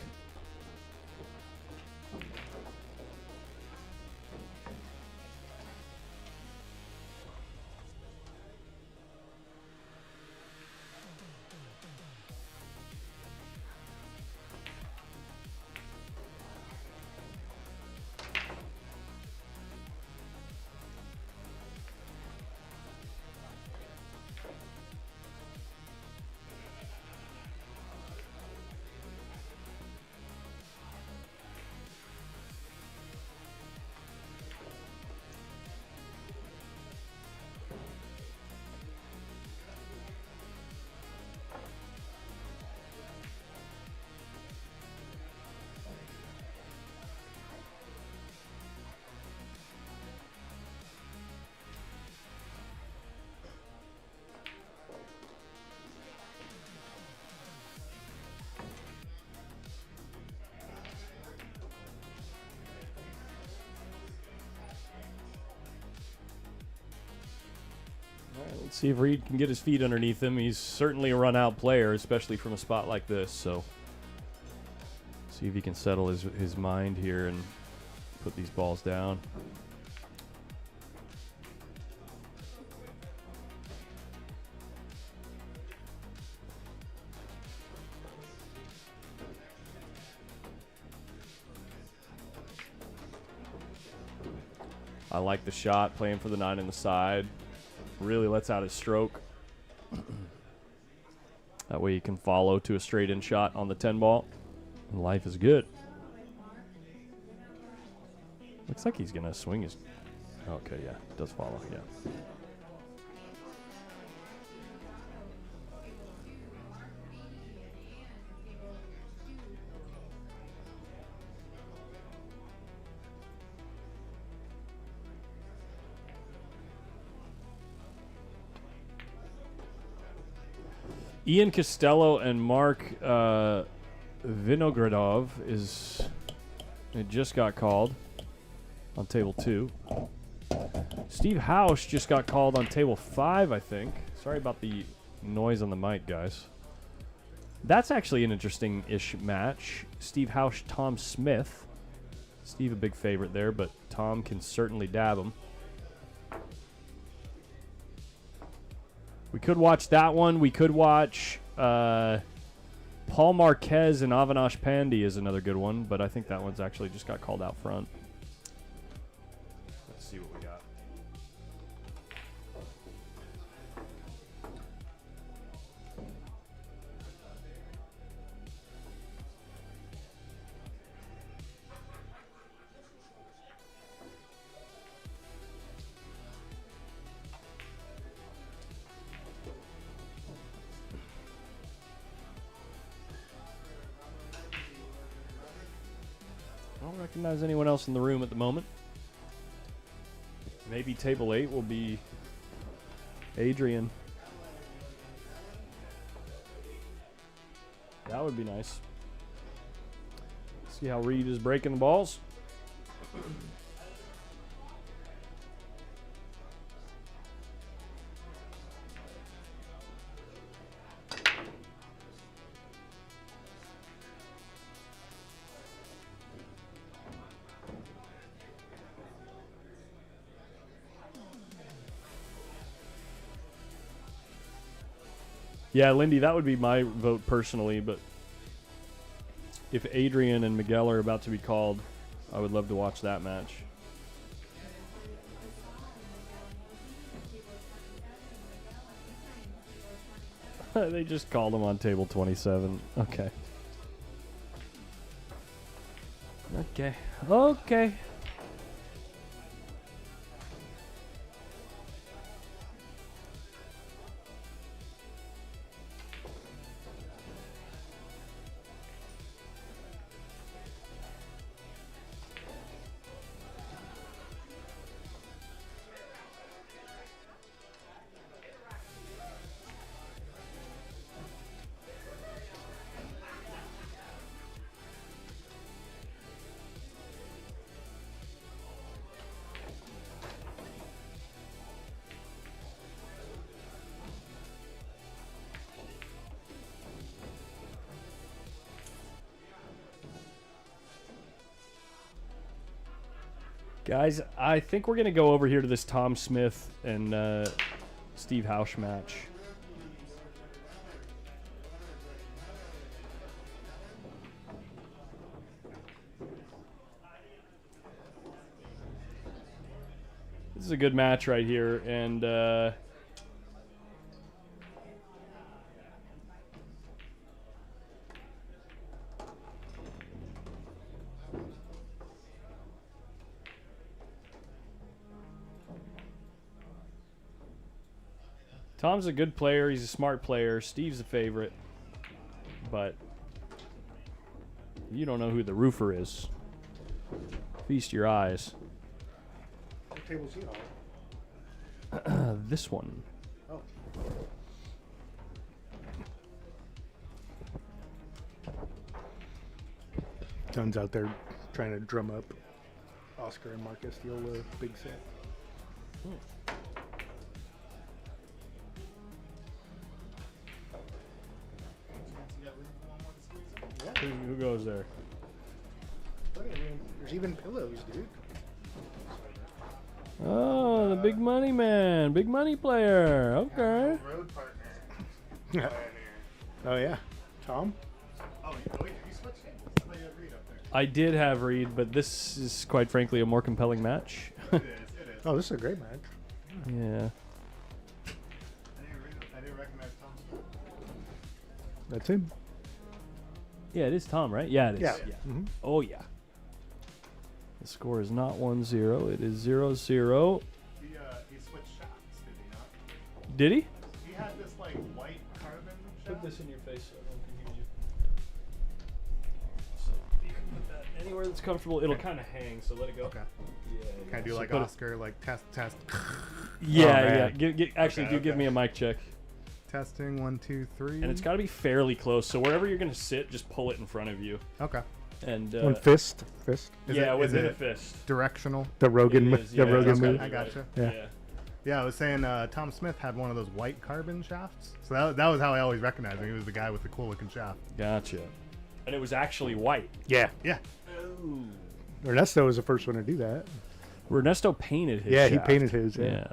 Let's see if Reed can get his feet underneath him. He's certainly a run-out player, especially from a spot like this. So, see if he can settle his mind here and put these balls down. I like the shot, playing for the 9 in the side. Really lets out his stroke. That way he can follow to a straight-in shot on the 10 ball. And life is good. Looks like he's going to swing his... Okay, yeah, does follow, yeah. Ian Costello and Mark Vinogradov it just got called on table 2. Steve Hausch just got called on table 5, I think. Sorry about the noise on the mic, guys. That's actually an interesting-ish match. Steve Hausch, Tom Smith. Steve a big favorite there, but Tom can certainly dab him. We could watch that one. We could watch Paul Marquez and Avinash Pandey is another good one, but I think that one's actually just got called out front. Let's see what we got. I don't recognize anyone else in the room at the moment. Maybe table 8 will be Adrian. That would be nice. See how Reed is breaking the balls. Yeah, Lindy, that would be my vote personally, but if Adrian and Miguel are about to be called, I would love to watch that match. They just called him on table 27. Okay. Okay. Okay. Guys, I think we're going to go over here to this Tom Smith and Steve Hausch match. This is a good match right here, and Tom's a good player. He's a smart player. Steve's a favorite. But you don't know who the roofer is. Feast your eyes. What table's he on? This one. Oh. John's out there trying to drum up Oscar and Mark Estiola big set. there. There's even pillows, dude. Oh, the big money man, big money player. Okay. Road partner. Oh yeah, Tom. Oh, wait, you switched in? I thought you had Reed up there. I did have Reed, but this is quite frankly a more compelling match. It is, it is. Oh, this is a great match. Yeah. I didn't recognize Tom Smith. That's him. Yeah, it is Tom, right? Yeah, it is. Yeah. Yeah. Oh yeah. The score is not 1-0. It is 0-0. He switched shots, did he not? Did he? He had this like white carbon shot. in your face so I don't confuse you. So you can put that anywhere that's comfortable. It'll kind of hang, so let it go. Okay. Yeah. Can I do So like put it- Oscar, like test? Yeah, Oh, yeah. man. Actually, Okay, give okay. me a mic check. Testing 1, 2, 3. And it's got to be fairly close. So wherever you're going to sit, just pull it in front of you. Okay. And One fist. Is yeah, it- within is a it fist. directional? The Rogan. It is, The yeah, Rogan it's gotta move. be I gotcha. Yeah. Yeah. Yeah, I was saying Tom Smith had one of those white carbon shafts. So that was how I always recognized him. He was the guy with the cool looking shaft. Gotcha. And it was actually white. Yeah. Yeah. Ooh. Ernesto was the first one to do that. Ernesto painted his Yeah, he shaft. painted his. Yeah. Yeah.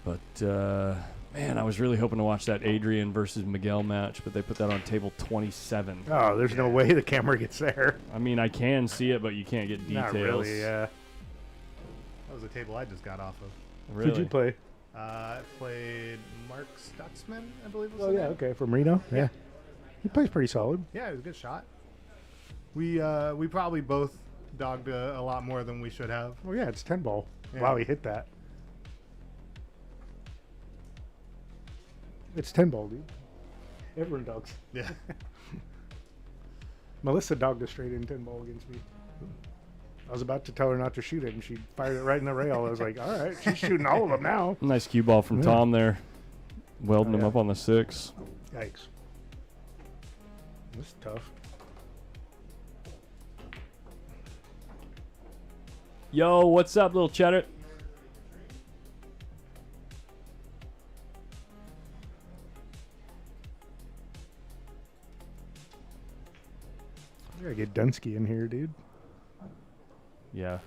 But, man, I was really hoping to watch that Adrian versus Miguel match, but they put that on table 27. Oh, there's no way the camera gets there. I mean, I can see it, but you can't get details. Not really. Yeah. That was the table I just got off of. Really? Who'd you play? I played Mark Stutzman, I believe was Oh the yeah. name. Okay, from Reno. Yeah. He plays pretty solid. Yeah, it was a good shot. We probably both dogged a lot more than we should have. Oh yeah, it's 10 ball. Yeah. Wow, he hit that. It's 10 ball, dude. Everyone dogs. Yeah. Melissa dogged a straight in 10 ball against me. I was about to tell her not to shoot it, and she fired it right in the rail. I was like, all right, she's shooting all of them now. Nice cue ball from Yeah. Tom there. Welding Oh, him yeah. up on the 6. Yikes. This is tough. Yo, what's up, little cheddar? I gotta get Dunsky in here, dude. Yeah.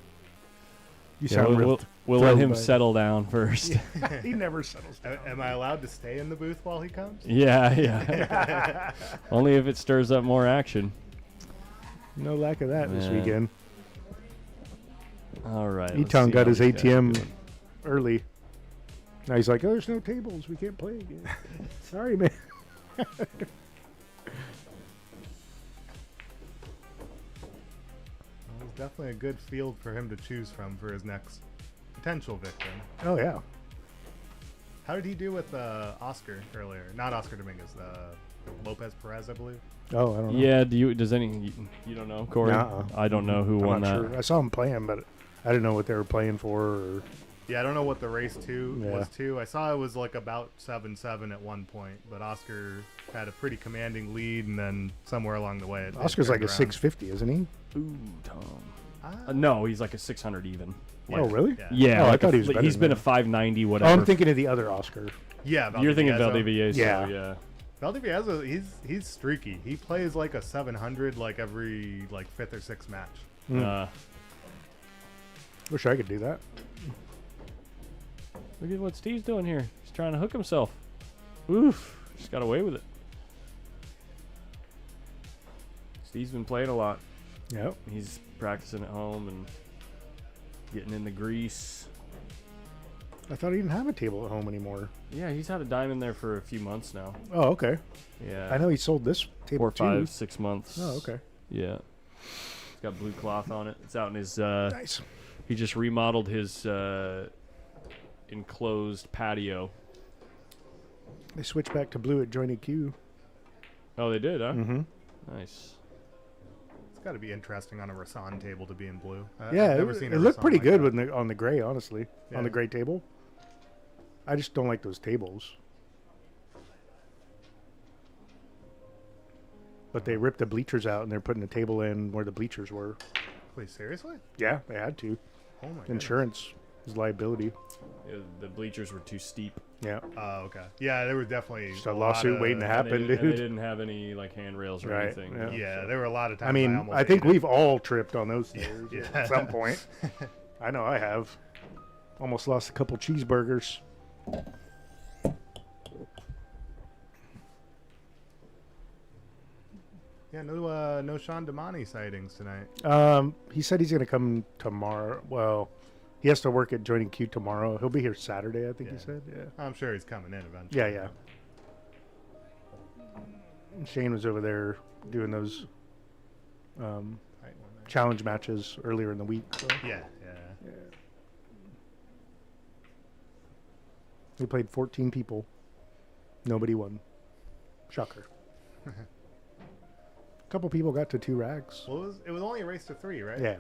You Yeah, sound we'll real. we'll let him throwback. settle down first. He never settles down. Am I allowed to stay in the booth while he comes? Yeah, yeah. Only if it stirs up more action. No lack of that this Man. weekend. All right. let's E-Town see got how his these guys are ATM doing. early. Now he's like, oh, there's no tables. We can't play again. Sorry, man. Well, it was definitely a good field for him to choose from for his next potential victim. Oh, yeah. How did he do with Oscar earlier? Not Oscar Dominguez, Lopez Perez, I believe. Oh, I don't know. Yeah, does you don't know, Corey? Nuh-uh. I don't know who I'm won not that. sure. I saw him playing, but I didn't know what they were playing for. Or Yeah, I don't know what the race two Yeah. was too. I saw it was like about 7-7 at one point, but Oscar had a pretty commanding lead, and then somewhere along the way, it Oscar's like turned a around. 650, isn't he? Ooh, Tom. Ah, No, he's like a 600 even. Oh, really? Yeah, Yeah, Oh, I like thought he was better he's than been that. a 590 Oh, whatever. I'm thinking of the other Oscar. yeah. You're thinking Valdivieso. Valdivieso, Yeah. yeah. Valdivieso, he's streaky. He plays like a 700 like every like 5th or 6th match. Uh, Wish I could do that. look at what Steve's doing here. He's trying to hook himself. Oof. Just got away with it. Steve's been playing a lot. Yep. He's practicing at home and getting in the grease. I thought he didn't have a table at home anymore. Yeah, he's had a diamond there for a few months now. Oh, okay. Yeah. I know he sold this table 4, 5, too. 6 months. Oh, okay. Yeah. It's got blue cloth on it. It's out in his Nice. he just remodeled his enclosed patio. They switched back to blue at Johnny Q. Oh, they did, huh? Mm-hmm. Nice. It's got to be interesting on a Rasan table to be in blue. Yeah, I've never it, seen it a looked Rasan pretty like good that. with on the gray, honestly. Yeah. On the gray table. I just don't like those tables. But they ripped the bleachers out and they're putting the table in where the bleachers were. Wait, seriously? Yeah, they had to. Oh my goodness. Insurance. his liability. The bleachers were too steep. Yeah. Oh, okay. Yeah, there were definitely Just a lawsuit waiting to happen, dude. And they didn't have any like handrails or Right, anything. yeah. Yeah, there were a lot of times. I mean, almost I think ate it. we've all tripped on those stairs Yeah. at some point. I know I have. Almost lost a couple cheeseburgers. Yeah, no Sean Damani sightings tonight. He said he's gonna come tomorrow. Well, he has to work at Joining Q tomorrow. He'll be here Saturday, I think he Yeah. said. Yeah. I'm sure he's coming in eventually. Yeah, yeah. Shane was over there doing those challenge matches earlier in the week. So. Yeah. We played 14 people. Nobody won. Shocker. A couple people got to 2 rags. Well, it was only a race to 3, right? Yeah.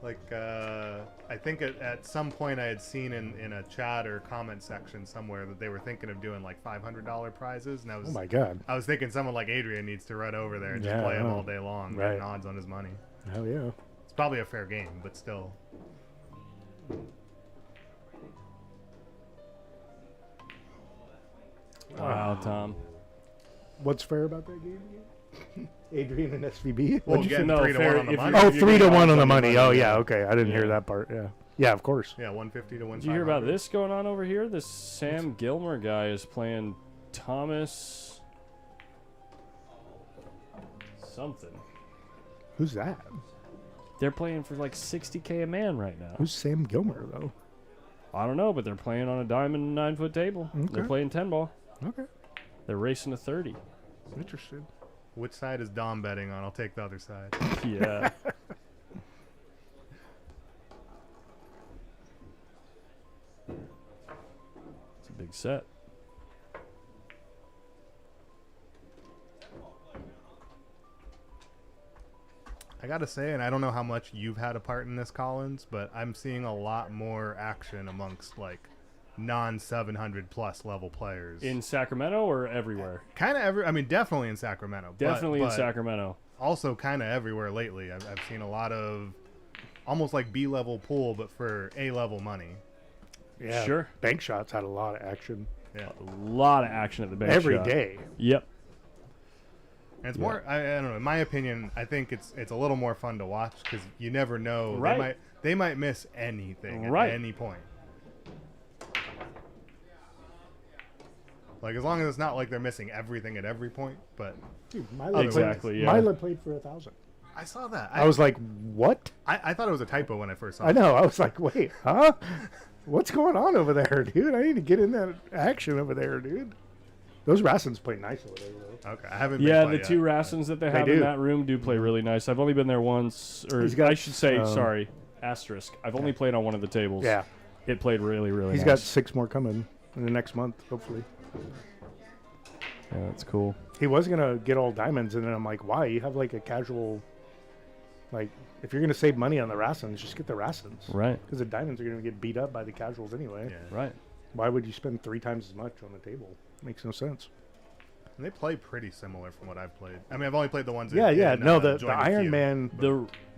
Like, I think at some point I had seen in a chat or comment section somewhere that they were thinking of doing like $500 prizes, and Oh my God. I was thinking someone like Adrian needs to run over there and just Yeah, play I him know. all day long, Right. getting odds on his money. Hell yeah. It's probably a fair game, but still. Wow, Tom. What's fair about that game again? Adrian and SVB? Well, What'd you getting say? No, 3 to fair- 1 on the if you- money. Oh, you 3 to get 1 odds on the on the money. money, Oh, yeah. yeah. Okay. I didn't hear Yeah. that part. Yeah. Yeah, of course. Yeah, 150 to win. Did you hear about 500. this going on over here? This Sam Gilmer guy is playing Thomas something. Who's that? They're playing for like 60K a man right now. Who's Sam Gilmer, though? I don't know, but they're playing on a diamond 9-foot table. They're Okay. playing 10 ball. Okay. They're racing a 30. Interested. Which side is Dom betting on? I'll take the other side. Yeah. It's a big set. I gotta say, and I don't know how much you've had a part in this, Collins, but I'm seeing a lot more action amongst like non-700 plus level players. In Sacramento or everywhere? Kind of I mean, definitely in Sacramento. Definitely in but Sacramento. Also, kind of everywhere lately. I've seen a lot of almost like B-level pool, but for A-level money. Yeah. Sure. Bank Shots had a lot of action. Yeah. A lot of action at the bank Every shot. day. Yep. And it's more, I don't know, in my opinion, I think it's a little more fun to watch because you never know. Right. They might miss anything Right. at any point. Like, as long as it's not like they're missing everything at every point, but Dude, Mila Exactly, played, yeah. Mila played for 1,000. I saw that. I was like, what? I thought it was a typo when I first saw it. I know. I was like, wait, huh? What's going on over there, dude? I need to get in that action over there, dude. Those Rassens play nice over there, though. Okay, I haven't. Yeah, been the quite two yet, Rassens that they have do. in that room do play really nice. I've only been there once, or He's got, I should say, um, sorry, asterisk. I've only played on one of the tables. Yeah. It played really, really He's nice. got 6 more coming in the next month, hopefully. Yeah, that's cool. He was going to get all diamonds, and then I'm like, why? You have like a casual, like, if you're going to save money on the Rassens, just get the Rassens. Right. Because the diamonds are going to get beat up by the casuals anyway. Yeah. Right. Why would you spend 3 times as much on the table? Makes no sense. And they play pretty similar from what I've played. I mean, I've only played the ones. Yeah, in, yeah. in, No, the Joining Iron Q. Man.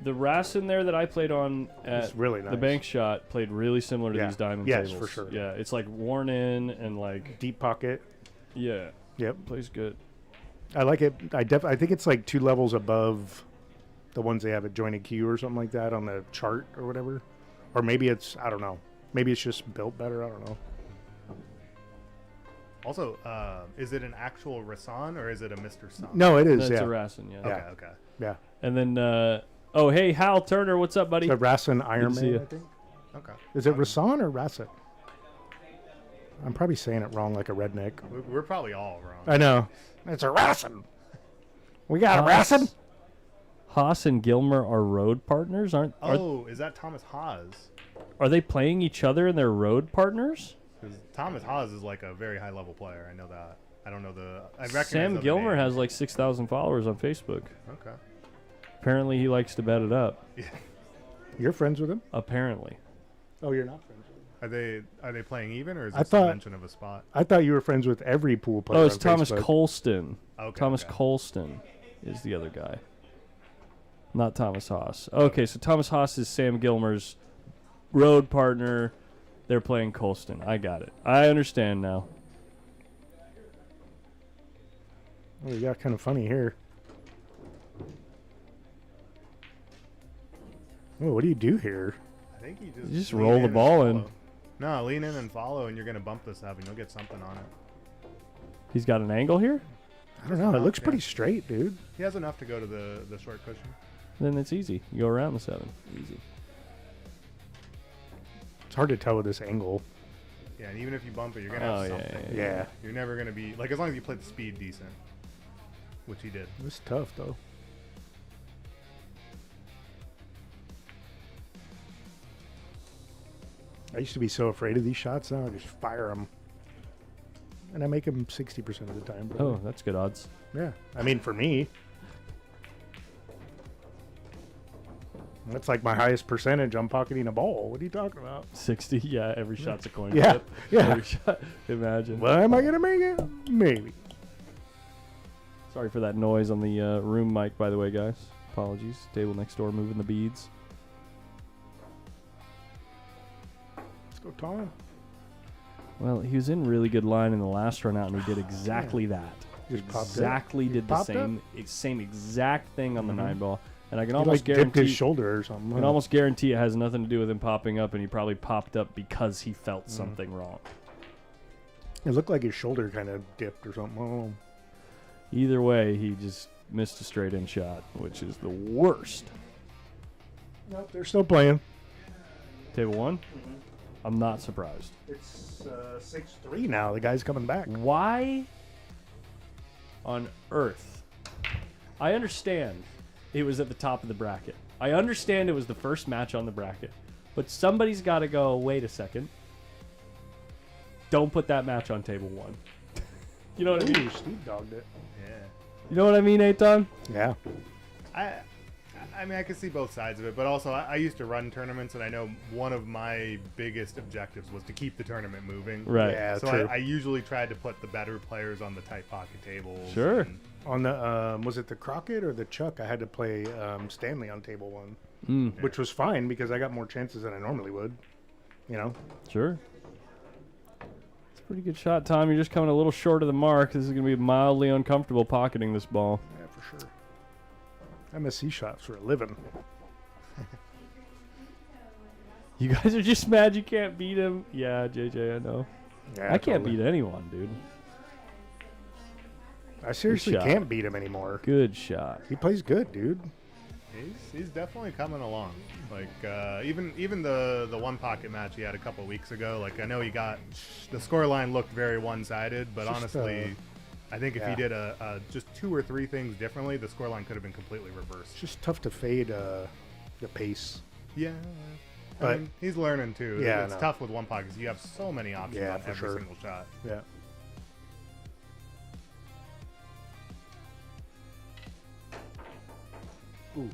The Rassen there that I played on at It's really the nice. bank shot played really similar to Yeah. these diamond Yes, tables. for sure. Yeah, it's like worn in and like, Deep pocket. yeah, Yep. plays good. I like it. I think it's like 2 levels above the ones they have at Joining Q or something like that on the chart or whatever. Or maybe it's, I don't know. Maybe it's just built better. I don't know. Also, is it an actual Rasan or is it a Mr. San? No, it is. That's Yeah. a Rassen, yeah. Okay, okay. Yeah. And then, oh, hey, Hal Turner, what's up, buddy? The Rassen Iron to see Man, you. I think. Okay. Is it Rasan or Rasset? I'm probably saying it wrong like a redneck. We're probably all wrong. I know. It's a Rassen. We got a Rassen? Haas and Gilmer are road partners, aren't? Oh, is that Thomas Haas? Are they playing each other and they're road partners? Because Thomas Haas is like a very high level player. I know that. I don't know the. I recognize Sam the Gilmer name. has like 6,000 followers on Facebook. Okay. Apparently, he likes to bet it up. Yeah. You're friends with him? Apparently. Oh, you're not friends with him. Are they playing even or is I this thought- a mention of a spot? I thought you were friends with every pool player. Oh, it's on Thomas Facebook. Colston. Okay, Thomas okay. Colston is the other guy. Not Thomas Haas. Okay, so Thomas Haas is Sam Gilmer's road partner. They're playing Colston. I got it. I understand now. Oh, you got kind of funny here. Oh, what do you do here? I think you You just lean roll the and ball in. follow. No, lean in and follow, and you're gonna bump the 7. You'll get something on it. He's got an angle here? I don't know. It looks Yeah. pretty straight, dude. He has enough to go to the short cushion. Then it's easy. You go around the 7. Easy. It's hard to tell with this angle. Yeah, and even if you bump it, you're gonna Oh, have yeah, something. yeah. You're never gonna be like, as long as you play the speed decent, which he did. It was tough, though. I used to be so afraid of these shots. Now I just fire them. And I make them 60% of the time. Bro. Oh, that's good odds. Yeah. I mean, for me, that's like my highest percentage. I'm pocketing a ball. What are you talking about? 60? Yeah, every shot's a coin Yeah, flip. yeah. Every shot. Imagine. Well, am I going to make it? Maybe. Sorry for that noise on the room mic, by the way, guys. Apologies. Table next door moving the beads. Let's go, Tom. Well, he was in really good line in the last run out, and he did exactly that. Just popped up? Exactly He did the popped up? same exact thing on the 9 ball. And I can He almost like dipped guarantee his shoulder or something. I can almost guarantee it has nothing to do with him popping up, and he probably popped up because he felt something wrong. It looked like his shoulder kind of dipped or something. Oh. Either way, he just missed a straight in shot, which is the worst. Nope, they're still playing. Table 1? I'm not surprised. It's 6-3 now. The guy's coming back. Why on earth? I understand it was at the top of the bracket. I understand it was the first match on the bracket. But somebody's got to go, wait a second. Don't put that match on table 1. You know what I mean? Ooh, Steve dogged it. Yeah. You know what I mean, Eitan? Yeah. I mean, I can see both sides of it, but also I used to run tournaments, and I know one of my biggest objectives was to keep the tournament moving. Right. Yeah, So true. I usually tried to put the better players on the tight pocket tables. Sure. and- On the was it the Crockett or the Chuck? I had to play Stanley on table 1, Mm, which was fine because I got more chances than I normally would. You know. sure. It's a pretty good shot, Tom. You're just coming a little short of the mark. This is going to be mildly uncomfortable pocketing this ball. Yeah, for sure. MSC shots for a living. You guys are just mad you can't beat him. Yeah, JJ, I know. Yeah, I can't totally. beat anyone, dude. I seriously shot. can't beat him anymore. Good shot. He plays good, dude. He's definitely coming along. Like even the one pocket match he had a couple weeks ago. Like I know he got the scoreline looked very one-sided, but Just, honestly, I think if he yeah. did just 2 or 3 things differently, the scoreline could have been completely reversed. It's just tough to fade the pace. Yeah, But- I mean, he's learning too. Yeah, I it's know. tough with one pocket 'cause you have so many options Yeah, on for every sure. single shot. Yeah. Ooh.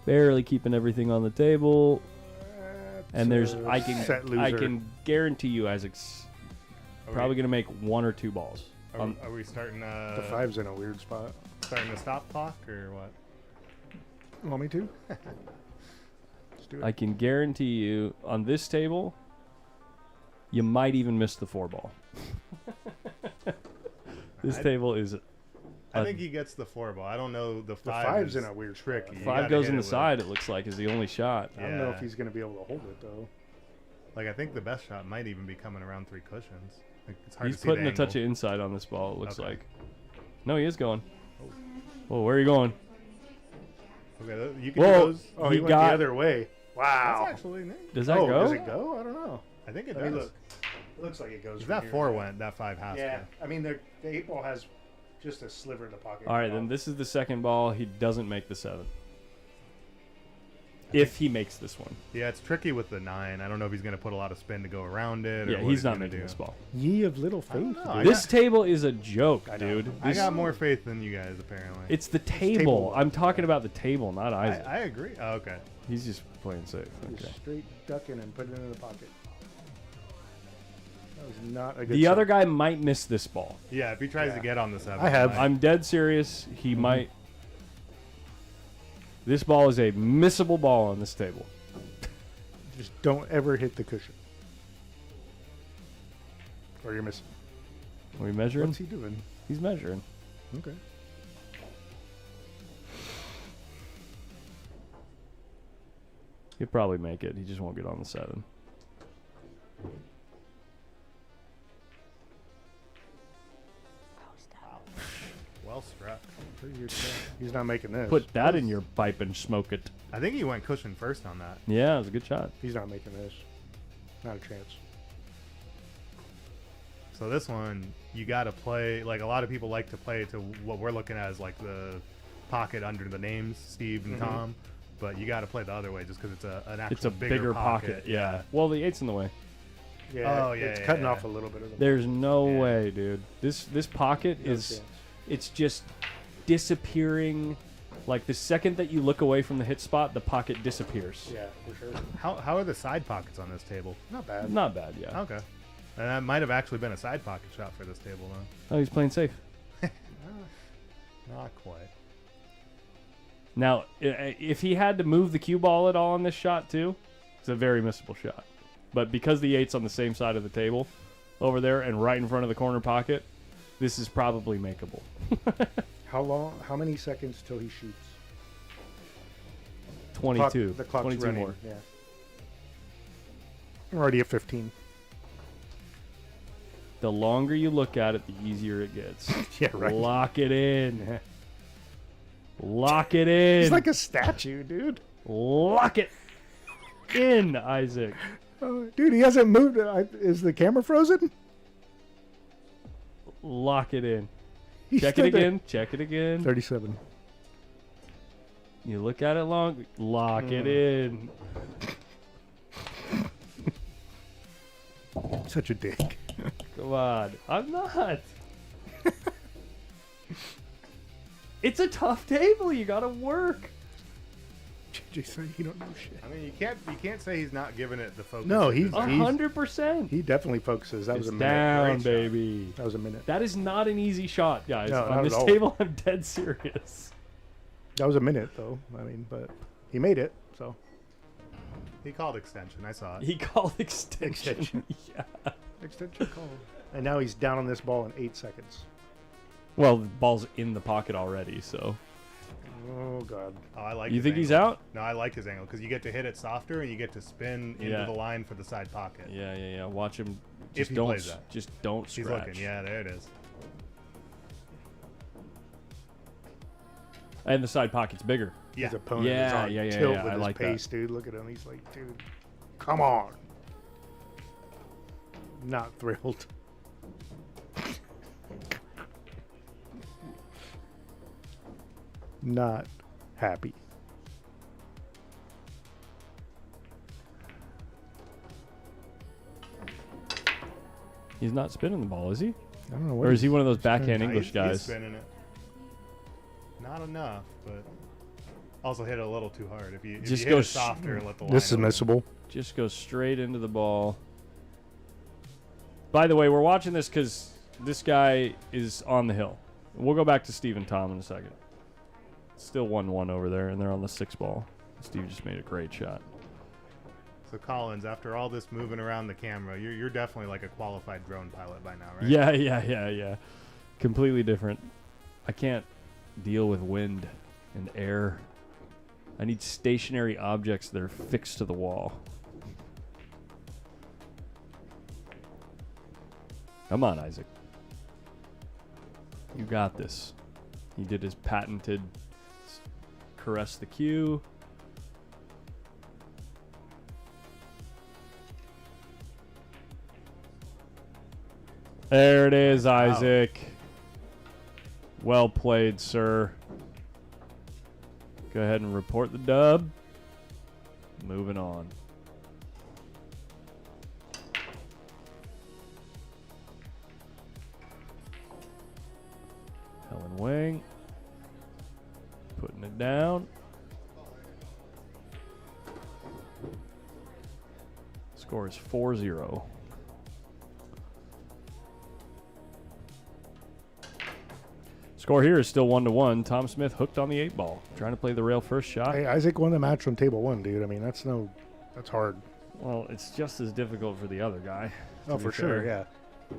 Barely keeping everything on the table. And there's That's I a can set I loser. can guarantee you Isaac's Are probably we, going to make 1 or 2 balls. are we starting The 5's in a weird spot. starting to stop clock or what? Want me to? Let's do it. I can guarantee you on this table you might even miss the 4 ball. This I- table is I think he gets the 4 ball. I don't know the 5. the 5's is in a weird spot. tricky. You 5 gotta goes hit in it the with- side, it looks like, is the only shot. I don't know if Yeah. he's going to be able to hold it, though. Like I think the best shot might even be coming around 3 cushions. Like, it's hard He's to see putting the a touch of angle. inside on this ball, it looks Okay. like. No, he is going. Oh, where are you going? Okay, you can Whoa. do those. Oh, He he went got- the other way. Wow. That's actually neat. Does that oh, go? does it go? I don't know. I think it Let me does. look. It looks like it goes. If from that here. 4 went, that 5 has Yeah. to. I mean, the 8 ball has just a sliver in the pocket. All right, then this is the second ball. He doesn't make the 7. If he makes this one. Yeah, it's tricky with the 9. I don't know if he's going to put a lot of spin to go around it. Or Yeah, what he's not gonna making do. this ball. Ye of little I don't faith. know. I dude. This table is a joke, I know. dude. I This- got more faith than you guys, apparently. It's the table table. one. I'm talking about the table, not I Isaac. agree. Oh, okay. He's just playing safe. Just Okay. straight ducking and putting it in the pocket. That was not a good The shot. other guy might miss this ball. Yeah, if he tries to Yeah. get on the 7. I have. he might. I'm dead serious. He might. This ball is a missable ball on this table. Just don't ever hit the cushion. Or you're missing. Are we measuring? What's he doing? He's measuring. Okay. He'll probably make it. He just won't get on the 7. Well struck. Pretty good shot. He's not making this. Put that in your pipe and smoke it. I think he went cushion first on that. Yeah, it was a good shot. He's not making this. Not a chance. So this one, you got to play, like a lot of people like to play to what we're looking at as like the pocket under the names, Steve and Tom. But you got to play the other way just because it's an actual It's a bigger pocket. Yeah. Well, the 8's in the way. Yeah, Oh, yeah, it's yeah, cutting yeah. off a little bit of the There's no Yeah. way, dude. This pocket No is chance. it's just disappearing. Like the second that you look away from the hit spot, the pocket disappears. Yeah, for sure. How are the side pockets on this table? Not bad. Not bad, yeah. Okay. And that might have actually been a side pocket shot for this table, though. Oh, he's playing safe. Not quite. Now, if he had to move the cue ball at all on this shot too, it's a very missable shot. But because the 8's on the same side of the table over there and right in front of the corner pocket, this is probably makeable. How many seconds till he shoots? 22. The clock's 22 running. more. Yeah. I'm already at 15. The longer you look at it, the easier it gets. Yeah, right. Lock it in. Lock it in. He's like a statue, dude. Lock it in, Isaac. Oh, dude, he hasn't moved. Is the camera frozen? Lock it in. He's Check it still there. again. Check it again. 37. You look at it long. Lock it in. Such a dick. Come on. I'm not. It's a tough table. You gotta work. Just say you don't know shit. I mean, you can't say he's not giving it the focus. No, it he's- deserves. 100%. He definitely focuses. That was It's a minute. down, Great shot. baby. That was a minute. That is not an easy shot, guys. No, On not this at all. table, I'm dead serious. That was a minute, though. I mean, but he made it, so. He called extension. I saw it. He called extension. Extension. Yeah. Extension call. And now he's down on this ball in 8 seconds. Well, the ball's in the pocket already, so. Oh, God. Oh, I like. You his think he's angle. out? No, I like his angle because you get to hit it softer and you get to spin into Yeah. the line for the side pocket. Yeah. Watch him. If Just he don't. plays that. Just don't He's scratch. looking. Yeah, there it is. And the side pocket's bigger. Yeah. His opponent Yeah, is on yeah, tilt yeah, with I his like that. pace, dude. Look at him. He's like, dude, come on. Not thrilled. Not happy. He's not spinning the ball, is he? I don't know what Or is he he's- one of those he's trying- backhand Nah, English he's guys? spinning it. Not enough, but also hit it a little too hard. If you Just hit go it softer, let the line This is open. missable. Just goes straight into the ball. By the way, we're watching this because this guy is on the hill. We'll go back to Steve and Tom in a second. Still 1-1 over there, and they're on the 6 ball. Steve just made a great shot. So Collins, after all this moving around the camera, you're definitely like a qualified drone pilot by now, right? Yeah. Completely different. I can't deal with wind and air. I need stationary objects that are fixed to the wall. Come on, Isaac. You got this. He did his patented caress the cue. There it is, Isaac. Well played, sir. Go ahead and report the dub. Moving on. Helen Wang. Putting it down. Score is 4-0. Score here is still 1-1. Tom Smith hooked on the 8 ball, trying to play the rail first shot. Hey, Isaac won the match on table 1, dude. I mean, that's hard. Well, it's just as difficult for the other guy. to Oh, be for sure, fair. yeah.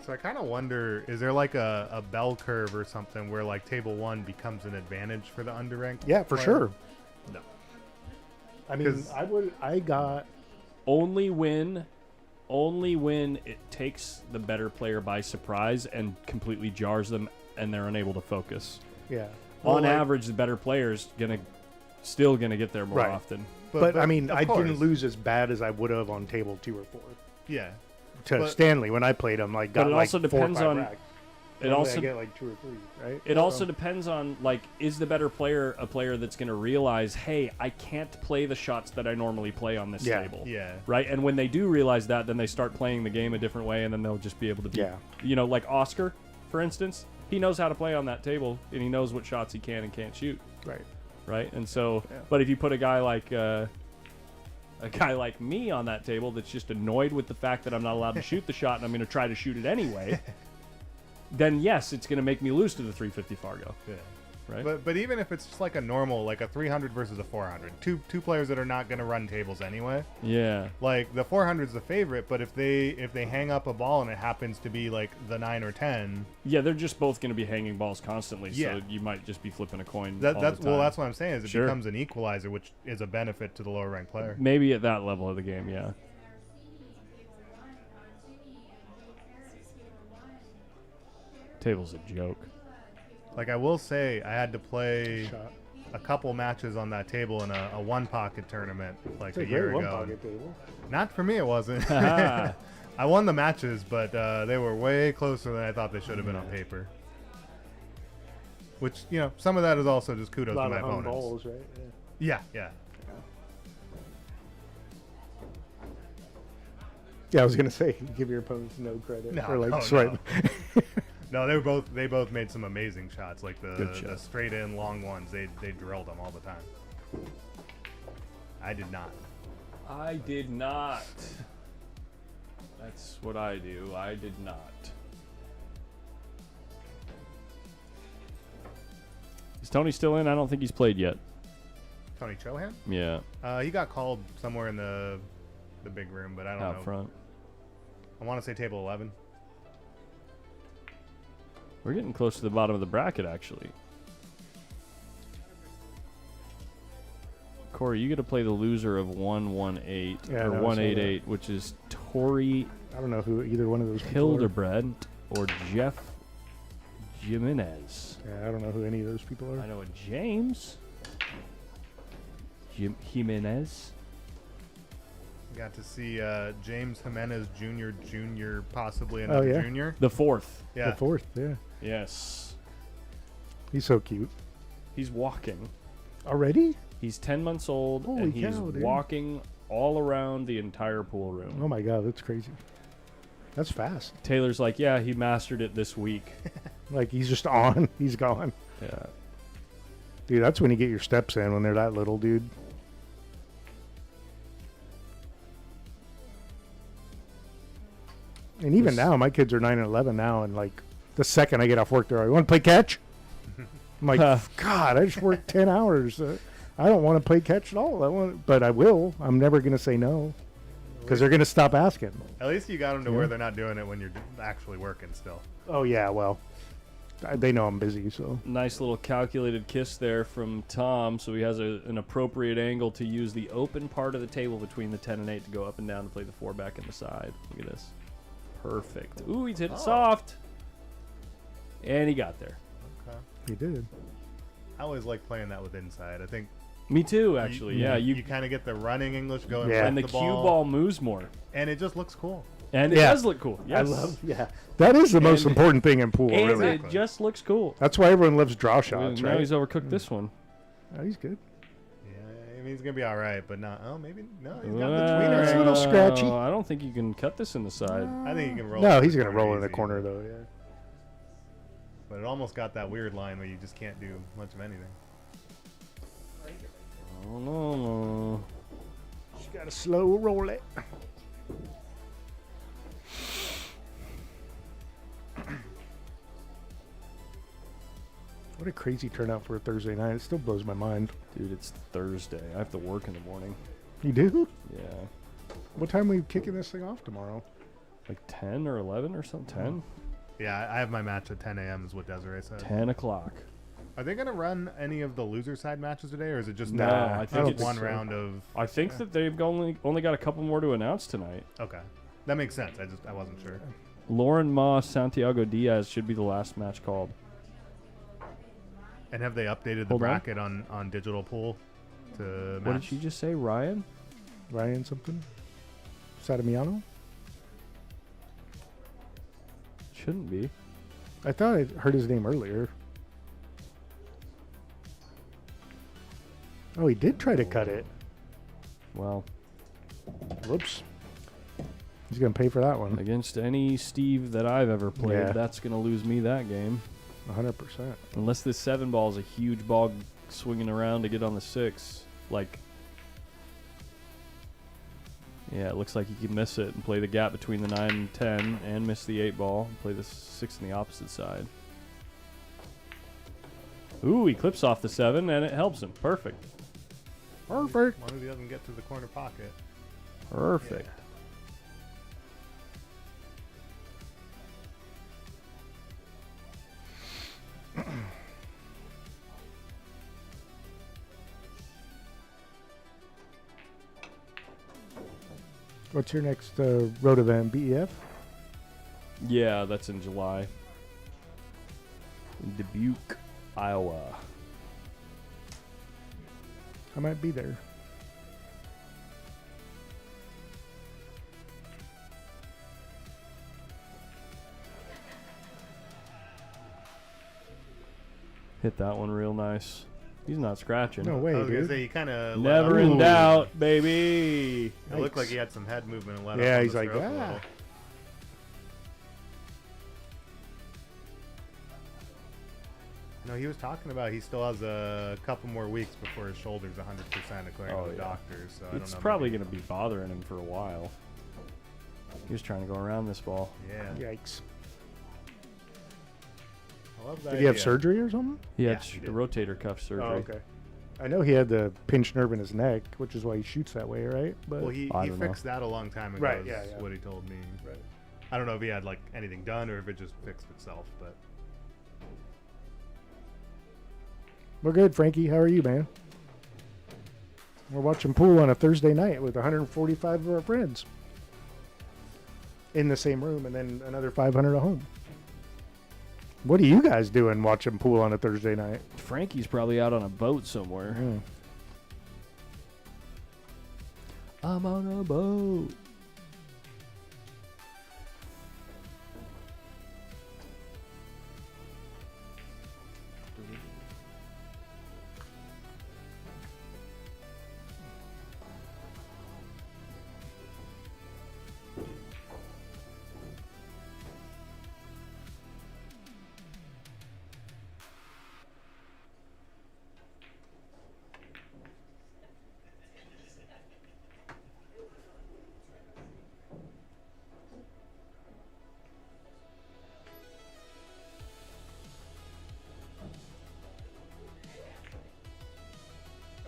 So I kind of wonder, is there like a bell curve or something where like table 1 becomes an advantage for the underranked? Yeah, for player? sure. No. I mean, 'Cause- I got Only when it takes the better player by surprise and completely jars them and they're unable to focus. yeah. On like- average, the better player's still gonna get there more Right. often. But I mean, of I didn't course. lose as bad as I would have on table 2 or 4. Yeah. To But- Stanley when I played him, like But got it like also 4 or depends 5 on- racks. It Normally also I get like 2 or 3, right? It also depends on, like, is the better player a player that's going to realize, hey, I can't play the shots that I normally play on this Yeah. table. Yeah. Right? And when they do realize that, then they start playing the game a different way, and then they'll just be able to be, Yeah. you know, like Oscar, for instance, he knows how to play on that table, and he knows what shots he can and can't shoot. Right. Right? And so, Yeah. but if you put a guy like me on that table that's just annoyed with the fact that I'm not allowed to shoot the shot and I'm going to try to shoot it anyway, then yes, it's going to make me lose to the 350 Fargo. Yeah. Right? But even if it's just like a normal, like a 300 versus a 400, two players that are not going to run tables anyway. Yeah. Like the 400 is the favorite, but if they hang up a ball and it happens to be like the 9 or 10, Yeah, they're just both going to be hanging balls constantly, Yeah. so you might just be flipping a coin. that's all the time. that's what I'm saying is it Sure. becomes an equalizer, which is a benefit to the lower ranked player. Maybe at that level of the game, yeah. Table's a joke. Like I will say, I had to play Shot. a couple matches on that table in a one pocket tournament like It's a a year great ago. 1-pocket table. Not for me, it wasn't. I won the matches, but they were way closer than I thought they should have been on paper. Which, you know, some of that is also just A kudos to lot my of hung opponents. balls, right? Yeah, yeah. Yeah, I was gonna say, give your opponents no credit No, for like no, swipe. No, they both made some amazing shots, like Good the shots. straight in long ones. They drilled them all the time. I did not. I did not. That's what I do. I did not. Is Tony still in? I don't think he's played yet. Tony Chohan? Yeah, He got called somewhere in the big room, but I don't know. out front. I want to say table 11. We're getting close to the bottom of the bracket, actually. Corey, you get to play the loser of 118 Yeah, I or know, I saw 188, which is Tori I don't know who either one of those people are. Hildebrandt or Jeff Jimenez. Yeah, I don't know who any of those people are. I know a James Jimenez. Got to see James Jimenez Jr., possibly Oh, another yeah? junior. The fourth. Yeah. The 4th, yeah. Yes. He's so cute. He's walking. Already? He's 10 months old, Holy and he's cow, dude. walking all around the entire pool room. Oh my god, that's crazy. That's fast. Taylor's like, yeah, he mastered it this week. Like, he's just on. He's gone. Yeah. Dude, that's when you get your steps in when they're that little, dude. And even now, my kids are 9 and 11 now, and like the second I get off work, they're like, "You want to play catch?" I'm like, God, I just worked 10 hours. I don't want to play catch at all. But I will. I'm never gonna say no because they're gonna stop asking. At least you got them to Yeah. where they're not doing it when you're actually working still. Oh yeah, well, they know I'm busy, so Nice little calculated kiss there from Tom, so he has an appropriate angle to use the open part of the table between the 10 and 8 to go up and down to play the 4 back in the side. Look at this. Perfect. Ooh, he's hit it soft. And he got there. Okay. he did. I always like playing that with inside. I think Me too, actually. Yeah, you kind of get the running English going. Yeah. with and the cue ball moves more. and it just looks cool. And it Yeah. does look cool. Yes. I love. Yeah, that is the most And- important thing in pool. And Really, it just looks cool. that's why everyone loves draw shots, Now right? he's overcooked this one. Oh, he's good. Yeah, I mean he's gonna be all right, but not. Oh, maybe no. He's got the Well, tweener. It's a little angle. scratchy. I don't think you can cut this in the side. I think he can roll. No, it he's in the gonna roll in the easy. corner though. Yeah. But it almost got that weird line where you just can't do much of anything. Oh, no. Just gotta slow roll it. What a crazy turnout for a Thursday night. It still blows my mind. Dude, it's Thursday. I have to work in the morning. You do? Yeah. What time are we kicking this thing off tomorrow? Like 10 or 11 or something. 10? Yeah, I have my match at 10 a.m. is what Desiree said. 10 o'clock. Are they going to run any of the loser side matches today, or is it just No, I think it's one round of... I think that they've only got a couple more to announce tonight. Okay. That makes sense. I wasn't sure. Lauren Moss, Santiago Diaz should be the last match called. And have they updated the Hold on. bracket on Digital Pool to match? What did she just say, Ryan? Ryan something? Satamiano? Shouldn't be. I thought I heard his name earlier. Oh, he did try to cut it. Well, Whoops. He's going to pay for that one. against any Steve that I've ever played, Yeah. that's going to lose me that game. 100%. Unless this 7 ball is a huge ball swinging around to get on the 6. Like, yeah, it looks like he can miss it and play the gap between the 9 and 10 and miss the 8 ball and play the 6 on the opposite side. Ooh, he clips off the 7 and it helps him. Perfect. Perfect. As long as he doesn't get to the corner pocket. Perfect. What's your next road event? BEF? Yeah, that's in July. In Dubuque, Iowa. I might be there. Hit that one real nice. He's not scratching. No way, I was going to dude. say, he kind of... Never in doubt, baby. It looked like he had some head movement and let Yeah, up on he's the like, stroke a ah. little. No, he was talking about he still has a couple more weeks before his shoulder's 100% according Oh, to the yeah. doctors. So I don't It's know, probably maybe- going to be bothering him for a while. He was trying to go around this ball. Yeah. Yikes. I love that Did he have idea. surgery or something? He had Yeah, he the did. rotator cuff surgery. Oh, okay. I know he had the pinched nerve in his neck, which is why he shoots that way, right? But Well, he I don't know. fixed that a long time ago. Right, is yeah, yeah. what he told me. Right. I don't know if he had like anything done or if it just fixed itself, but we're good, Frankie. How are you, man? We're watching pool on a Thursday night with 145 of our friends in the same room, and then another 500 at home. What are you guys doing watching pool on a Thursday night? Frankie's probably out on a boat somewhere. Mm. I'm on a boat.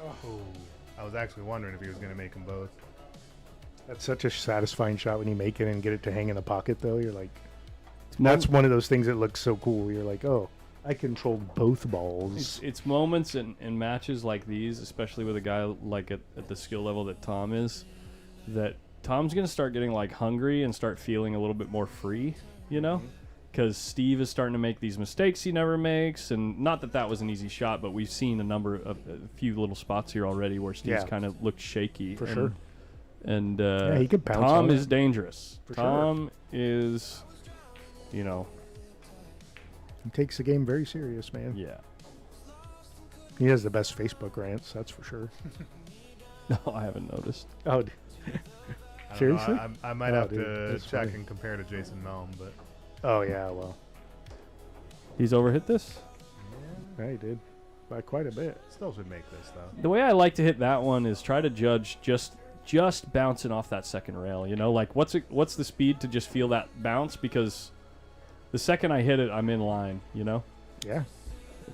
oh, I was actually wondering if he was going to make them both. That's such a satisfying shot when you make it and get it to hang in the pocket, though. You're like, Mom- that's one of those things that looks so cool. You're like, oh, I controlled both balls. It's moments in matches like these, especially with a guy like at the skill level that Tom is, that Tom's going to start getting like hungry and start feeling a little bit more free, you know? Because Steve is starting to make these mistakes he never makes. And not that that was an easy shot, but we've seen a few little spots here already where Steve's Yeah. kind of looked shaky. For sure. And he could pounce Tom on is it. dangerous. For sure. Tom is, you know, He takes the game very serious, man. yeah. He has the best Facebook rants, that's for sure. No, I haven't noticed. Oh, I don't know, seriously? I might Oh, have dude, to that's check funny. and compare to Jason Melm, but Oh, yeah, well. He's overhit this? Yeah, he did. By quite a bit. still should make this though. The way I like to hit that one is try to judge just bouncing off that second rail. You know, like what's the speed to just feel that bounce? Because the second I hit it, I'm in line. You know. Yeah.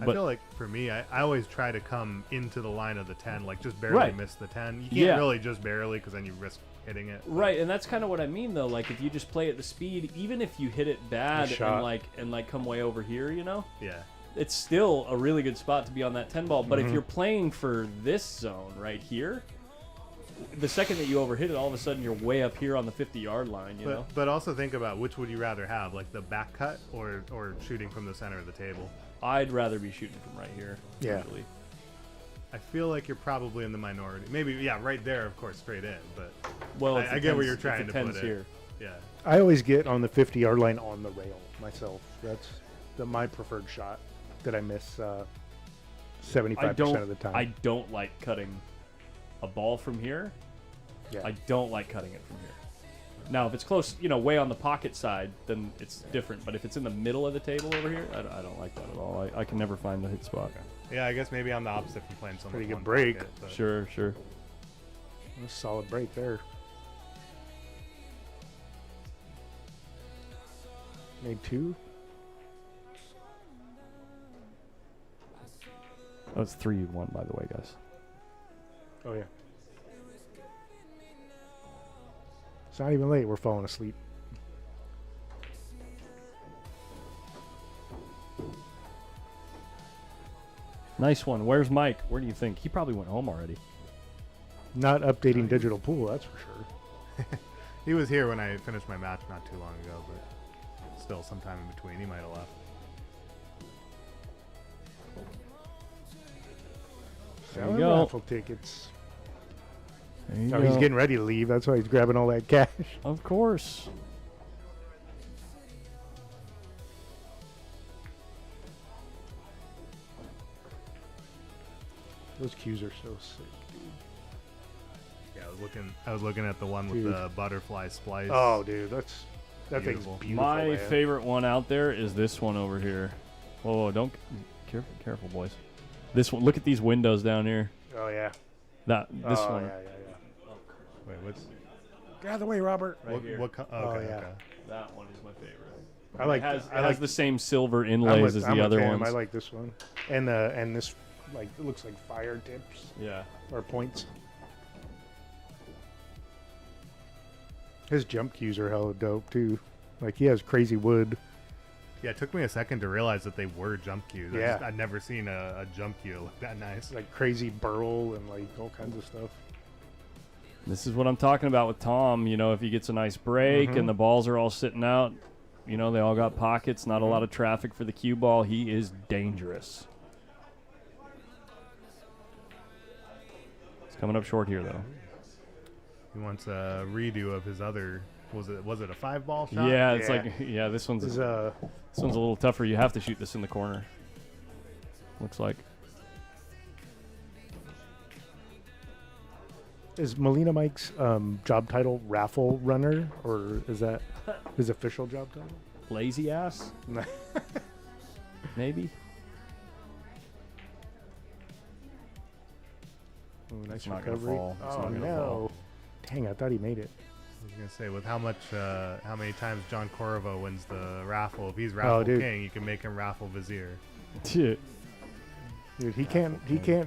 I But feel like for me, I always try to come into the line of the 10, like just barely Right. miss the 10. You can't Yeah. really just barely because then you risk hitting it. right, and that's kind of what I mean though. Like if you just play at the speed, even if you hit it bad shot. and like come way over here, you know, Yeah. it's still a really good spot to be on that 10 ball. But Mm-hmm. if you're playing for this zone right here, the second that you overhit it, all of a sudden you're way up here on the 50-yard line. You know. But also think about which would you rather have, like the back cut or shooting from the center of the table. I'd rather be shooting from right here. Yeah. Usually. I feel like you're probably in the minority. Maybe, yeah, right there, of course, straight in. But Well, I get where you're trying to put it. here. Yeah. I always get on the 50-yard line on the rail myself. That's my preferred shot that I miss 75% of the time. I don't like cutting a ball from here. yeah. I don't like cutting it from here. Now, if it's close, you know, way on the pocket side, then it's different. But if it's in the middle of the table over here, I don't like that at all. I can never find the hit spot. Yeah, I guess maybe I'm the opposite from playing so Pretty much good one break. pocket, but- Sure. A solid break there. Made 2. That was 3-1, by the way, guys. Oh yeah. It's not even late. We're falling asleep. Nice one. Where's Mike? Where do you think? He probably went home already. Not updating digital pool, that's for sure. He was here when I finished my match not too long ago, but still sometime in between. He might have left. There you Selling go. raffle tickets. There you Oh, go. he's getting ready to leave. That's why he's grabbing all that cash. Of course. Those cues are so sick, dude. Yeah, I was looking at the one with Dude. the butterfly splice. Oh, dude, that thing's Beautiful. beautiful. My man. favorite one out there is this one over here. Whoa, don't careful, boys. This one. Look at these windows down here. Oh yeah. This oh, one. Yeah. Wait, what's Get out of the way, Robert. Right here. okay, yeah. okay. That one is my favorite. I like. It I has like the same silver I'm inlays with- as I'm the with other him. ones. I like this one, and this like it looks like fire tips Yeah. or points. His jump cues are hella dope too. Like he has crazy wood. Yeah, it took me a second to realize that they were jump cues. Yeah. I'd never seen a jump cue look that nice. Like crazy burl and like all kinds of stuff. This is what I'm talking about with Tom. You know, if he gets a nice break Mm-hmm. and the balls are all sitting out, you know, they all got pockets, not a lot of traffic for the cue ball. He is dangerous. It's coming up short here, though. He wants a redo of his other. Was it a 5-ball shot? Yeah, it's Yeah. like, yeah, this one's Is a little tougher. You have to shoot this in the corner. Looks like. Is Molina Mike's job title raffle runner, or is that his official job title? Lazy ass? Maybe. Oh, nice It's not gonna recovery. fall. It's Oh not gonna no! fall. Dang, I thought he made it. I was gonna say with how many times John Corvo wins the raffle. If he's raffle dude. king, you can make him raffle vizier. Who Dude, he can't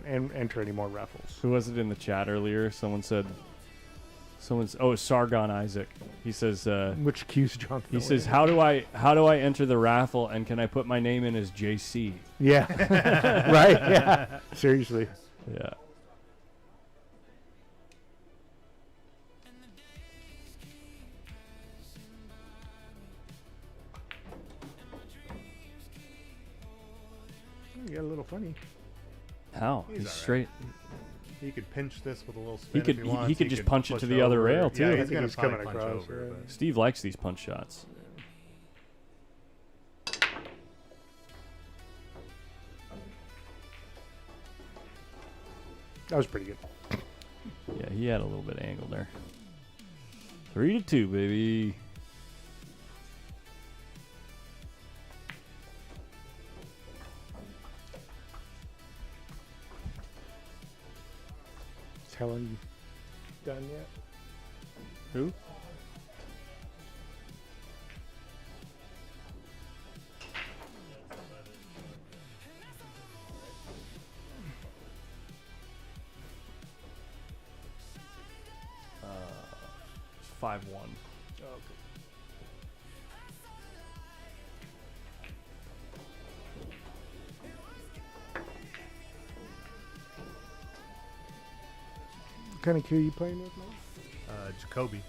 enter any more raffles. was it in the chat earlier? Oh, Sargon Isaac. He says, Which cues John? he says, how do I enter the raffle and can I put my name in as JC? Yeah. Right. Yeah. Seriously. Yeah. You got a little funny. How? He's He's all right. straight. He could pinch this with a little spin. He could- if he, he wants. could just punch it to the other over. rail, too. Yeah, I he's think gonna he's probably coming punch across, over. yeah. But Steve likes these punch shots. That was pretty good. Yeah, he had a little bit of angle there. 3-2, baby. Is Helen done yet? Who? 5-1. What kind of queue you playing with, man? Jacoby.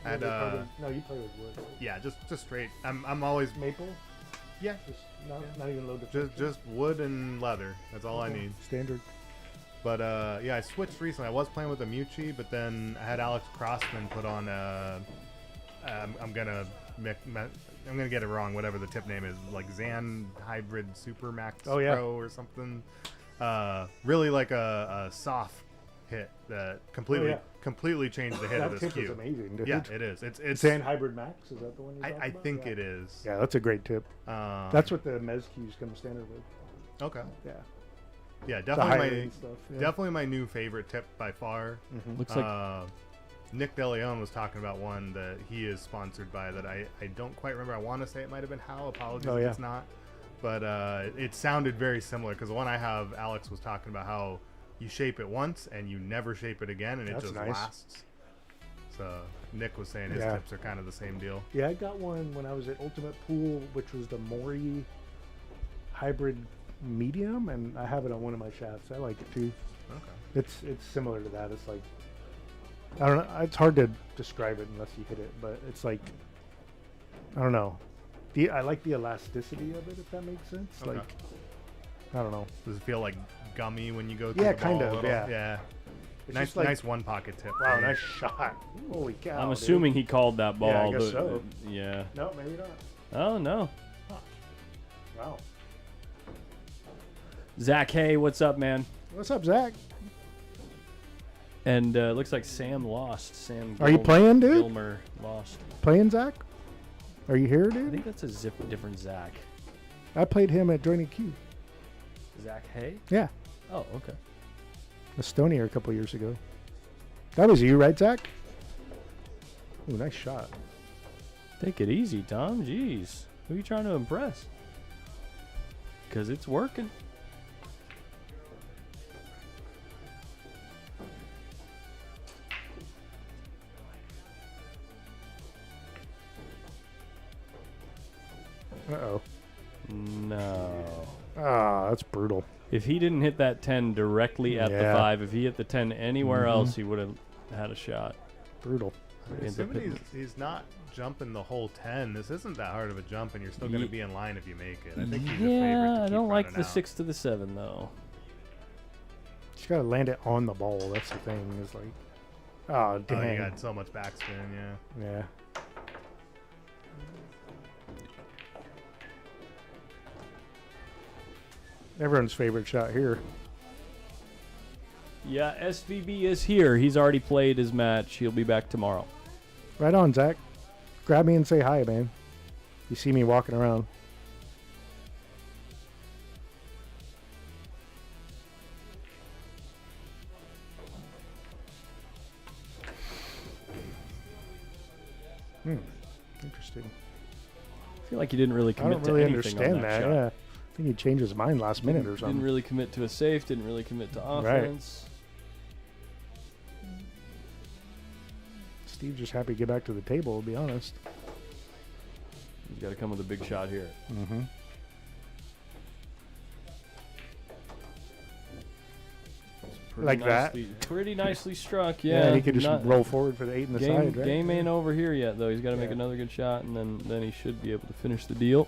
Yeah. And no, you play with wood. Right? yeah, just straight. I'm always Maple? yeah, Just not even low defense. just wood and leather. That's all I need. Standard. But yeah, I switched recently. I was playing with a Mucci, but then I had Alex Crossman put on I'm gonna get it wrong, whatever the tip name is, like Zan Hybrid Super Max Oh, yeah. Pro or something. Really like a soft hit that completely changed the hit That of this tip is cue. amazing, dude. Yeah, it is. It's Sand Hybrid Max, is that the one you're talking I about? think Yeah. it is. Yeah, that's a great tip. That's what the Mez cues come standard with. Okay. Yeah. Yeah, The higher definitely end stuff. Yeah. definitely my new favorite tip by far. Looks like Nick DeLeon was talking about one that he is sponsored by that I don't quite remember. I want to say it might have been How. Apologies if it's not. But it sounded very similar because the one I have, Alex was talking about how you shape it once and you never shape it again and That's it just nice. lasts. So Nick was saying his Yeah. tips are kind of the same deal. Yeah, I got one when I was at Ultimate Pool, which was the Mori Hybrid Medium, and I have it on one of my shafts. I like it too. Okay. It's similar to that. It's like, I don't know. It's hard to describe it unless you hit it, but it's like, I don't know. I like the elasticity of it, if that makes sense. Okay. Like, I don't know. Does it feel like gummy when you go through Yeah, the ball kind a of, little? yeah. Yeah. It's Nice, just like- nice one pocket tip. Wow, nice shot. Holy cow. I'm dude. assuming he called that ball. Yeah, I guess but- so. Yeah. No, maybe not. Oh no. Wow. Zach, hey, what's up, man? What's up, Zach? And looks like Sam lost. Sam. Are you playing, dude? Gilmer lost. Playing Zach? Are you here, I dude? think that's a different Zach. I played him at Joining Q. Zach Hay? Yeah. Oh, okay. Estonia a couple years ago. That was you, right, Zach? Ooh, nice shot. Take it easy, Tom. Jeez. Who are you trying to impress? Because it's working. Uh-oh. No. Ah, that's brutal. If he didn't hit that 10 directly at the Yeah. 5, if he hit the 10 anywhere else, he would have had a shot. Brutal. Ends up Assuming hitting- he's not jumping the whole 10. This isn't that hard of a jump, and you're still going to Ye- be in line if you make it. I think he's a favorite to Yeah, I keep don't like running the out. 6 to the 7, though. Just gotta land it on the ball. That's the thing. Is like, oh, Oh, dang. you got so much backspin, yeah. Yeah. Everyone's favorite shot here. Yeah, SVB is here. He's already played his match. He'll be back tomorrow. Right on, Zach. Grab me and say hi, man. You see me walking around. Interesting. I feel like he didn't really I commit don't to really anything on understand that that. shot. Yeah. I think he changed his mind last minute or something. Didn't really commit to a safe. Didn't really commit to Right. offense. Steve's just happy to get back to the table, to be honest. He's got to come with a big shot here. Mm-hmm. Pretty Like that? nicely, Pretty nicely struck. Yeah, Yeah. and he could just not- roll forward for the 8 in the game, side, right? Game ain't over here yet, though. He's got to make Yeah. another good shot, and then he should be able to finish the deal.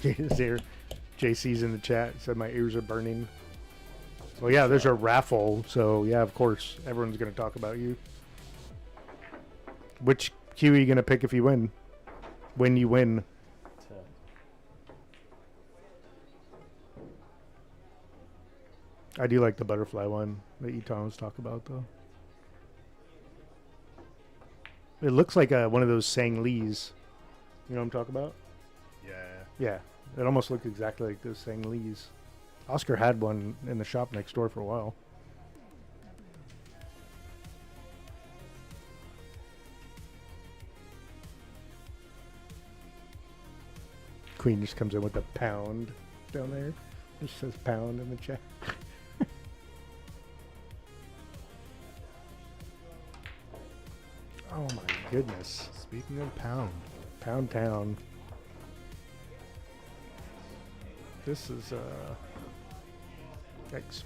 There, JC's in the chat, said my ears are burning. Well, yeah, there's a raffle, so yeah, of course, everyone's going to talk about you. Which cue are you going to pick if you win? When you win. I do like the butterfly one that Eton's talk about, though. It looks like one of those Sang Lees. You know what I'm talking about? Yeah. Yeah, it almost looked exactly like those Sang Lees. Oscar had one in the shop next door for a while. Queen just comes in with a pound down there. It says pound in the chat. Oh my goodness. Speaking of pound. Pound Town. This is yikes.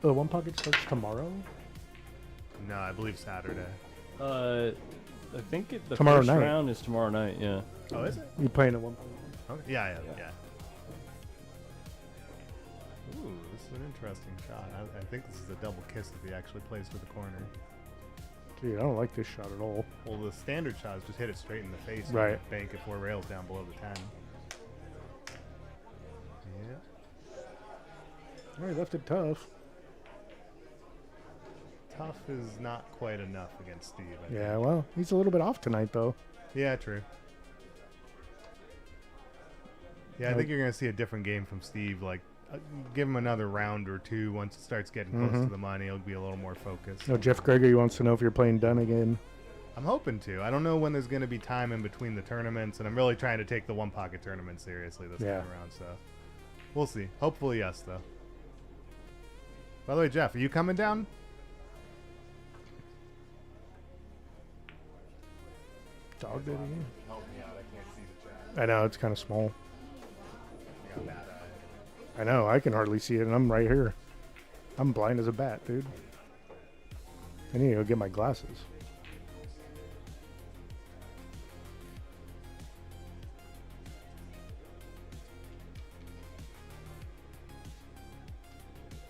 Oh, One Pocket starts tomorrow? No, I believe Saturday. I think the Tomorrow first night. round is tomorrow night. Yeah. Oh, is it? You playing at One Pocket? Okay. Yeah. Ooh, this is an interesting shot. I think this is a double kiss if he actually plays to the corner. Dude, I don't like this shot at all. Well, the standard shot is just hit it straight in the face. Right. And bank it 4 rails down below the 10. Yeah. Well, he left it tough. Tough is not quite enough against Steve. I Yeah, think. well, he's a little bit off tonight, though. Yeah, true. Yeah, I think you're going to see a different game from Steve. Like, give him another round or two. Once it starts getting close to the money, he'll be a little more focused. No, Jeff Gregory wants to know if you're playing Dunn again. I'm hoping to. I don't know when there's going to be time in between the tournaments, and I'm really trying to take the One Pocket tournament seriously this time around. So we'll see. Hopefully, yes, though. By the way, Jeff, are you coming down? Dog did again. Help me out. I can't see the chat. I know, it's kind of small. I got bad eye. I know, I can hardly see it, and I'm right here. I'm blind as a bat, dude. I need to go get my glasses.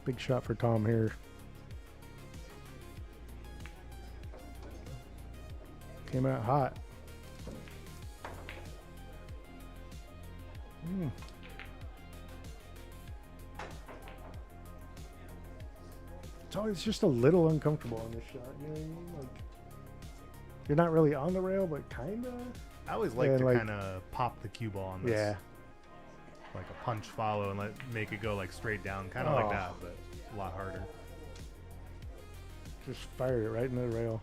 Big shot for Tom here. Came out hot. It's always just a little uncomfortable on this shot. You know what I mean? Like, you're not really on the rail, but kinda. I always like Yeah, to like- kind of pop the cue ball on this. Yeah. Like a punch follow and make it go like straight down. Kind of like that, but a lot harder. Just fired it right into the rail.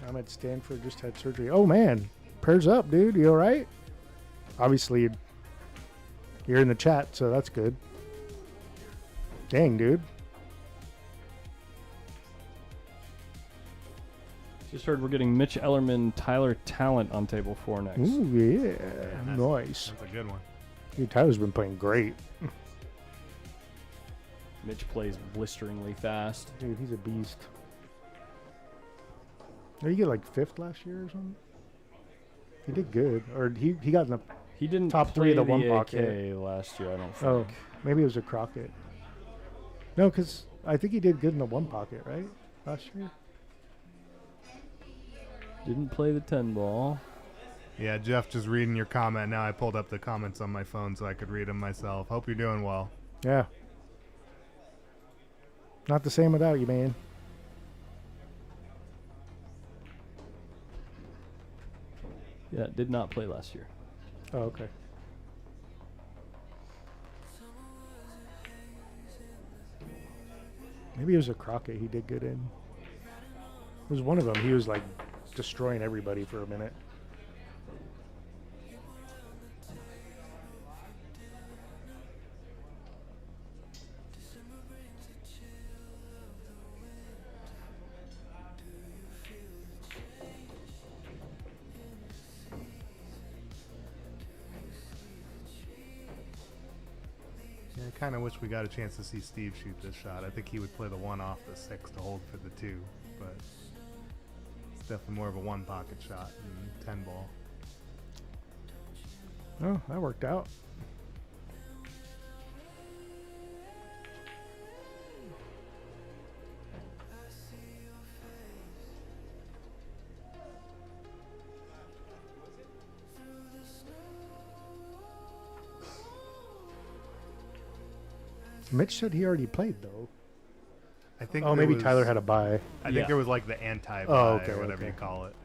I'm at Stanford, just had surgery. Oh man, prayers up, dude. You all right? Obviously, you're in the chat, so that's good. Dang, dude. Just heard we're getting Mitch Ellerman, Tyler Talent on table 4 next. Ooh, yeah. That's- Nice. That's a good one. Dude, Tyler's been playing great. Mitch plays blisteringly fast. Dude, he's a beast. Did he get like 5th last year or something? He did good. Or he got in the He didn't top 3 play of the the One AK Pocket last year, I don't think. Oh, maybe it was a Crockett. No, because I think he did good in the One Pocket, right? Last year? Didn't play the 10 ball. Yeah, Jeff, just reading your comment now. I pulled up the comments on my phone so I could read them myself. Hope you're doing well. Yeah. Not the same without you, man. Yeah, did not play last year. Oh, okay. Maybe it was a Crockett he did good in. It was one of them. He was like destroying everybody for a minute. Yeah, I kind of wish we got a chance to see Steve shoot this shot. I think he would play the 1 off the 6 to hold for the 2, but it's definitely more of a 1 pocket shot than 10 ball. Oh, that worked out. Mitch said he already played though. I think. Oh, there maybe was- Tyler had a bye. I think there was like the anti-buy okay, or whatever okay. you call it.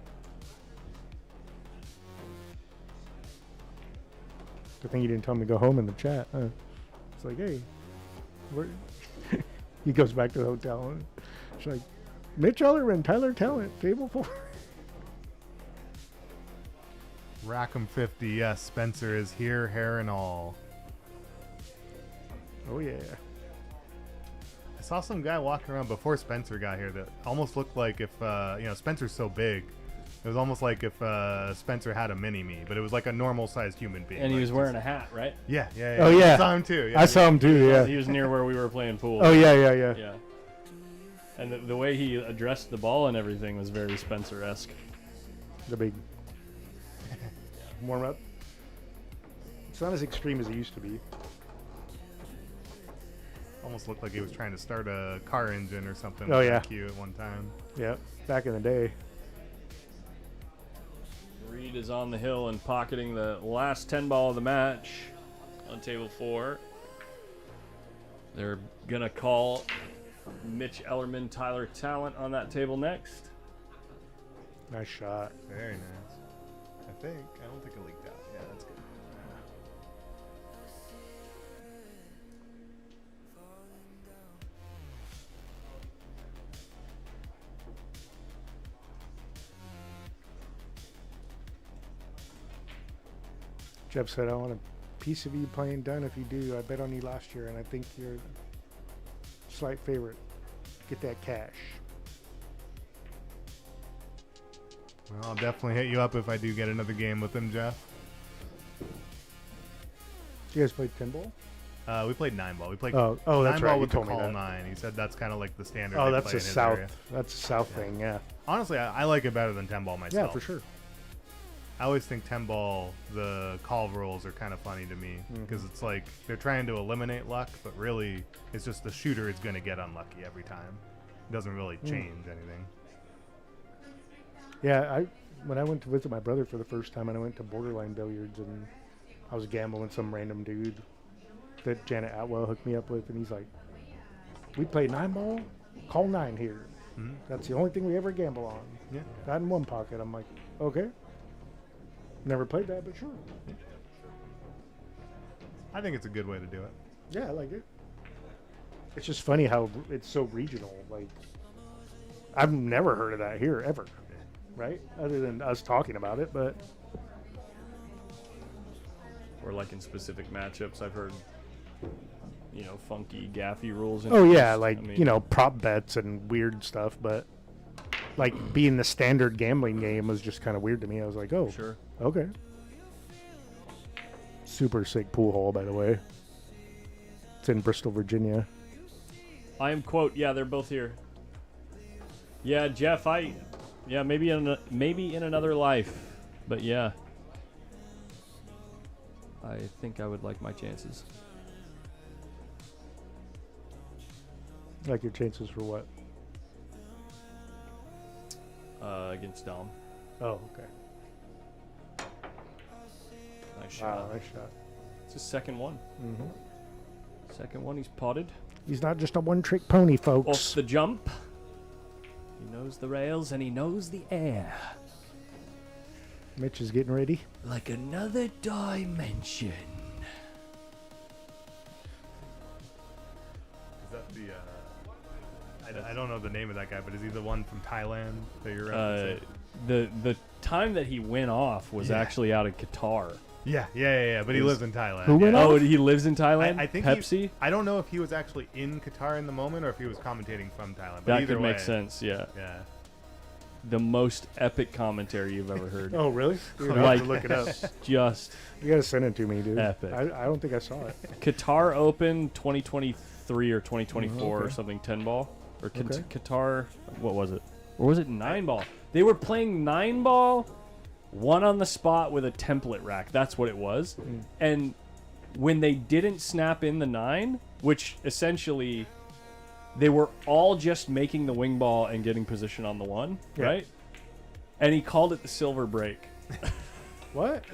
Good thing you didn't tell me to go home in the chat. Huh? It's like, hey, He goes back to the hotel and she's like, Mitch Ellerman, Tyler Talent, table 4. Rackham 50, yes. Spencer is here, hair and all. Oh, yeah. I saw some guy walking around before Spencer got here that almost looked like if, Spencer's so big. It was almost like if Spencer had a mini-me, but it was like a normal-sized human being. And he like was wearing a hat, right? Yeah. Oh, yeah. I saw him too. Yeah, I saw him too, yeah. He was near where we were playing pool. Oh, yeah. Yeah. And the way he addressed the ball and everything was very Spencer-esque. The big warm-up. It's not as extreme as it used to be. Almost looked like he was trying to start a car engine or something. Oh, with yeah. that cue at one time. Yeah, back in the day. Reed is on the hill and pocketing the last 10 ball of the match on table 4. They're going to call Mitch Ellerman, Tyler Talent on that table next. Nice shot. Very nice. I don't think it leaked out. Yeah, that's good. Jeff said, I want a piece of you playing done. If you do, I bet on you last year, and I think you're a slight favorite. Get that cash. Well, I'll definitely hit you up if I do get another game with him, Jeff. You guys played 10 ball? We played 9 ball. We played that's 9 right. ball You with the told me call that. 9. He said that's kind of like the standard. Oh, they that's play a in his south. area. That's a south thing. Yeah. Honestly, I like it better than 10 ball myself. Yeah, for sure. I always think 10 ball, the call rules are kind of funny to me because it's like they're trying to eliminate luck, but really it's just the shooter is going to get unlucky every time. It doesn't really change anything. Yeah, when I went to visit my brother for the first time, and I went to Borderline Billiards, and I was gambling with some random dude that Janet Atwell hooked me up with, and he's like, we play 9 ball, call 9 here. That's the only thing we ever gamble on. Yeah. Got in one pocket. I'm like, okay. Never played that, but sure. I think it's a good way to do it. Yeah, I like it. It's just funny how it's so regional. Like, I've never heard of that here ever, right? Other than us talking about it, but Or like in specific matchups, I've heard, funky, gaffy rules. oh yeah, like prop bets and weird stuff. But like being the standard gambling game was just kind of weird to me. I was like, oh, Sure. okay. Super sick pool hall, by the way. It's in Bristol, Virginia. I am yeah, they're both here. Yeah, Jeff, maybe in another life, but yeah, I think I would like my chances. Like your chances for what? Against Dom. Oh, okay. Nice shot. Wow, nice shot. It's his second one. Mm-hmm. Second one, he's potted. He's not just a one-trick pony, folks. Off the jump. He knows the rails and he knows the air. Mitch is getting ready. Like another dimension. Is that the? I don't know the name of that guy, but is he the one from Thailand that you're referencing? The time that he went off was actually out of Qatar. Yeah. But he lives in Thailand. Who went Oh, off? he lives in Thailand? I think Pepsi? I don't know if he was actually in Qatar in the moment or if he was commentating from Thailand. But That either could way, make sense, yeah. Yeah. The most epic commentary you've ever heard. Oh, really? Dude, I Like, have to look it up. Just You gotta send it to me, dude. Epic. I don't think I saw it. Qatar Open 2023 or 2024 or okay. something, 10 ball. Or Okay. Qatar, what was it? Or was it 9 ball? They were playing 9 ball, one on the spot with a template rack. That's what it was. And when they didn't snap in the 9, which essentially they were all just making the wing ball and getting position on the 1, Yeah. right? And he called it the silver break. What?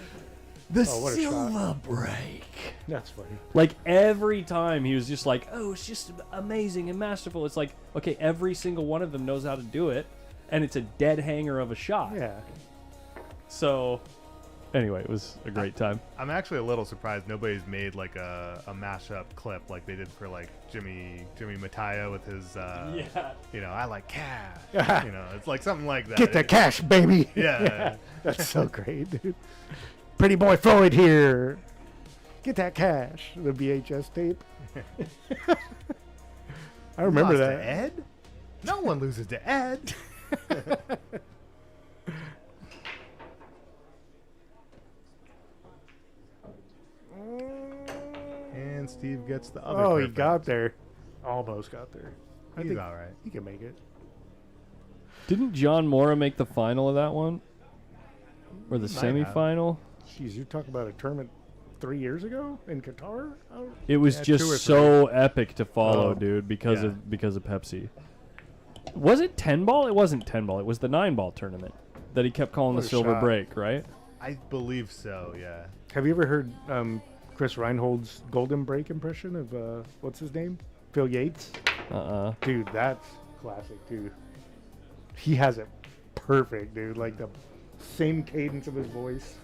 The Oh, what a shot. silver break. That's funny. Like every time he was just like, oh, it's just amazing and masterful. It's like, okay, every single one of them knows how to do it, and it's a dead hanger of a shot. Yeah. So Anyway, it was a great time. I'm actually a little surprised nobody's made like a mashup clip like they did for like Jimmy Mattia with his you know, I like cash. You know, it's like something like that. Get that cash, baby. Yeah. That's so great, dude. Pretty boy Floyd here. Get that cash. The VHS tape. I remember Lost that. to Ed? No one loses to Ed. And Steve gets the other. Oh, he perfect. got there. Almost got there. I He's think all right. he can make it. Didn't John Mora make the final of that one? Or the Might have. semifinal? Jeez, you're talking about a tournament 3 years ago in Qatar? Oh, It was Yeah, 2 or just 3. so epic to follow, Oh, dude, because yeah. of Pepsi. Was it 10 ball? It wasn't 10 ball. It was the 9 ball tournament that he kept calling What the a silver shot. break, right? I believe so. Yeah. have you ever heard Chris Reinhold's golden break impression of what's his name? Phil Yates? Dude, that's classic, too. He has it perfect, dude. Like the same cadence of his voice.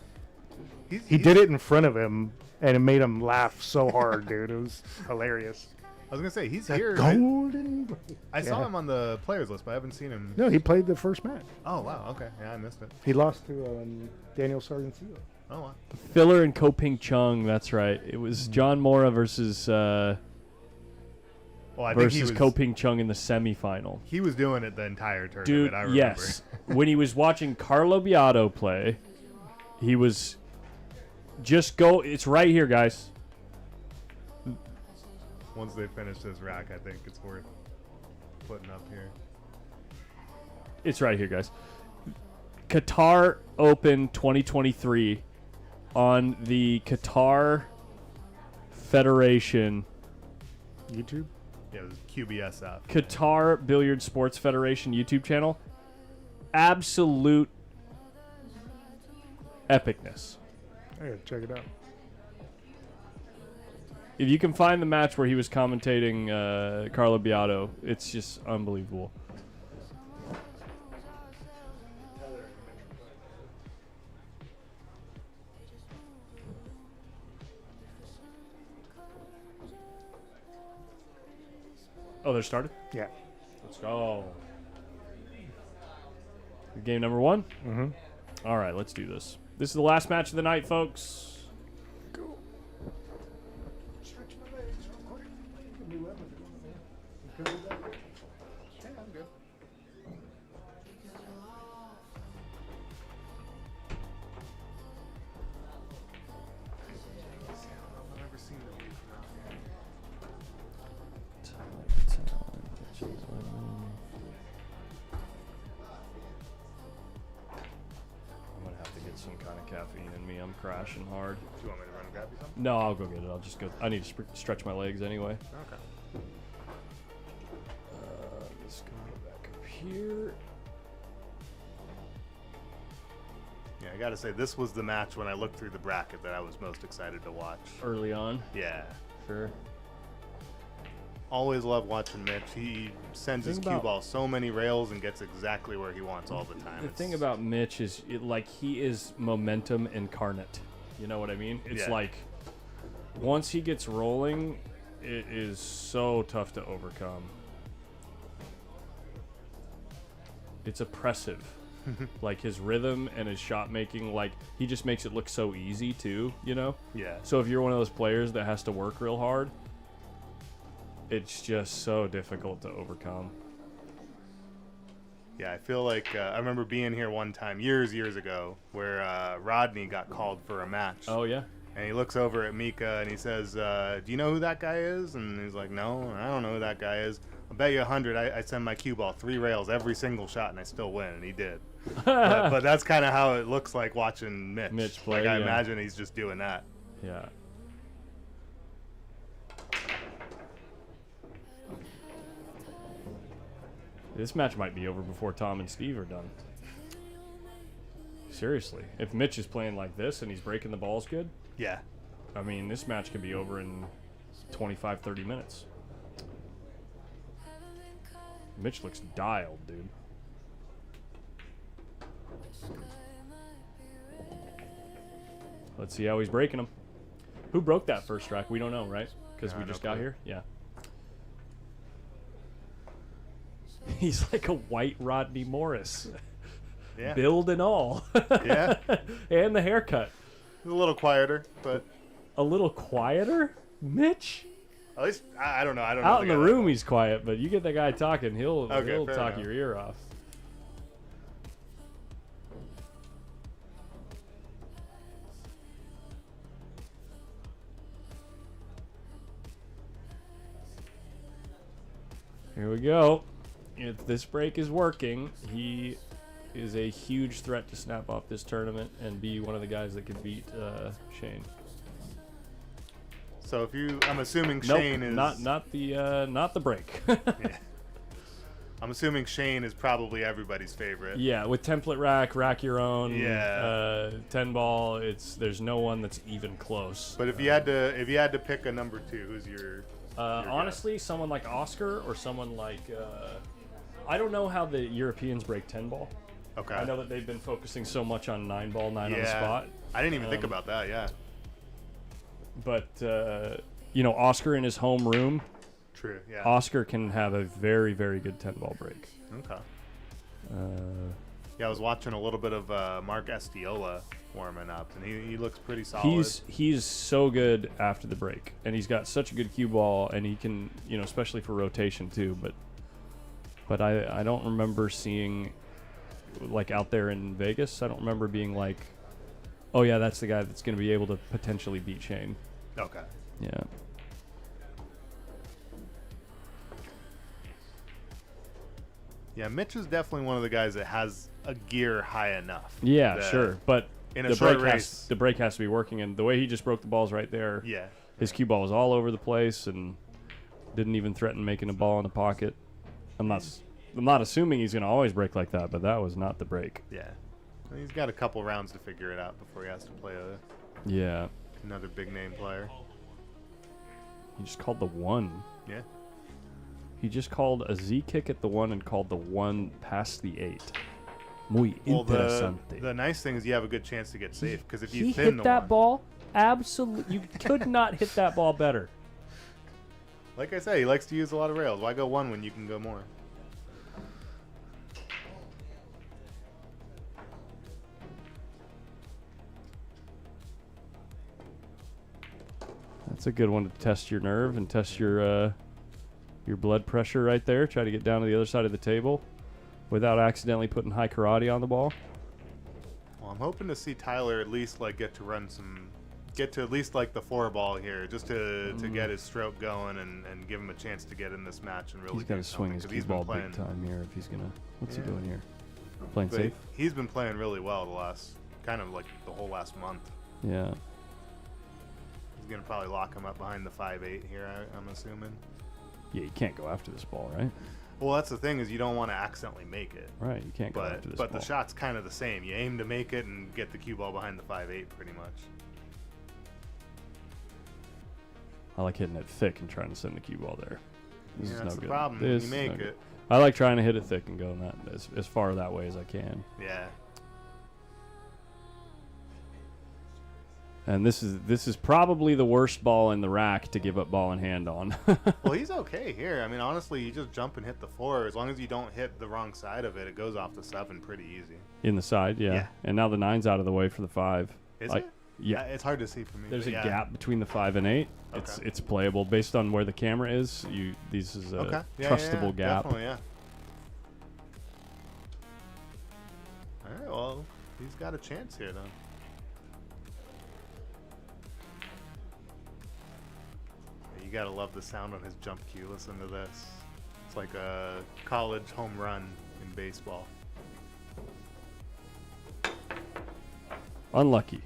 He did it in front of him, and it made him laugh so hard, dude. It was hilarious. I was gonna say he's That here. golden break. I saw Yeah. him on the players list, but I haven't seen him. No, he played the first match. Oh wow. Okay. Yeah, I missed it. He lost to Daniel Sardoncillo. Oh wow. Filler and Ko-Ping Chung, that's right. It was John Mora versus Well, I think he versus was, Ko-Ping Chung in the semifinal. he was doing it the entire tournament. Dude, I remember. yes. When he was watching Carlo Beato play, he was just go. It's right here, guys. Once they finish this rack, I think it's worth putting up here. It's right here, guys. Qatar Open 2023 on the Qatar Federation. YouTube? Yeah, it was QBSF. Qatar Billiard Sports Federation YouTube channel. Absolute epicness. I gotta check it out. If you can find the match where he was commentating Carlo Beato, it's just unbelievable. Oh, they're started? Yeah. Let's go. Game number 1? Mm-hmm. All right, let's do this. This is the last match of the night, folks. Stretch my legs real quick. Give me weapons. Yeah, I'm good. I've never seen the leaf now. I'm gonna have to get some kind of caffeine in me. I'm crashing hard. Do you want me to run and grab you something? No, I'll go get it. I'll just go. I need to stretch my legs anyway. Okay. Let's go back up here. Yeah, I gotta say, this was the match when I looked through the bracket that I was most excited to watch. Early on. Yeah. Sure. Always love watching Mitch. He sends his Thing cue about- ball so many rails and gets exactly where he wants all the time. The thing about Mitch is, like, he is momentum incarnate. You know what I mean? It's Yeah. like, once he gets rolling, it is so tough to overcome. It's oppressive. Like, his rhythm and his shot making, like, he just makes it look so easy, too, you know? Yeah. So if you're one of those players that has to work real hard, it's just so difficult to overcome. Yeah, I feel like I remember being here one time years ago where Rodney got called for a match. Oh, yeah? And he looks over at Mika and he says, do you know who that guy is? And he's like, no, I don't know who that guy is. I'll bet you 100 I send my cue ball 3 rails every single shot and I still win. And he did. but that's kind of how it looks like watching Mitch. play, Like, I yeah. imagine he's just doing that. Yeah. This match might be over before Tom and Steve are done. Seriously. If Mitch is playing like this and he's breaking the balls good, Yeah. I mean, this match could be over in 25, 30 minutes. Mitch looks dialed, dude. Let's see how he's breaking them. Who broke that first rack? We don't know, right? Because we No just got clue. here? Yeah. He's like a white Rodney Morris. Yeah. Build and all. Yeah. And the haircut. A little quieter, but A little quieter? Mitch? at least I don't know. I don't know. Out in the guy that room, well. he's quiet, but you get that guy talking, he'll Okay, fair talk enough. your ear off. Here we go. If this break is working, he is a huge threat to snap off this tournament and be one of the guys that could beat Shane. So if you, I'm assuming Nope, Shane is not the break. Yeah. I'm assuming Shane is probably everybody's favorite. Yeah, with template rack your own. Yeah. 10 ball. There's no one that's even close. But if you had to pick a number 2, who's your honestly, someone like Oscar or someone like I don't know how the Europeans break 10 ball. Okay. I know that they've been focusing so much on 9 ball, 9 on the Yeah. spot. I didn't even think about that. Yeah. But you know, Oscar in his home room, True. Yeah. Oscar can have a very, very good 10 ball break. Okay. Yeah, I was watching a little bit of Mark Estiola warming up, and he looks pretty solid. He's so good after the break, and he's got such a good cue ball, and he can, you know, especially for rotation too. But I don't remember seeing, like, out there in Vegas, I don't remember being like, oh yeah, that's the guy that's going to be able to potentially beat Shane. Okay. Yeah. Yeah, Mitch is definitely one of the guys that has a gear high enough. Yeah, that sure, but in a the short break race, the break has to be working, and the way he just broke the balls right there, yeah, his cue ball was all over the place and didn't even threaten making a ball in the pocket. I'm not assuming he's going to always break like that, but that was not the break. yeah. And he's got a couple rounds to figure it out before he has to play Yeah. another big name player. He just called the 1. Yeah. He just called a Z kick at the 1 and called the 1 past the 8. Muy Well, interesante. the nice thing is you have a good chance to get safe because if you He thin hit the that one, ball absolutely. You could not hit that ball better. like I say, he likes to use a lot of rails. Why go 1 when you can go more? That's a good one to test your nerve and test your blood pressure right there. Try to get down to the other side of the table without accidentally putting high karate on the ball. Well, I'm hoping to see Tyler at least like get to at least like the 4 ball here, just to get his stroke going and give him a chance to get in this match and really. He's got to do swing his something, 'cause cue he's been ball playing- big time here if he's gonna. What's he Yeah. doing here? Playing but safe. He's been playing really well the last kind of like the whole last month. Yeah. He's gonna probably lock him up behind the 5-8 here. I'm assuming. Yeah, you can't go after this ball, right? Well, that's the thing is you don't want to accidentally make it. Right, you can't go after this But ball. the shot's kind of the same. You aim to make it and get the cue ball behind the 5-8 pretty much. I like hitting it thick and trying to send the cue ball there. This Yeah, is that's no the good. problem. This You is make no good. it. I like trying to hit it thick and going that as far that way as I can. Yeah. And this is probably the worst ball in the rack to give up ball in hand on. Well, he's okay here. I mean, honestly, you just jump and hit the 4. As long as you don't hit the wrong side of it, it goes off the 7 pretty easy. In the side, yeah. Yeah. And now the 9's out of the way for the 5. Is Like, it? Yeah. It's hard to see for me. There's but a yeah. gap between the 5 and 8. Okay. It's playable based on where the camera is. This is a Okay. Yeah, trustable gap. Definitely, yeah. All right, well, he's got a chance here, then. You gotta love the sound on his jump cue. Listen to this. It's like a college home run in baseball. Unlucky.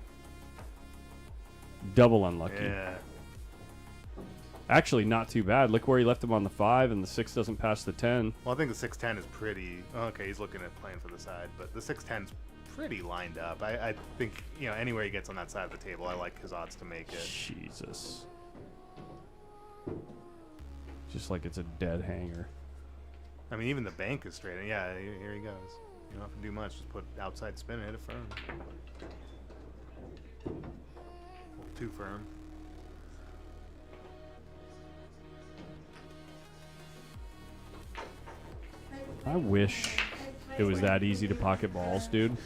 Double unlucky. Yeah. Actually, not too bad. Look where he left him on the 5, and the 6 doesn't pass the 10. Well, I think the 6-10 is pretty. Okay, he's looking at playing for the side, but the 6-10's pretty lined up. I think, you know, anywhere he gets on that side of the table, I like his odds to make it. Jesus. Just like it's a dead hanger. I mean, even the bank is straight. Yeah, here he goes. You don't have to do much. Just put outside spin and hit it firm. too firm. I wish it was that easy to pocket balls, dude.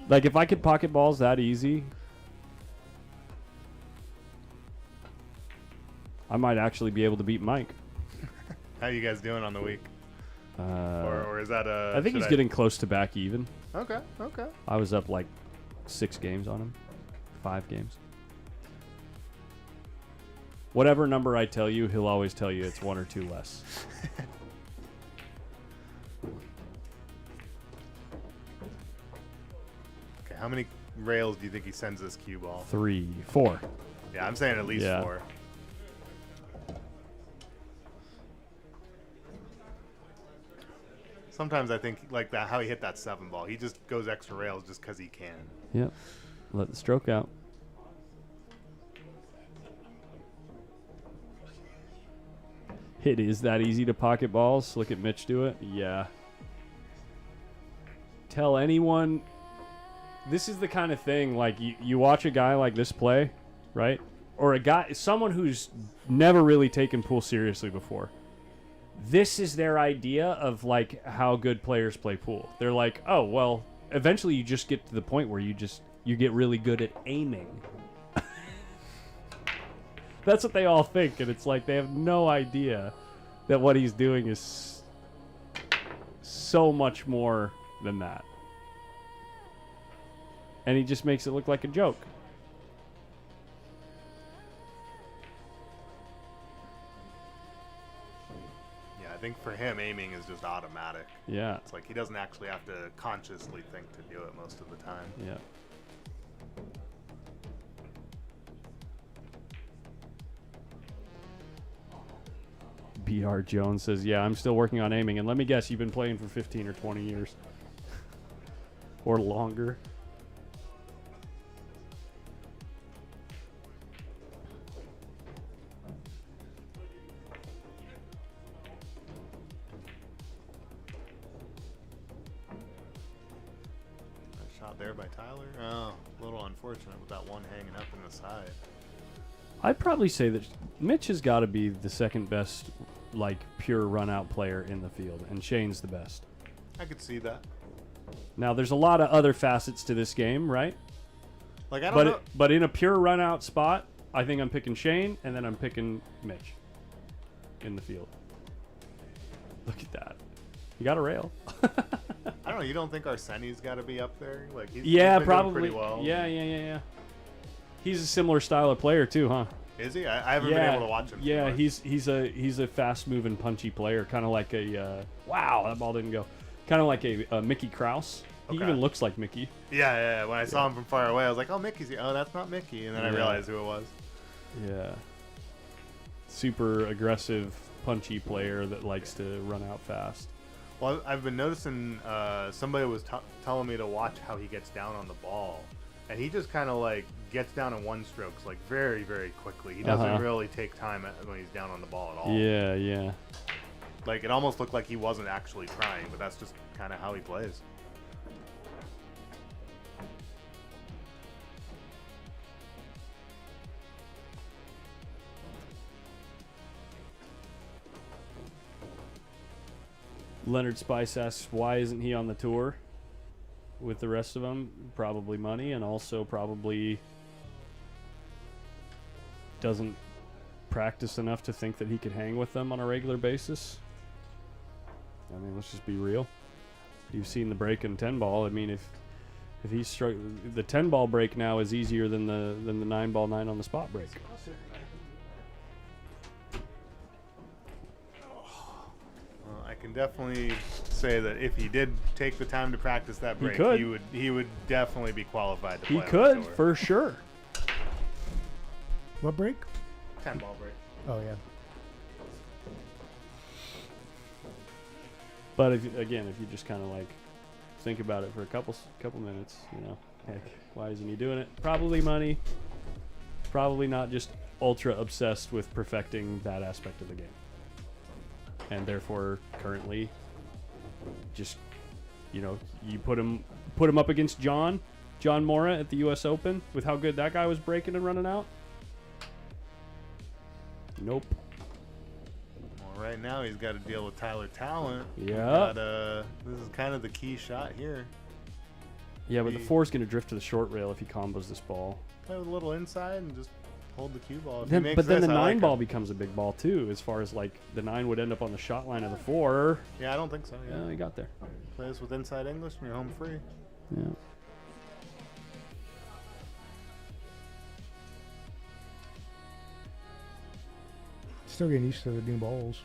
Like, if I could pocket balls that easy, I might actually be able to beat Mike. How you guys doing on the week? Or is that a... I think he's getting close to back even. Okay, okay. I was up like 6 games on him. 5 games. Whatever number I tell you, he'll always tell you it's 1 or 2 less. Okay, how many rails do you think he sends this cue ball? 3, 4. Yeah, I'm saying at least 4. Sometimes I think like that how he hit that 7 ball. He just goes extra rails just because he can. Yep. Let the stroke out. It is that easy to pocket balls. Look at Mitch do it. Yeah. Tell anyone. This is the kind of thing, like, you watch a guy like this play, right? Or a guy, someone who's never really taken pool seriously before. This is their idea of, like, how good players play pool. They're like, oh, well, eventually you just get to the point where you get really good at aiming. That's what they all think, and it's like they have no idea that what he's doing is so much more than that. And he just makes it look like a joke. Yeah, I think for him, aiming is just automatic. Yeah. It's like he doesn't actually have to consciously think to do it most of the time. Yeah. BR Jones says, yeah, I'm still working on aiming. And let me guess, you've been playing for 15 or 20 years. Or longer. Nice shot there by Tyler. Oh, a little unfortunate with that one hanging up in the side. I'd probably say that Mitch has got to be the second best, like, pure run-out player in the field, and Shane's the best. I could see that. Now, there's a lot of other facets to this game, right? Like, I don't know. But in a pure run-out spot, I think I'm picking Shane, and then I'm picking Mitch in the field. Look at that. You got a rail. I don't know. You don't think Arseni's got to be up there? Like, he's Yeah, been probably. doing pretty well. Yeah. He's a similar style of player too, huh? Is he? I haven't been able to watch him. Yeah, he's a fast-moving, punchy player, kind of like a wow, that ball didn't go. Kind of like a Mickey Krause. He even looks like Mickey. Yeah. When I saw him from far away, I was like, "Oh, Mickey's here." Oh, that's not Mickey, and then I realized who it was. Yeah. Super aggressive, punchy player that likes to run out fast. Well, I've been noticing somebody was telling me to watch how he gets down on the ball, and he just kind of like gets down in one strokes, like very, very quickly. He doesn't really take time when he's down on the ball at all. Yeah. Like, it almost looked like he wasn't actually trying, but that's just kind of how he plays. Leonard Spice asks, why isn't he on the tour with the rest of them? Probably money, and also probably doesn't practice enough to think that he could hang with them on a regular basis. I mean, let's just be real. You've seen the break in 10 ball. I mean, if he's the 10 ball break now is easier than the 9 ball 9 on the spot break. Well, I can definitely say that if he did take the time to practice that break, he would definitely be qualified to play. He could, for sure. What break? 10 ball break. Oh, yeah. But if you just kind of like think about it for a couple minutes, you know, heck, why isn't he doing it? Probably money. Probably not just ultra obsessed with perfecting that aspect of the game. And therefore, currently, just, you know, you put him up against John, John Mora at the U.S. Open with how good that guy was breaking and running out? Nope. Well, right now he's got to deal with Tyler Talent. Yeah. This is kind of the key shot here. Yeah, but the 4's going to drift to the short rail if he combos this ball. Play with a little inside and just hold the cue ball. Then the 9 ball becomes a big ball too, as far as like the 9 would end up on the shot line of the 4. Yeah, I don't think so. Yeah, he got there. Play this with inside English and you're home free. Yeah. Still getting used to the new balls.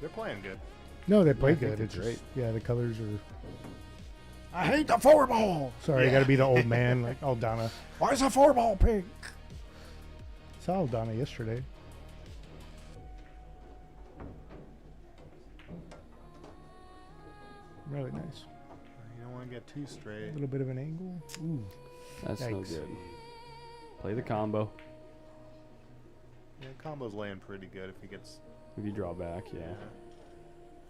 They're playing good. No, they play I think good. they're It's great. just, yeah, the colors are. I hate the 4 ball. Sorry, I got to be the old man like Aldana. Why is a 4 ball pink? Saw Aldana yesterday. Really nice. You don't want to get too straight. A little bit of an angle. Ooh, That's no Yikes. good. Play the combo. Yeah, combo's laying pretty good if he gets. If you draw back, yeah.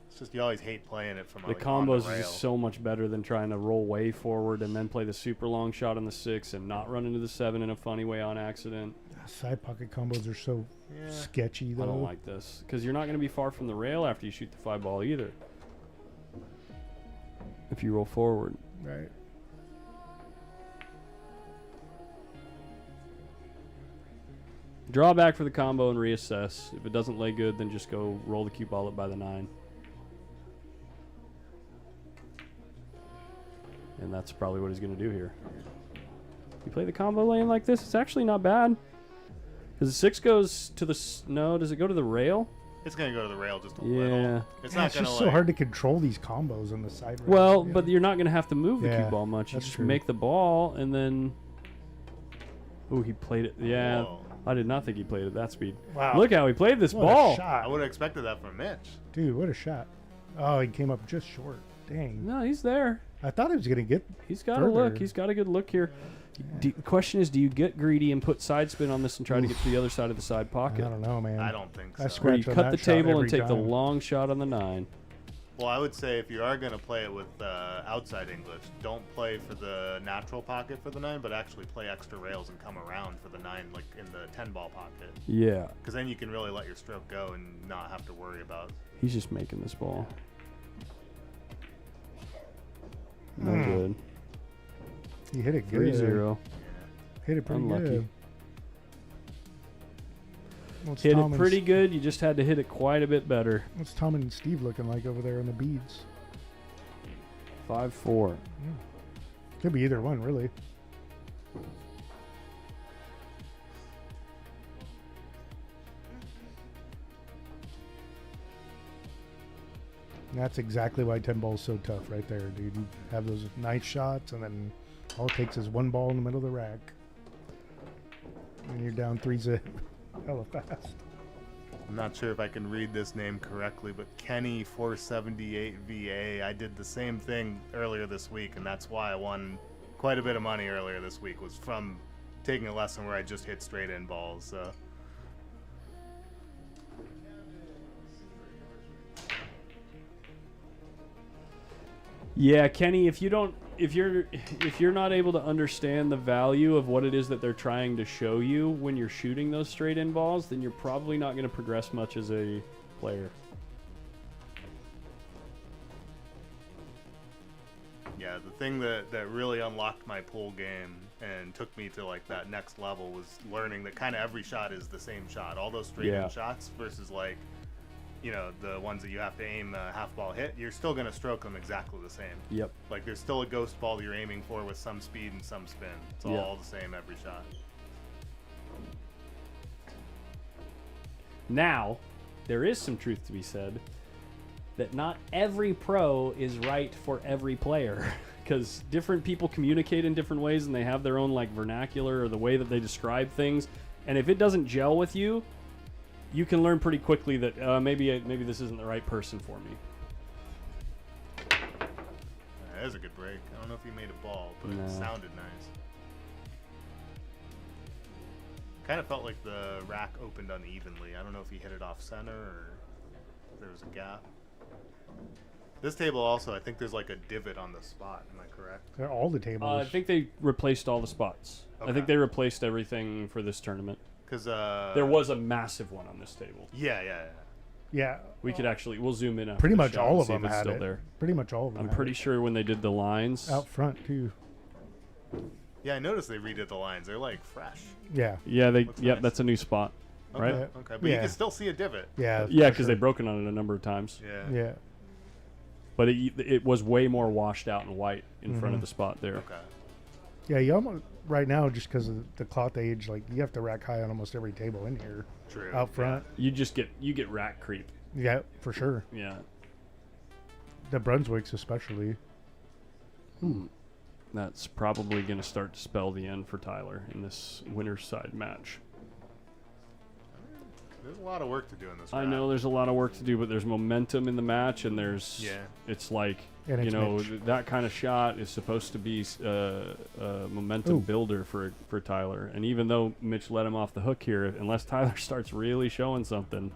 It's just you always hate playing it from The like, on combos the rail. is just so much better than trying to roll way forward and then play the super long shot on the 6 and not run into the 7 in a funny way on accident. side pocket combos are so sketchy though. I don't like this because you're not going to be far from the rail after you shoot the 5 ball either. If you roll forward. Right. Draw back for the combo and reassess. If it doesn't lay good, then just go roll the cue ball up by the 9. And that's probably what he's going to do here. You play the combo lane like this, it's actually not bad. Because the 6 goes to the... No, does it go to the rail? It's going to go to the rail just a Yeah. little. It's not It's going to just so hard to control these combos on the side rail. Well, but you're not going to have to move the Yeah, cue ball much. You that's just true. make the ball and then... Ooh, he played it. Yeah. Whoa. I did not think he played it at that speed. Wow. Look how he played this What a ball. shot. I would have expected that from Mitch. Dude, what a shot. Oh, he came up just short. Dang. No, he's there. I thought he was going to get He's got a look. further. He's got a good look here. The question is, do you get greedy and put side spin on this and try to get to the other side of the side I pocket? don't know, man. I don't think I so. Where you scratch on cut the that shot table and every take the time. long shot on the 9. Well, I would say if you are going to play it with outside English, don't play for the natural pocket for the 9, but actually play extra rails and come around for the 9, like in the 10 ball pocket. Yeah. Because then you can really let your stroke go and not have to worry about. He's just making this ball. No Hmm. good. He hit it good. 3-0. Hit it pretty Unlucky. good. What's Hit Tom it and pretty good. You just had to hit it quite a bit better. What's Tom and Steve looking like over there on the beads? 5-4. Could be either one, really. And that's exactly why 10 ball's so tough right there, dude. You have those nice shots, and then all it takes is one ball in the middle of the rack. And you're down 3-zip. Hella fast. I'm not sure if I can read this name correctly, but Kenny 478 VA. I did the same thing earlier this week, and that's why I won quite a bit of money earlier this week, was from taking a lesson where I just hit straight in balls. So. Yeah, Kenny, if you're not able to understand the value of what it is that they're trying to show you when you're shooting those straight in balls, then you're probably not going to progress much as a player. Yeah, the thing that really unlocked my pool game and took me to like that next level was learning that kind of every shot is the same shot. All those straight in shots versus like, you know, the ones that you have to aim a half ball hit, you're still going to stroke them exactly the same. Yep. Like there's still a ghost ball you're aiming for with some speed and some spin. It's all the same every shot. Now, there is some truth to be said that not every pro is right for every player because different people communicate in different ways and they have their own like vernacular or the way that they describe things. And if it doesn't gel with you, you can learn pretty quickly that maybe this isn't the right person for me. That is a good break. I don't know if he made a ball, but No. it sounded nice. Kind of felt like the rack opened unevenly. I don't know if he hit it off center or if there was a gap. This table also, I think there's like a divot on the spot. Am I correct? They're all the tables. I think they replaced all the spots. I think they replaced everything for this tournament. Because there was a massive one on this table. Yeah. We could actually, we'll zoom in. After Pretty the much shot all and of see if them it's had still it. there. Pretty much all of them. I'm had pretty it. sure when they did the lines out front too. Yeah, I noticed they redid the lines. They're like fresh. Yeah. Yeah, they. Looks Yep, nice. that's a new spot, right? Okay, okay. But you can still see a divot. Yeah. Yeah, for because sure. they've broken on it a number of times. Yeah. Yeah. But it was way more washed out and white in front of the spot there. Okay. Yeah, you almost right now just because of the cloth age, like you have to rack high on almost every table in here. True. Out front. You get rack creep. Yeah, for sure. Yeah. The Brunswicks especially. That's probably going to start to spell the end for Tyler in this winner's side match. There's a lot of work to do in this. I know there's a lot of work to do, but there's momentum in the match, and there's it's like And it's that kind of shot is supposed to be a momentum builder for Tyler. And even though Mitch let him off the hook here, unless Tyler starts really showing something,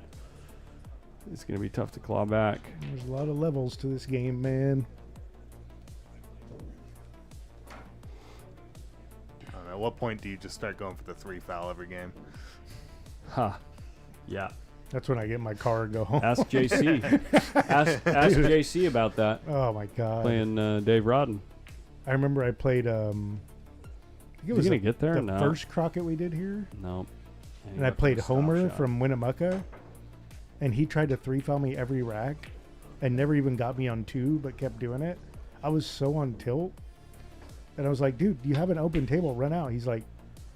it's going to be tough to claw back. There's a lot of levels to this game, man. I don't know, at what point do you just start going for the 3 foul every game? Huh. Yeah. That's when I get in my car and go home. Ask JC. ask JC about that. Oh my god. Playing Dave Rodden. I remember I played. I think it was gonna get there? the No. first Crockett we did here. No. And I played Homer from Winnemucca, and he tried to 3-foul me every rack, and never even got me on 2, but kept doing it. I was so on tilt, and I was like, "Dude, you have an open table. Run out." He's like,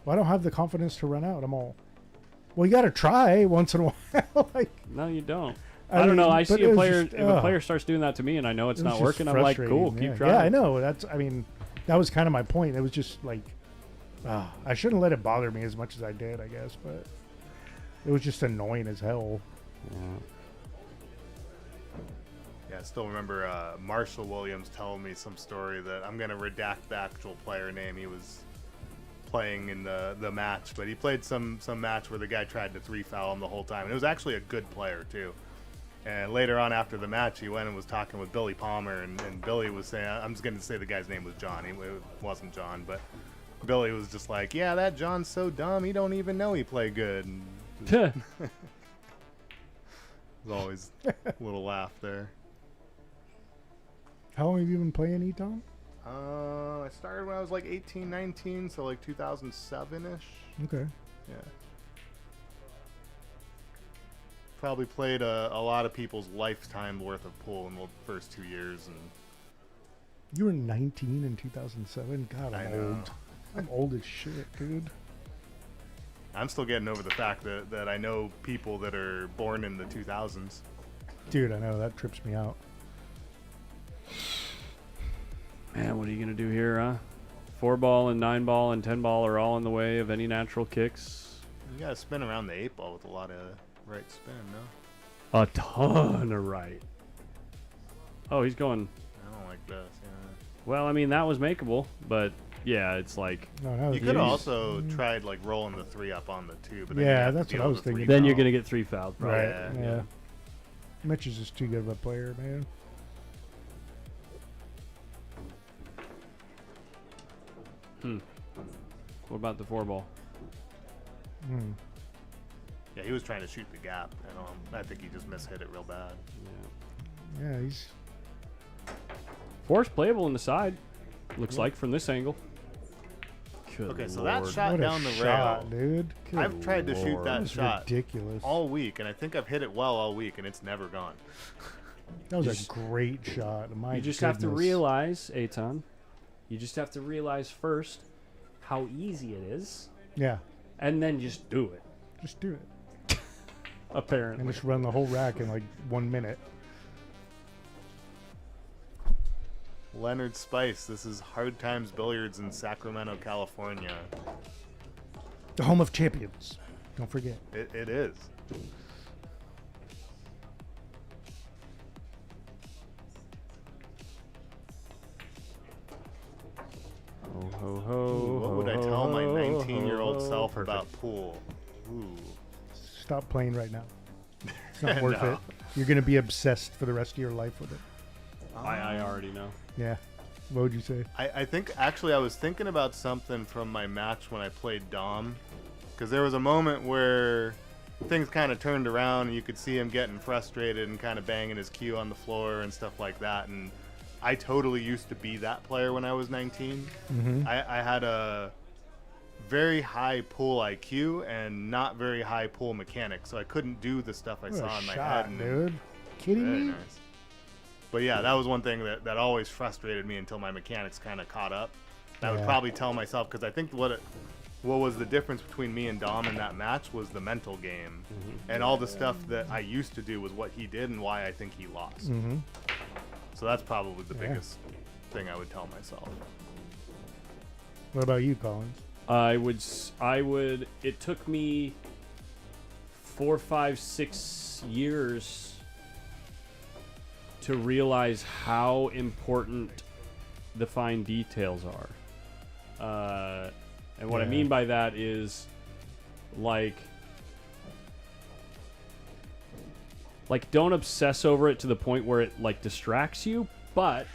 "Well, I don't have the confidence to run out." I'm all, "Well, you got to try once in a while." Like, no, you don't. I I don't know. mean, I but see it a was player. just, if a player starts doing that to me, and I know it's it was not just working, I'm like, frustrating, cool, yeah. keep trying. Yeah, I know. I mean, that was kind of my point. It was just like, I shouldn't let it bother me as much as I did, I guess, but it was just annoying as hell. Yeah, I still remember Marshall Williams telling me some story that I'm going to redact the actual player name. He was playing in the match, but he played some match where the guy tried to 3-foul him the whole time. And it was actually a good player, too. And later on after the match, he went and was talking with Billy Palmer, and Billy was saying, I'm just going to say the guy's name was John. It wasn't John, but Billy was just like, yeah, that John's so dumb, he don't even know he played good. And there's always a little laugh there. How long have you been playing, Eton? I started when I was like 18, 19, so like 2007-ish. Okay. Yeah. Probably played a lot of people's lifetime worth of pool in the first 2 years. And You were 19 in 2007? God, I I'm know. old. I'm old as shit, dude. I'm still getting over the fact that I know people that are born in the 2000s. Dude, I know. That trips me out. Man, what are you gonna do here, huh? 4-ball and 9-ball and 10-ball are all in the way of any natural kicks. You gotta spin around the 8-ball with a lot of right spin, no? A ton of right. Oh, he's going. I don't like this. Yeah. Well, I mean that was makeable, but yeah, it's like. No, You could have also tried like rolling the 3 up on the 2, but then Yeah, you have to that's deal what I with was the thinking. 3 Then you're foul. gonna get 3 fouled, probably. Right. Yeah. Yeah. Mitch is just too good of a player, man. What about the 4-ball? Yeah, he was trying to shoot the gap, and I think he just mishit it real bad. Yeah, he's... 4's playable in the side. Looks like from this angle. Good Okay, so Lord. that shot What down a the shot, rail. dude. I've tried to shoot that That's shot ridiculous. all week, and I think I've hit it well all week, and it's never gone. That was a great shot. My You just have to goodness. realize, Eitan, you just have to realize first how easy it is, Yeah, and then just do it. just do it. Apparently. And just run the whole rack in like 1 minute. Leonard Spice, this is Hard Times Billiards in Sacramento, California. The home of champions. Don't forget. It is. Ho, ho, ho, Ooh, what would I ho, tell my ho, 19-year-old ho. self Perfect. about pool? Ooh. Stop playing right now. It's not worth No. it. You're going to be obsessed for the rest of your life with it. I already know. Yeah. What would you say? I think actually I was thinking about something from my match when I played Dom, because there was a moment where things kind of turned around and you could see him getting frustrated and kind of banging his cue on the floor and stuff like that. And I totally used to be that player when I was 19. Mm-hmm. I had a very high pull IQ and not very high pull mechanics, so I couldn't do the stuff I What a saw in my shot, head. And dude. Kidding very me? nice. But yeah, that was one thing that always frustrated me until my mechanics kind of caught up. I would Yeah. probably tell myself, because I think what was the difference between me and Dom in that match was the mental game. And all the stuff that I used to do was what he did and why I think he lost. Mm-hmm. So that's probably the Yeah. biggest thing I would tell myself. What about you, Collins? I would. It took me 4, 5, 6 years to realize how important the fine details are. And what I Yeah. mean by that is, like, don't obsess over it to the point where it, like, distracts you, but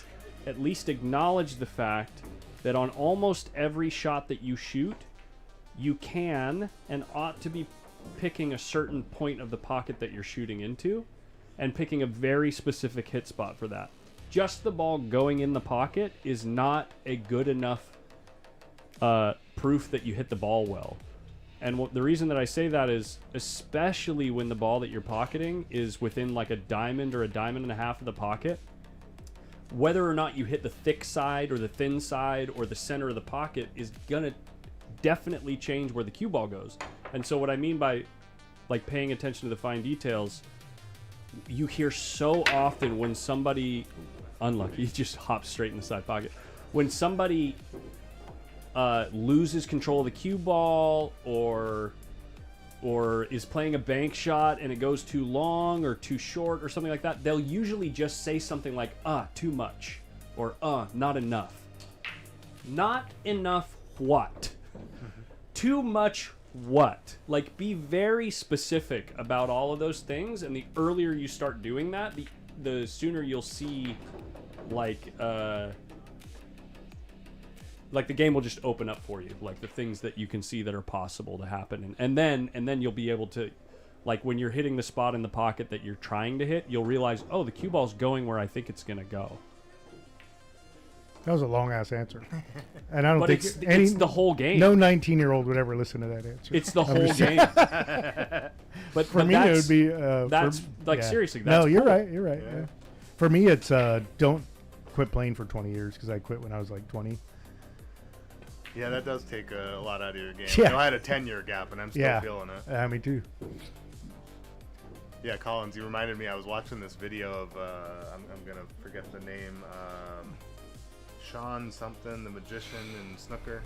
at least acknowledge the fact that on almost every shot that you shoot, you can and ought to be picking a certain point of the pocket that you're shooting into and picking a very specific hit spot for that. Just the ball going in the pocket is not a good enough proof that you hit the ball well. And the reason that I say that is, especially when the ball that you're pocketing is within like a diamond or a diamond and a half of the pocket, whether or not you hit the thick side or the thin side or the center of the pocket is gonna definitely change where the cue ball goes. And so what I mean by like paying attention to the fine details, you hear so often when somebody, unlucky, just hops straight in the side pocket. When somebody loses control of the cue ball or is playing a bank shot and it goes too long or too short or something like that, they'll usually just say something like, too much, or not enough. Not enough what? Too much what? Like, be very specific about all of those things, and the earlier you start doing that, the sooner you'll see, like the game will just open up for you, like the things that you can see that are possible to happen, and then you'll be able to, like, when you're hitting the spot in the pocket that you're trying to hit, you'll realize, oh, the cue ball's going where I think it's gonna go. That was a long ass answer, and I don't But think it's the whole game. No 19-year-old would ever listen to that answer. It's the I'm whole just- game. But For me, it would be. that's like, yeah. seriously. No, That's you're cool. right. You're right. Yeah. For me, it's don't quit playing for 20 years because I quit when I was like 20. Yeah, that does take a lot out of your game. Yeah. You know, I had a 10-year gap, and I'm still feeling it. Me too. Yeah, Collins, you reminded me. I was watching this video of I'm gonna forget the name. Sean something, the magician in snooker.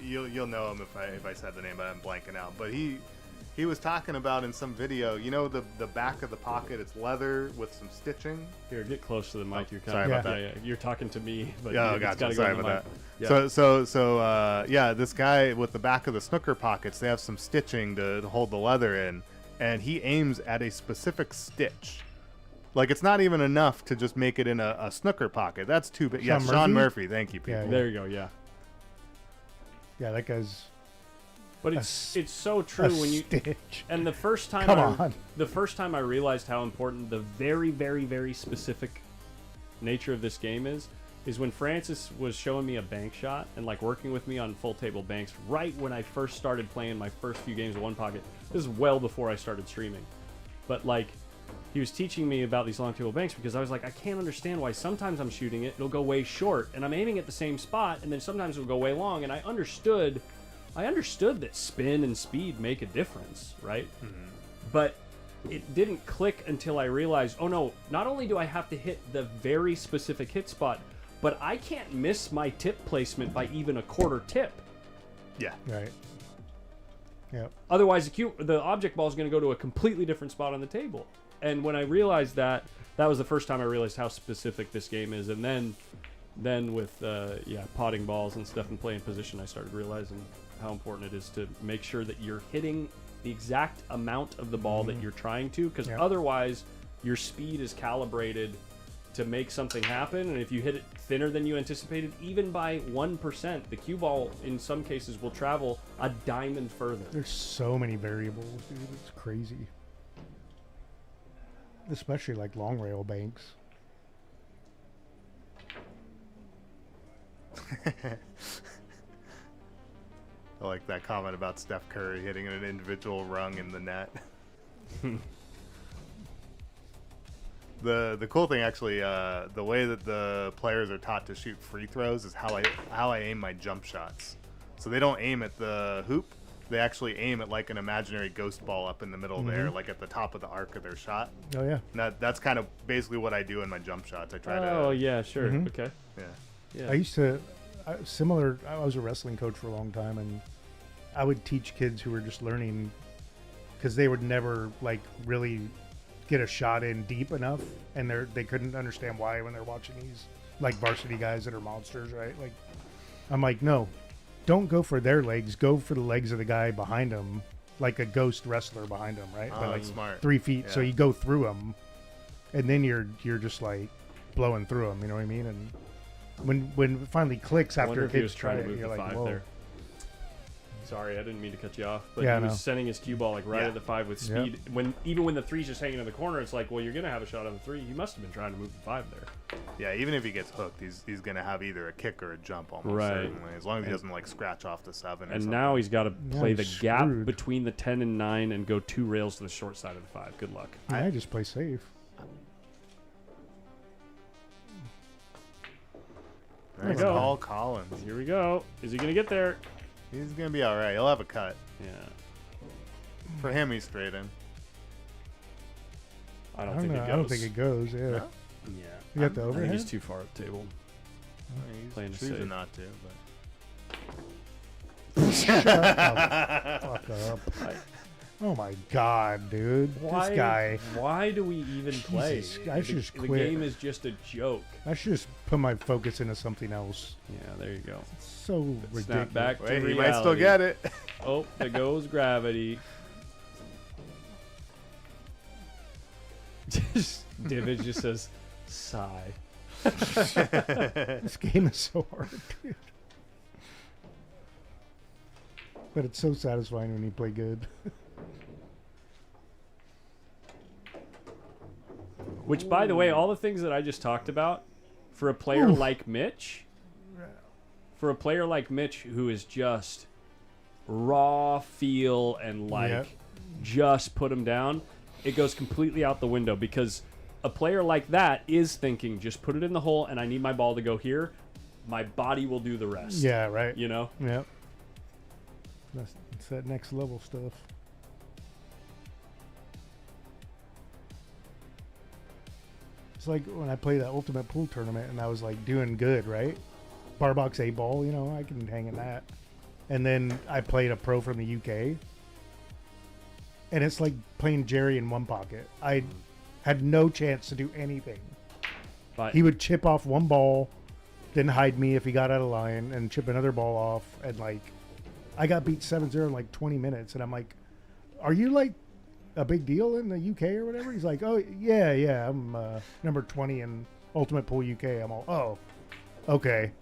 You'll know him if I said the name, but I'm blanking out. But he was talking about in some video, you know, the back of the pocket, it's leather with some stitching. Here, get close to the mic. You're sorry about that. Yeah, you're talking to me, but Yeah, it's gotcha. gotta go Sorry on the about mic. that. Yeah. So this guy with the back of the snooker pockets, they have some stitching to hold the leather in, and he aims at a specific stitch. Like, it's not even enough to just make it in a snooker pocket. That's too big. Yeah, Sean Murphy. Thank you, people. Yeah. There you go. Yeah. Yeah, that guy's. But it's so true when you stitch. and the first time the first time I realized how important the very, very, very specific nature of this game is when Francis was showing me a bank shot and like working with me on full table banks right when I first started playing my first few games of One Pocket. This is well before I started streaming. But like, he was teaching me about these long table banks because I was like, I can't understand why sometimes I'm shooting it, it'll go way short, and I'm aiming at the same spot, and then sometimes it'll go way long, and I understood that spin and speed make a difference, right? Mm-hmm. But it didn't click until I realized, oh no, not only do I have to hit the very specific hit spot, but I can't miss my tip placement by even a quarter tip. Yeah. Right. Yep. Otherwise, the object ball is going to go to a completely different spot on the table. And when I realized that was the first time I realized how specific this game is. And then with potting balls and stuff and playing position, I started realizing how important it is to make sure that you're hitting the exact amount of the ball that you're trying to, because otherwise your speed is calibrated to make something happen, and if you hit it thinner than you anticipated, even by 1%, the cue ball in some cases will travel a diamond further. There's so many variables, dude. It's crazy. Especially like long rail banks. I like that comment about Steph Curry hitting an individual rung in the net. The cool thing, actually, the way that the players are taught to shoot free throws is how I aim my jump shots. So they don't aim at the hoop; they actually aim at like an imaginary ghost ball up in the middle there, like at the top of the arc of their shot. Oh yeah. And that's kind of basically what I do in my jump shots. I try to. Oh yeah, sure, okay. Yeah. I used to I was a wrestling coach for a long time, and I would teach kids who were just learning because they would never like really get a shot in deep enough, and they couldn't understand why when they're watching these like varsity guys that are monsters, right? Like, I'm like, no, don't go for their legs, go for the legs of the guy behind them, like a ghost wrestler behind them, right? But like smart. 3 feet, Yeah. so you go through them, and then you're just like blowing through them, you know what I mean? And when it finally clicks I after wonder a if he was kid's trying try to it, move you're the like, 5 whoa. there. Sorry, I didn't mean to cut you off, but Yeah, he was no. sending his cue ball like right Yeah. at the 5 with Yep. speed. Even when the 3's just hanging in the corner, it's like, well, you're gonna have a shot on the 3. He must have been trying to move the 5 there. Yeah, even if he gets hooked, he's gonna have either a kick or a jump almost Right. certainly, as long as he doesn't like scratch off the 7. Or And something. now he's got to play the he's gap screwed. between the 10 and 9 and go 2 rails to the short side of the 5. Good luck. I just play safe. There you Nice go. call, Collins. Here we go. Is he gonna get there? He's gonna be all right. He'll have a cut. Yeah. For him, he's straight in. I I don't don't think know. it goes. I don't think it goes. Yeah. No? Yeah. You got the I think overhead? he's too far up the table. He's Playing to choosing safe. not to, Shut the fuck up. Oh my god, dude. Why, This guy. Why do we even play? Jesus, I should just the quit. game is just a joke. I should just put my focus into something else. Yeah, there you go. It's so ridiculous. Snap back but to wait, he reality. might still get it. Oh, there goes gravity. David just says, sigh. This game is so hard, dude. But it's so satisfying when you play good. Which, by the way, all the things that I just talked about, for a player like Mitch, who is just raw feel and like Yep. just put him down, it goes completely out the window because a player like that is thinking, just put it in the hole and I need my ball to go here. My body will do the rest. Yeah, right. You know? Yep. It's that next level stuff. It's like when I played that Ultimate Pool tournament and I was like doing good, right? Bar box 8 ball, you know, I can hang in that. And then I played a pro from the UK. And it's like playing Jerry in one pocket. I had no chance to do anything. But He would chip off one ball, then hide me if he got out of line, and chip another ball off. And like, I got beat 7-0 in like 20 minutes. And I'm like, are you like a big deal in the UK or whatever? He's like, oh, yeah, I'm number 20 in Ultimate Pool UK. I'm all, oh, okay.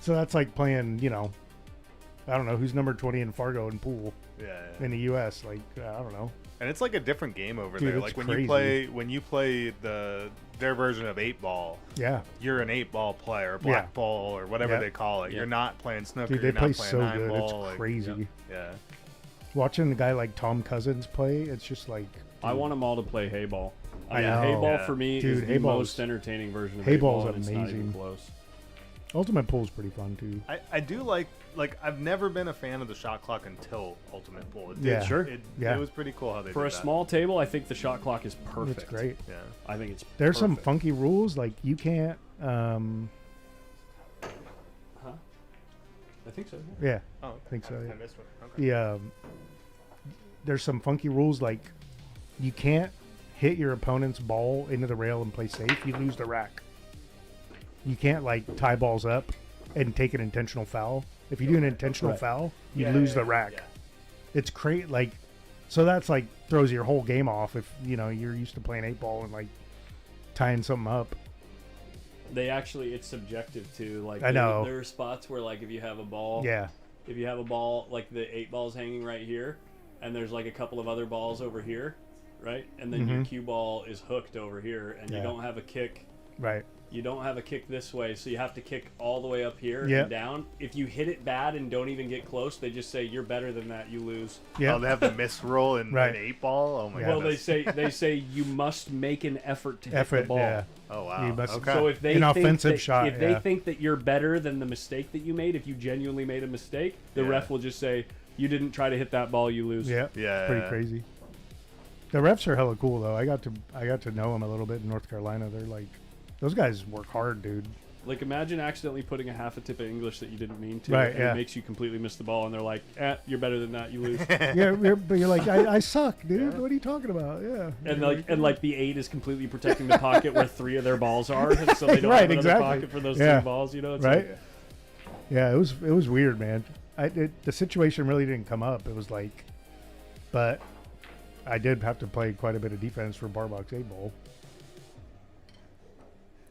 So that's like playing, you know, I don't know, who's number 20 in Fargo and pool Yeah. in the US. Like, I don't know. And it's like a different game over Dude, there. it's Like crazy. when you play their version of 8-ball, Yeah. you're an 8-ball player, black Yeah. ball or whatever Yeah. they call it. Yeah. You're not playing snooker. Dude, they you're play not playing so 9-ball. good. It's like, crazy. Yeah. Watching a guy like Tom Cousins play, it's just like, I want them all to play Hayball. I mean, know. Hayball Yeah. for me Dude, is the Hayball's- most entertaining version of Hayball's Hayball, and it's not even amazing. close. Ultimate Pool's pretty fun too. I do like I've never been a fan of the shot clock until Ultimate Pool. It did, Yeah. Sure. Yeah. It was pretty cool how they For did a that. small table, I think the shot clock is perfect. It's great. Yeah. I think it's There's some perfect. funky rules, like you can't, Huh? I think so. Yeah. yeah, Oh, I think so, yeah. I missed one. Okay. the, there's some funky rules, like you can't hit your opponent's ball into the rail and play safe. You lose the rack. You can't like tie balls up and take an intentional foul. If you do an intentional Right. foul, you Yeah, lose yeah, the yeah, rack. yeah. It's great. Like So that's like throws your whole game off if you're used to playing 8-ball and like tying something up. They actually, it's subjective too. Like I know there are spots where like if you have a ball, if you have a ball like the 8-ball's hanging right here, and there's like a couple of other balls over here, right, and then your cue ball is hooked over here, and you don't have a kick. Right. You don't have a kick this way, so you have to kick all the way up here and down. If you hit it bad and don't even get close, they just say you're better than that. You lose. Yeah. Oh, they have the miss roll in 8-ball. Oh my god. Well, they say you must make an effort to hit the ball. Yeah. Oh wow. Okay. So if they an think offensive that, shot, if they think that you're better than the mistake that you made, if you genuinely made a mistake, the ref will just say you didn't try to hit that ball. You lose. Yeah. Yeah. Pretty crazy. The refs are hella cool though. I got to know them a little bit in North Carolina. They're like. Those guys work hard, dude. Like, imagine accidentally putting a half a tip of English that you didn't mean to, right, and it makes you completely miss the ball, and they're like, you're better than that, you lose. But you're like, I suck, dude. What are you talking about? Yeah. And like the 8 is completely protecting the pocket where 3 of their balls are, so they don't have another pocket for those 3 balls, It's right? like, yeah, it was weird, man. The situation really didn't come up. It was like, but I did have to play quite a bit of defense for bar box 8-ball.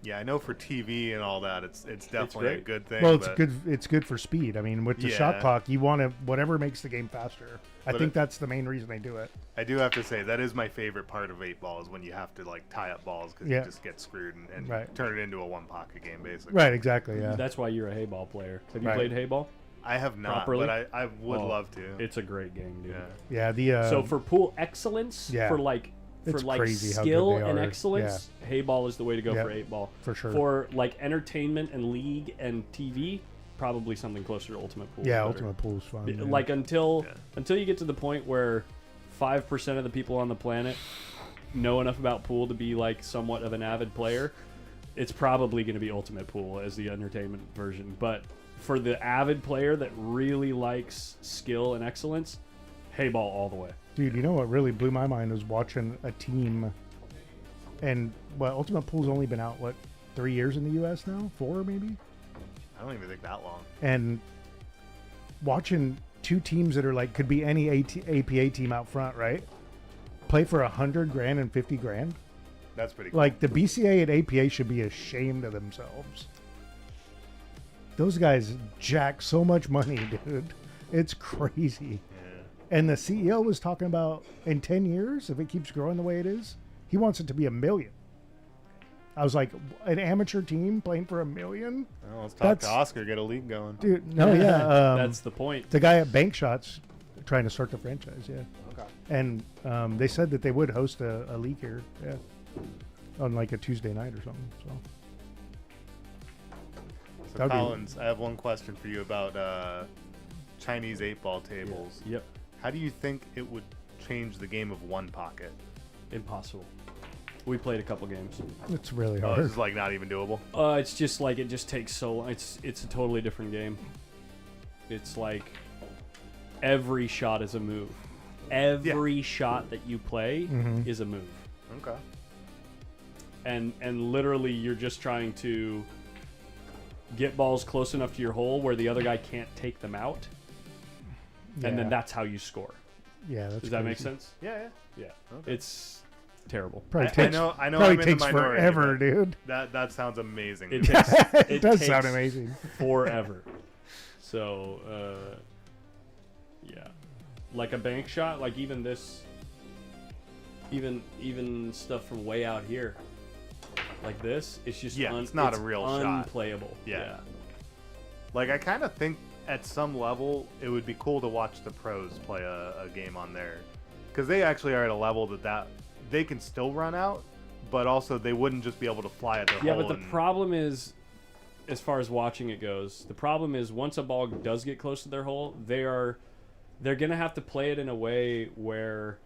Yeah, I know for TV and all that, it's definitely a good thing. Well, it's good. It's good for speed. I mean, with the shot clock, you want to whatever makes the game faster. I think that's the main reason they do it. I do have to say that is my favorite part of 8-ball is when you have to like tie up balls because you just get screwed and turn it into a one-pocket game basically. Right. Exactly. Yeah. That's why you're a hayball player. Have you played hayball? I have not, properly? but I would love to. It's a great game, dude. Yeah. So for pool excellence, for like skill and excellence, hayball is the way to go for 8-ball. For sure. For like entertainment and league and TV, probably something closer to Ultimate Pool. Yeah, Ultimate Pool is fun. Like until you get to the point where 5% of the people on the planet know enough about pool to be like somewhat of an avid player, it's probably going to be Ultimate Pool as the entertainment version. But for the avid player that really likes skill and excellence, hayball all the way. Dude, you know what really blew my mind was watching a team, and Ultimate Pool's only been out 3 years in the U.S. now, 4 maybe. I don't even think that long. And watching 2 teams that are like could be any APA team out front, right? Play for $100,000 and $50,000. That's pretty cool. Like the BCA and APA should be ashamed of themselves. Those guys jack so much money, dude. It's crazy. And the CEO was talking about in 10 years, if it keeps growing the way it is, he wants it to be $1 million. I was like, an amateur team playing for $1 million? Well, let's talk to Oscar, get a league going. Dude, no, that's the point. The guy at Bank Shots trying to start the franchise, Okay. And they said that they would host a league here, on like a Tuesday night or something. So Collins, I have one question for you about Chinese 8-ball tables. Yep. How do you think it would change the game of one pocket? Impossible. We played a couple games. It's really hard. It's like not even doable. It's just like it just takes so long. It's a totally different game. It's like every shot is a move. Every shot that you play is a move. Okay. And literally you're just trying to get balls close enough to your hole where the other guy can't take them out. And then that's how you score. Yeah, that's Does that make sense? Yeah. Yeah. Okay. It's terrible. Probably takes, I know probably I'm in takes the minority, forever, dude. That sounds amazing. It takes, it does sound amazing. Forever. So, yeah. Like a bank shot, like even this, even stuff from way out here, like this, it's just it's not a real shot. Unplayable. Yeah. Like I kind of think at some level it would be cool to watch the pros play a game on there, because they actually are at a level that they can still run out, but also they wouldn't just be able to fly at their hole. Yeah, but the problem is, as far as watching it goes, the problem is once a ball does get close to their hole, they're gonna have to play it in a way where,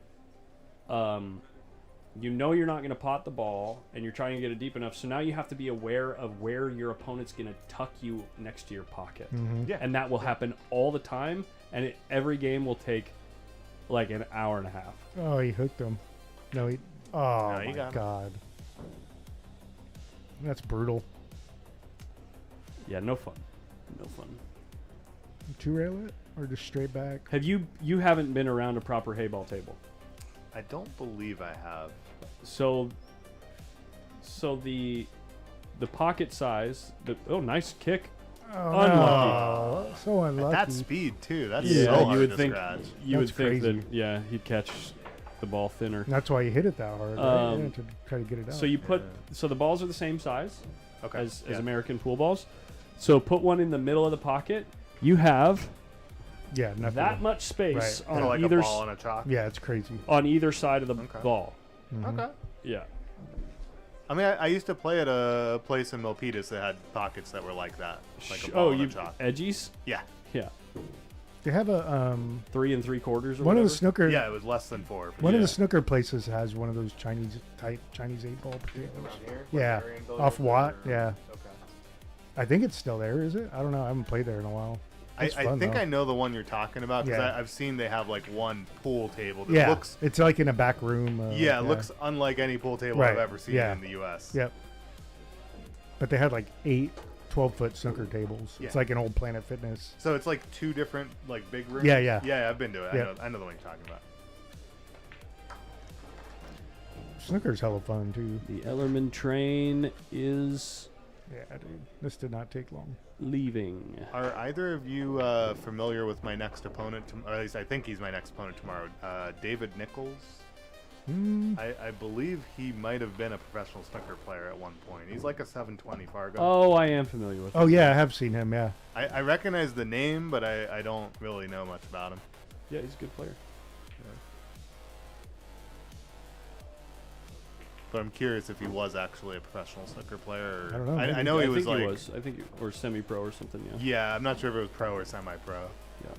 you're not gonna pot the ball, and you're trying to get it deep enough. So now you have to be aware of where your opponent's gonna tuck you next to your pocket, and that will happen all the time. And every game will take like an hour and a half. Oh, he hooked him. No, he. Oh my god, that's brutal. Yeah, no fun. No fun. 2 rail it? or just straight back. Have you haven't been around a proper hayball table? I don't believe I have. So the pocket size. Nice kick. Oh, Unlucky. no. So unlucky. At that speed too. That's Yeah, so hard you would to think scratch. you would That's think crazy. that he'd catch the ball thinner. That's why you hit it that hard, right? Yeah, to try to get it out. So you put so the balls are the same size Okay. as yeah. American pool balls. So put one in the middle of the pocket. You have yeah, nothing. that much space Right. on So like either a ball and a chalk. Yeah, it's crazy. on either side of the Okay. ball. Mhm. Okay. Yeah. I mean, I used to play at a place in Milpitas that had pockets that were like that, like a ball Oh, and you a chalk. edgies? Yeah. Yeah. They have a 3 3/4 or one of whatever. the snooker. Yeah, it was less than 4. One of Yeah. the snooker places has one of those Chinese 8-ball potatoes. Here? Yeah, Like Arian off Billiards Watt. or- Yeah, Okay. I think it's still there. Is it? I don't know. I haven't played there in a while. I It's fun, think though. I know the one you're talking about because Yeah. I've seen they have like one pool table that Yeah, looks. it's like in a back room. Yeah, it looks unlike any pool table Right, I've ever seen yeah. in the U.S. Yep. But they had like 8 12-foot snooker tables. Yeah. It's like an old Planet Fitness. So it's like 2 different like big rooms. Yeah, yeah. Yeah, I've been to it. Yeah. I know the one you're talking about. Snooker's hella fun too. The Ellerman train is Yeah, dude. This did not take long. leaving. Are either of you familiar with my next opponent? Or at least I think he's my next opponent tomorrow. David Nichols. Mm. I believe he might have been a professional snooker player at one point. He's like a 720 Fargo. Oh, I am familiar with Oh him. yeah, I have seen him. Yeah. I recognize the name, but I don't really know much about him. Yeah, he's a good player. But I'm curious if he was actually a professional snooker player. Or I don't know, I maybe. know he I was think like. he was. I think or semi-pro or something. Yeah. Yeah, I'm not sure if it was pro or semi-pro. Yeah.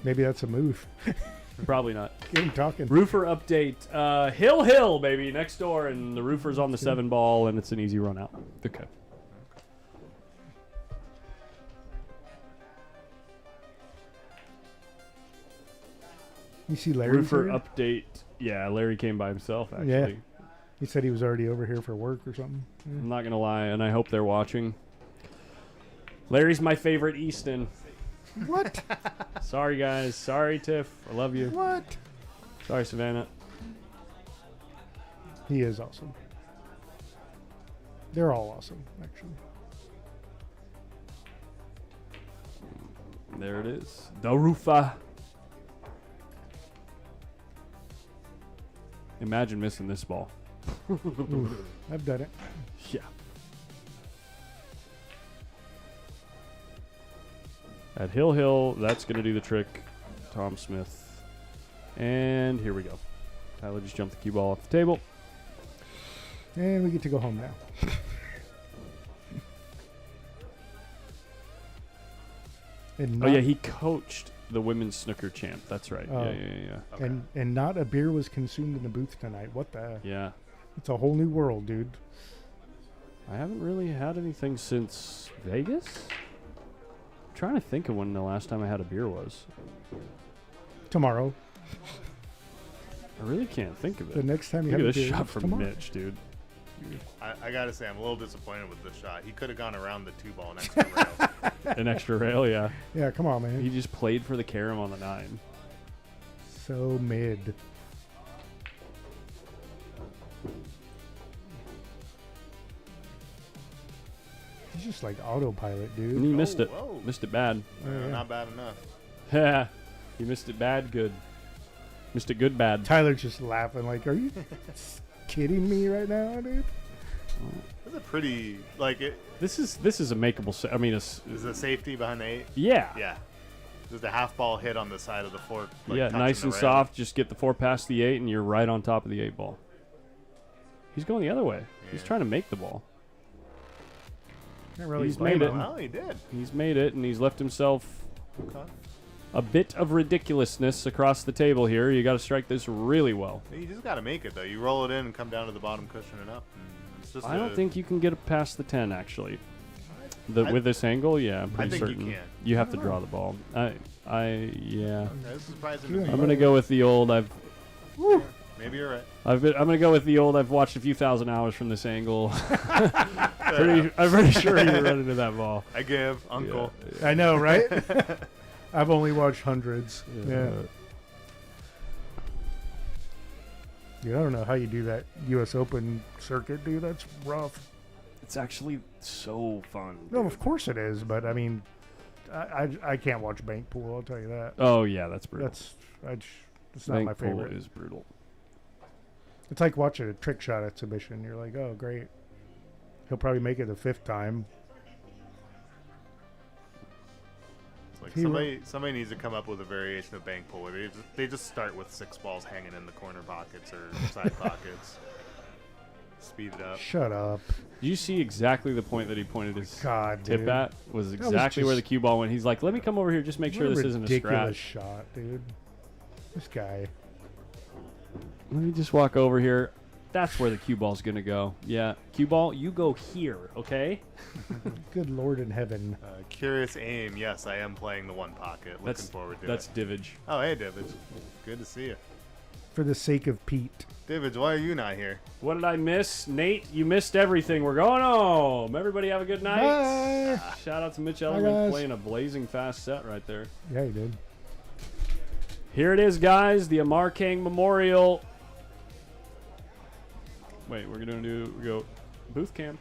Maybe that's a move. Probably not. Get him talking. Roofer update. Hill, baby, next door, and the roofer's on the 7 ball, and it's an easy run out. Okay. You see Larry? Roofer update. Yeah, Larry came by himself, actually. Yeah. He said he was already over here for work or something. Yeah. I'm not going to lie, and I hope they're watching. Larry's my favorite Easton. What? Sorry, guys. Sorry, Tiff. I love you. What? Sorry, Savannah. He is awesome. They're all awesome, actually. There it is. The roofer. Imagine missing this ball. Oof, I've done it. Yeah. At Hill, that's going to do the trick. Tom Smith. And here we go. Tyler just jumped the cue ball off the table. And we get to go home now. And Oh, yeah, he coached the women's snooker champ. That's right. Oh. Yeah. Okay. And not a beer was consumed in the booth tonight. What the? Yeah. It's a whole new world, dude. I haven't really had anything since Vegas. I'm trying to think of when the last time I had a beer was. Tomorrow. I really can't think of it. The next time you Look have at a this beer, shot it's from tomorrow. Mitch, dude. I gotta say, I'm a little disappointed with this shot. He could have gone around the 2-ball next to rail. An extra rail, yeah. Yeah, come on, man. He just played for the carom on the 9. So mid. He's just like autopilot, And dude. he missed it. Whoa. Missed it bad. Yeah. Not bad enough. Yeah. He missed it bad, good. Missed it good, bad. Tyler's just laughing like, are you kidding me right now, dude? That's a pretty like it. This is a makeable. I mean, it's Is the safety behind the 8? yeah. Yeah. Just a half ball hit on the side of the fork. Like, Yeah, touching nice the and rail. soft. Just get the 4 past the 8, and you're right on top of the 8 ball. He's going the other way. He's Yeah. trying to make the ball. Can't really He's blame made it. him. Well, he did. He's made it, and he's left himself Okay. a bit of ridiculousness across the table here. You got to strike this really well. You just got to make it though. You roll it in and come down to the bottom cushion and up. And it's just I don't think you can get it past the 10, actually. With this angle, yeah, I'm pretty think you certain. can. You have to draw the ball. Yeah. This is surprising to me. I'm gonna go with the old. Maybe you're right. I'm gonna go with the old. I've watched a few thousand hours from this angle. I'm pretty sure you run into that ball. I give Uncle. I know, right? I've only watched hundreds. Yeah. Dude, I don't know how you do that U.S. Open circuit, dude. That's rough. It's actually so fun. No, of course it is, but I mean, I can't watch bank pool. I'll tell you that. Oh yeah, that's brutal. It's not my favorite. Pool is brutal. It's like watching a trick shot exhibition. You're like, oh great, he'll probably make it the 5th time. It's like somebody needs to come up with a variation of bank pool where they just start with 6 balls hanging in the corner pockets or side pockets. Speed it up. Shut up. Did you see exactly the point that he pointed his tip dude. at? Was exactly where the cue ball went. He's like, let me come over here, just make sure this isn't a ridiculous scratch. shot, dude. This guy. Let me just walk over here. That's where the cue ball's gonna go. Yeah, cue ball, you go here, okay? Good Lord in heaven. Curious aim. Yes, I am playing the one pocket. Looking forward to it. That's Divage. Oh, hey, Divage. Good to see you. For the sake of Pete. Divage, why are you not here? What did I miss? Nate, you missed everything. We're going home. Everybody have a good night. Bye. Shout out to Mitch Bye, Ellerman guys. playing a blazing fast set right there. Yeah, he did. Here it is, guys. The Amar Kang Memorial. Wait, we're going to go booth cam.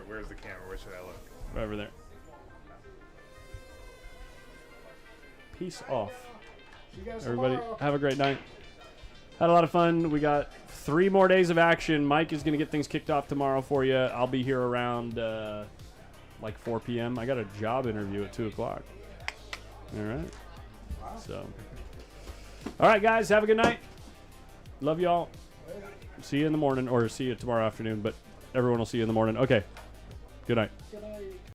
Where's the camera? Where should I look? Right over there. Peace off. Everybody, have a great night. Had a lot of fun. We got 3 more days of action. Mike is going to get things kicked off tomorrow for you. I'll be here around like 4 p.m. I got a job interview at 2 o'clock. All right. So, all right, guys, have a good night. Love y'all. See you in the morning, or see you tomorrow afternoon, but everyone will see you in the morning. Okay. Good night.